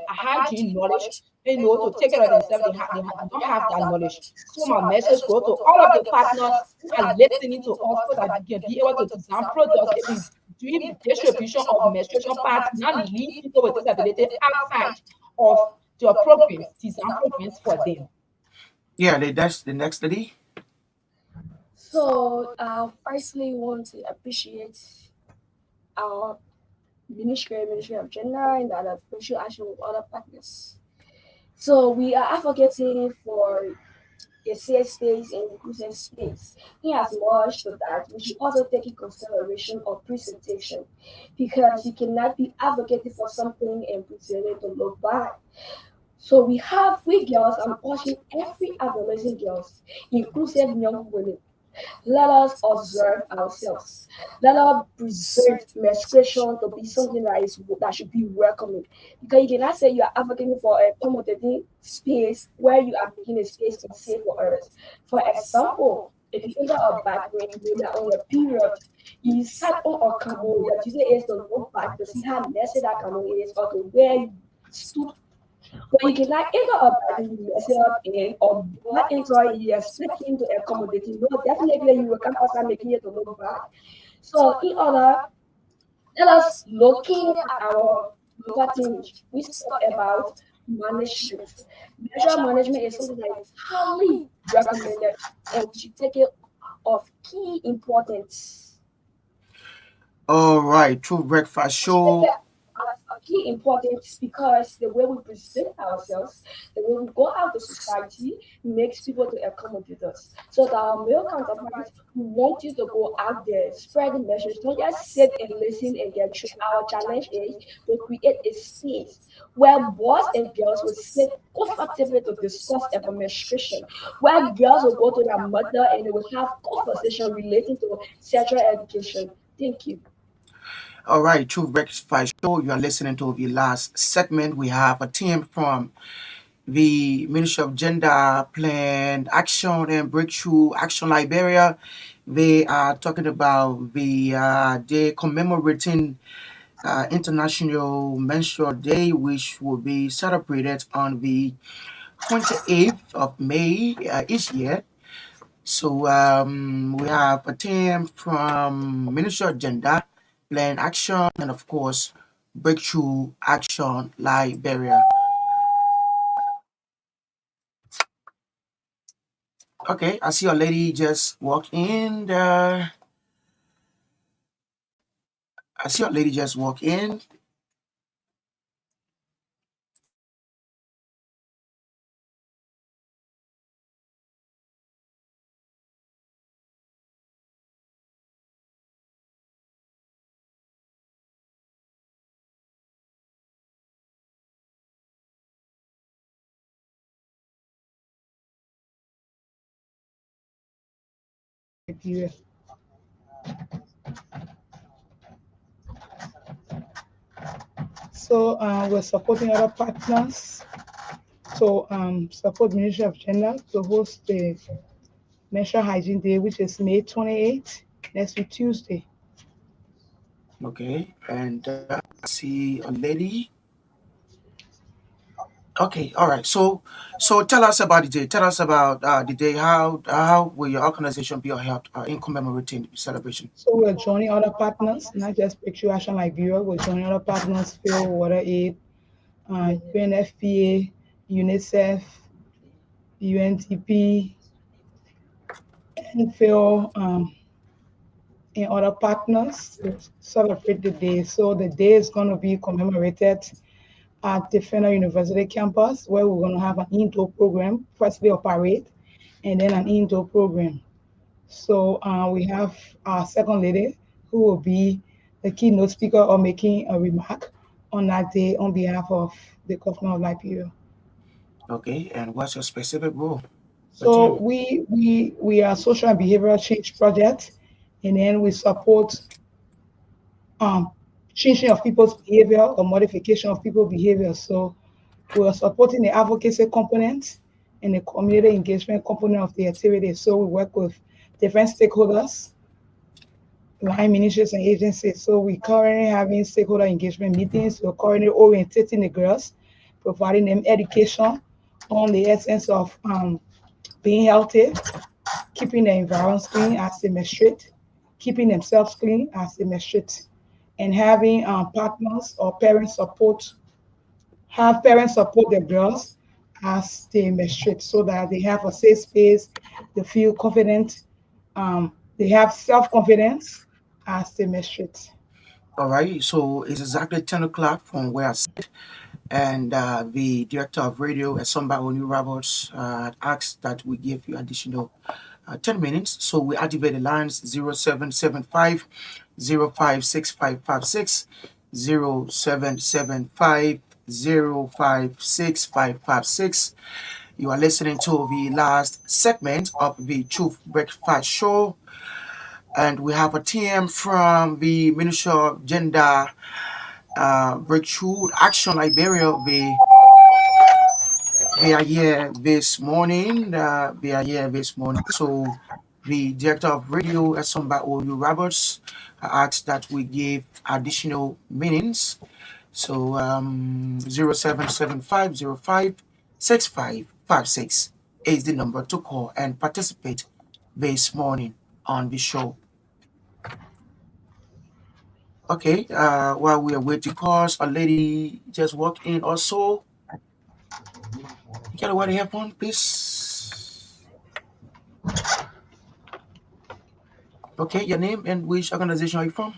hygiene knowledge, to take care of themselves. They don't have that knowledge. So my message go to all of the partners who are listening to us so that we can be able to design products, even doing distribution of menstruation pads, not leave people with disability outside of your programs, design programs for them. Yeah, that's the next lady. So, firstly, want to appreciate our Ministry of Gender and other social action with other partners. So, we are advocating for a safe space and inclusive space. In as much to that, we should also take in consideration of presentation, because you cannot be advocating for something and pretend it to look bad. So we girls, I'm urging every adolescent girls, inclusive young women, let us observe ourselves. Let us present menstruation to be something that should be welcoming. Because you cannot say you are advocating for a accommodating space where you are making a space unsafe for others. For example, if you enter a bathroom and you are on your period, you sat on a camo, your duty is to look back to see how messy that camo is, or to where you stood. But you cannot enter a bathroom you yourself in, or not enter it, you expect him to accommodate you. No, definitely you will come outside making it to look bad. So in order, let us looking at our local team, we spoke about management. Measure management is something that is highly recommended, and we should take it of key importance. All right, True Breakfast Show. As a key importance, because the way we present ourselves, the way we go out to society makes people to accommodate us. So that our male counterparts, we want you to go out there, spread the message, don't just sit and listen and get through. Our challenge is to create a space where boys and girls will sit comfortably to discuss administration, where girls will go to their mother and they will have conversation relating to sexual education. Thank you. All right, True Breakfast Show. You are listening to the last segment. We have a team from the Ministry of Gender, Plan Action and Breakthrough Action Liberia. They are talking about the day commemorating International Menstrual Day, which will be celebrated on the 28th of May each year. So we have a team from Ministry of Gender, Plan Action, and of course, Breakthrough Action Liberia. Okay, I see a lady just walk in there. I see a lady just walk in. Liberia. So we're supporting other partners to support Ministry of Gender to host the Menstrual Hygiene Day, which is May 28th, next week Tuesday. Okay, and I see a lady. Okay, all right. So tell us about the day. Tell us about the day. How will your organization be helped in commemorating the celebration? So we're joining other partners, not just Breakthrough Action Liberia. We're joining other partners, Phil, Water Aid, UNFPA, UNICEF, UNTP, and Phil, and other partners to celebrate the day. So the day is going to be commemorated at the Federal University campus, where we're going to have an indoor program, firstly a parade, and then an indoor program. So we have our second lady who will be the keynote speaker or making a remark on that day on behalf of the government of Liberia. Okay, and what's your specific role? So we are social and behavioral change project, and then we support um, changing of people's behavior or modification of people's behavior. So we are supporting the advocacy component and the community engagement component of the activity. So we work with different stakeholders, line ministries and agencies. So we currently having stakeholder engagement meetings. We're currently orientating the girls, providing them education on the essence of being healthy, keeping the environment clean as they menstruate, keeping themselves clean as they menstruate, and having partners or parents support, have parents support the girls as they menstruate so that they have a safe space, they feel confident, they have self-confidence as they menstruate. All right, so it's exactly 10 o'clock from where I sit, and the director of radio, Essomba New Roberts, asked that we give you additional 10 minutes. So we activate the lines 0775 056556, 0775 056556. You are listening to the last segment of the Truth Breakfast Show, and we have a team from the Ministry of Gender Breakthrough Action Liberia. They are here this morning. So the director of radio, Essomba Roberts, asked that we give additional meanings. So 0775056556 is the number to call and participate this morning on the show. Okay, while we are waiting calls, a lady just walked in also. You got a what headphone, please? Okay, your name and which organization are you from?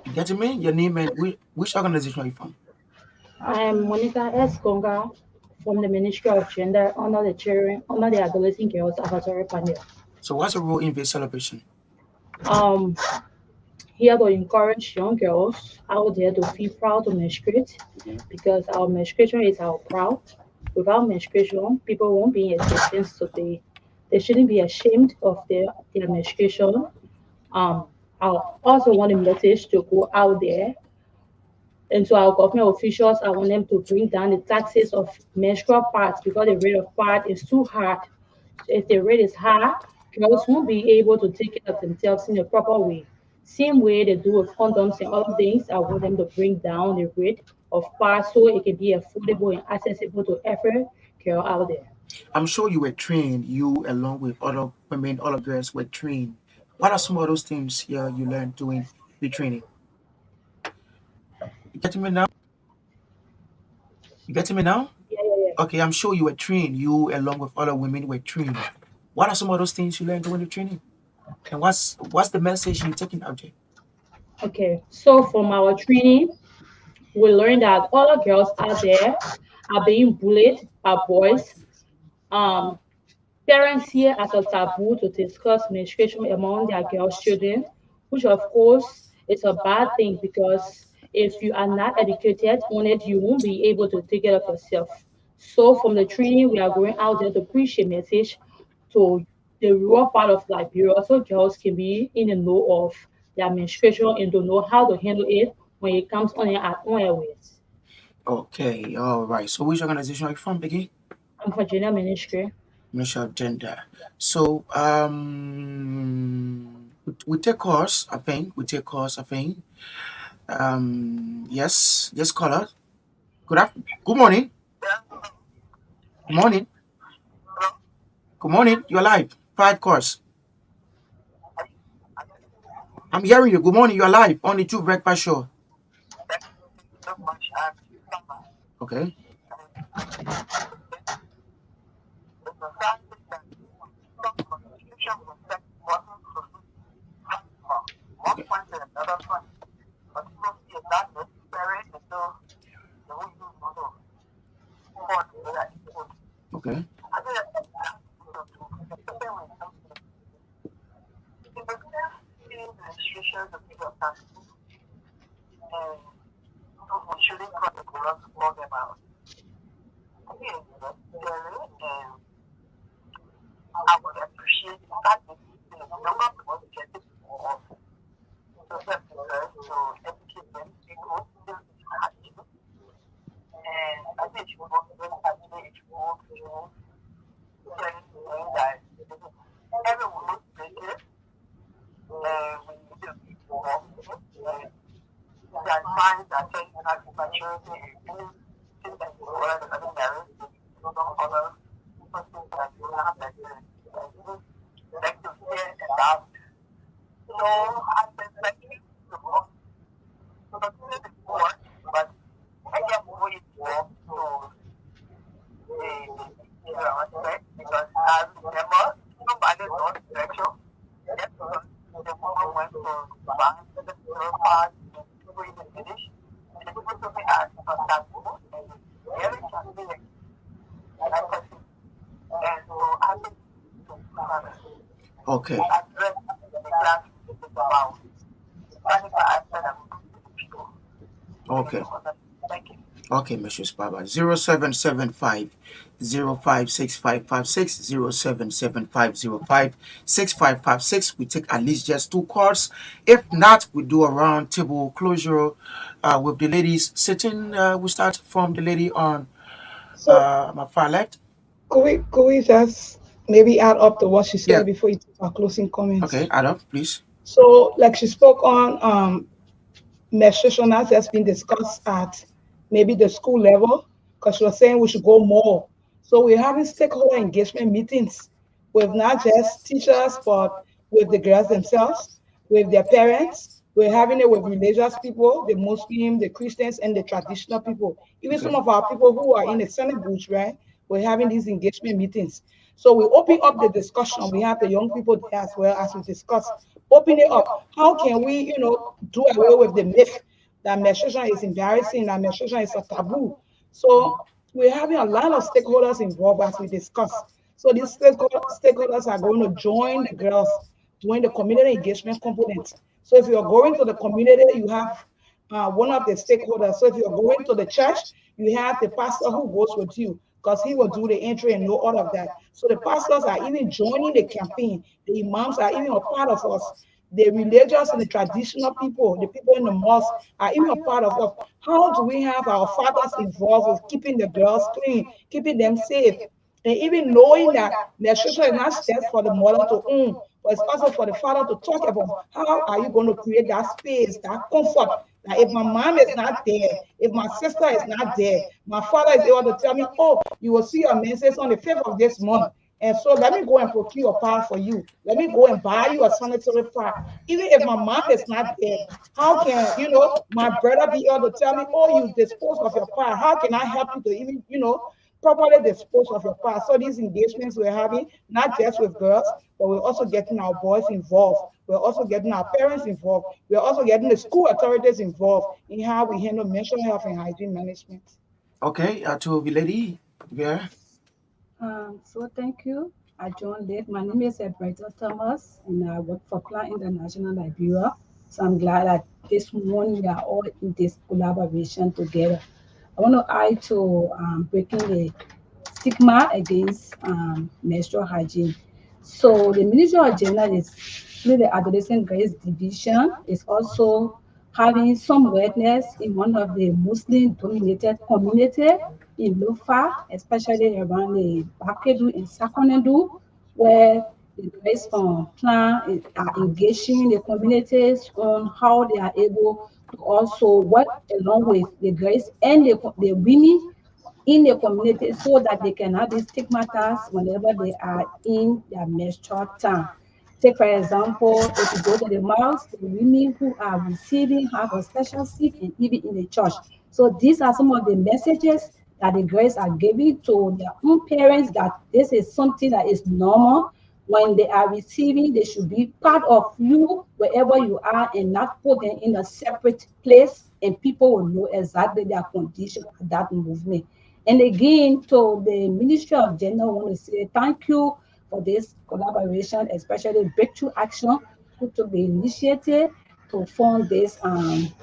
You getting me? Your name and which organization are you from? I am Monica S. Gonga from the Ministry of Gender under the children, under the Adolescent Girls Advisory Panel. So what's your role in this celebration? Um, Here to encourage young girls out there to feel proud to menstruate because our menstruation is our proud. Without menstruation, people won't be in existence today. They shouldn't be ashamed of their menstruation. Um, I also want a message to go out there and to our government officials. I want them to bring down the taxes of menstrual pads because the rate of pad is too hard. If the rate is high, girls won't be able to take care of themselves in a proper way. Same way they do with condoms and other things, I want them to bring down the rate of pads so it can be affordable and accessible to every girl out there. I'm sure you were trained, you along with other women, other girls were trained. What are some of those things here you learned doing the training? You getting me now? You getting me now? Yeah. Okay, I'm sure you were trained, you along with other women were trained. What are some of those things you learned during the training? And what's the message you're taking out there? Okay, so from our training, we learned that other girls out there are being bullied by boys. Um, Parents see it as a taboo to discuss menstruation among their girls' children, which of course is a bad thing because if you are not educated on it, you won't be able to take care of yourself. So from the training, we are going out there to preach a message to the rural part of Liberia, so girls can be in the know of their menstruation and to know how to handle it when it comes on their ways. Okay, all right. So which organization are you from again? I'm for Gender Ministry. Ministry of Gender. So we take course, I think. We take course, I think. Yes, yes, caller. Good morning. Good morning. Good morning. You're live. 5 course. I'm hearing you. Good morning. You're live on the Two Breakfast Show. Okay. Okay. Okay. Okay. Okay, Mrs. Baba. 0775 056556 0775056556. We take at least just 2 calls. If not, we do a round table closure with the ladies sitting. We start from the lady on my far left. Could we just maybe add up to what she said Yeah. before you take our closing comments? Okay, add up, please. So, like she spoke on menstruation has just been discussed at maybe the school level because she was saying we should go more. So we're having stakeholder engagement meetings with not just teachers, but with the girls themselves, with their parents. We're having it with religious people, the Muslim, the Christians, and the traditional people. Even some of our people who are in the Senate bush, right? We're having these engagement meetings. So we open up the discussion. We have the young people there as well as we discuss. Open it up. How can we, do away with the myth that menstruation is embarrassing, that menstruation is a taboo? So we're having a lot of stakeholders involved as we discuss. So these stakeholders are going to join the girls doing the community engagement component. So if you're going to the community, you have one of the stakeholders. So if you're going to the church, you have the pastor who goes with you because he will do the entry and know all of that. So the pastors are even joining the campaign. The imams are even a part of us. The religious and the traditional people, the people in the mosque are even a part of us. How do we have our fathers involved with keeping the girls clean, keeping them safe, and even knowing that menstruation is not just for the mother to own, but it's also for the father to talk about how are you going to create that space, that comfort. That if my mom is not there, if my sister is not there, my father is able to tell me, oh, you will see your menses on the 5th of this month. And so let me go and procure a pad for you. Let me go and buy you a sanitary pad. Even if my mom is not there, how can, my brother be able to tell me, oh, you dispose of your pad? How can I help you to even, properly dispose of your pad? So these engagements we're having, not just with girls, but we're also getting our boys involved. We're also getting our parents involved. We're also getting the school authorities involved in how we handle mental health and hygiene management. Okay, to the lady. Yeah. So thank you. I joined late. My name is Brighton Thomas, and I work for Plan International Liberia. So I'm glad that this morning we are all in this collaboration together. I want to add to breaking the stigma against menstrual hygiene. So the Ministry of Gender is through the Adolescent Grace Division is also having some awareness in one of the Muslim-dominated community in Lofa, especially around the Bakedu and Sakonadu, where the Grace plan are engaging the communities on how they are able to also work along with the Grace and the women in the community so that they cannot be stigmatized whenever they are in their menstrual time. Take for example, if you go to the mosque, the women who are receiving have a special seat and even in the church. So these are some of the messages that the girls are giving to their own parents that this is something that is normal. When they are receiving, they should be part of you wherever you are and not put them in a separate place, and people will know exactly their condition at that movement. And again, to the Ministry of Gender, I want to say thank you for this collaboration, especially Breakthrough Action, who took the initiative to fund this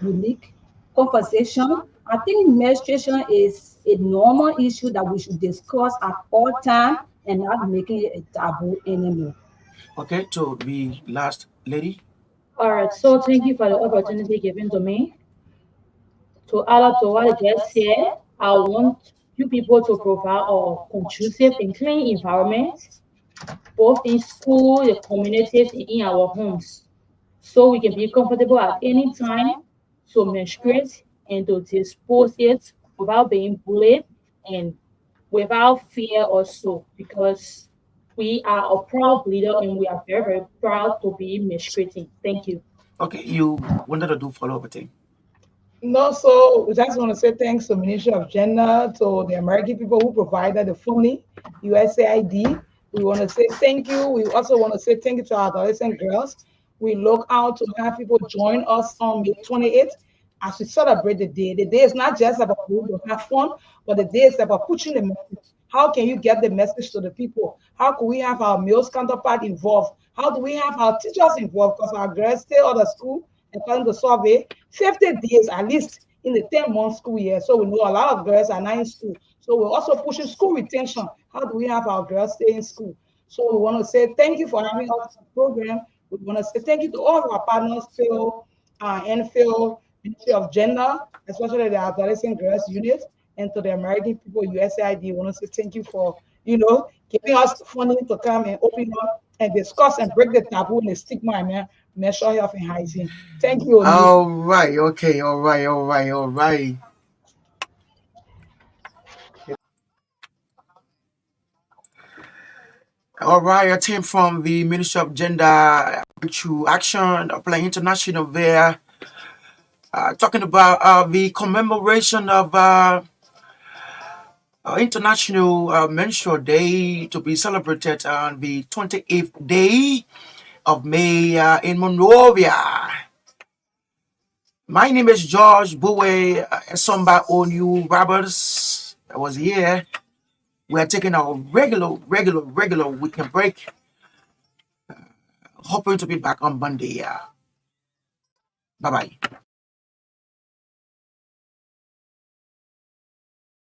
unique conversation. I think menstruation is a normal issue that we should discuss at all time and not making it a taboo anymore. Okay, to the last lady. All right, so thank you for the opportunity given to me. To add up to what I just said, I want you people to provide a conducive and clean environment, both in school, the communities, and in our homes, so we can be comfortable at any time to menstruate and to dispose it without being bullied and without fear also, because we are a proud leader and we are very, very proud to be menstruating. Thank you. Okay, you wanted to do follow up thing. No, so we just want to say thanks to Ministry of Gender, to the American people who provided the funding, USAID. We want to say thank you. We also want to say thank you to our adolescent girls. We look out to have people join us on May 28th as we celebrate the day. The day is not just about going to have fun, but the day is about pushing the message. How can you get the message to the people? How can we have our males counterpart involved? How do we have our teachers involved? Because our girls stay out of school, according to survey, 50 days at least in the 10-month school year. So we know a lot of girls are not in school. So we're also pushing school retention. How do we have our girls stay in school? So we want to say thank you for having us on the program. We want to say thank you to all of our partners, Phil, NFL, Ministry of Gender, especially the Adolescent Girls Unit, and to the American people, USAID. We want to say thank you for, giving us the funding to come and open up and discuss and break the taboo and the stigma and menstrual health and hygiene. Thank you, Oni. All right, okay, all right. All right, a team from the Ministry of Gender to Action, Apply International there, talking about the commemoration of International Menstrual Day to be celebrated on the 28th day of May in Monrovia. My name is George Buway, Essomba Onu Roberts. I was here. We are taking our regular weekend break. Hoping to be back on Monday. Bye bye.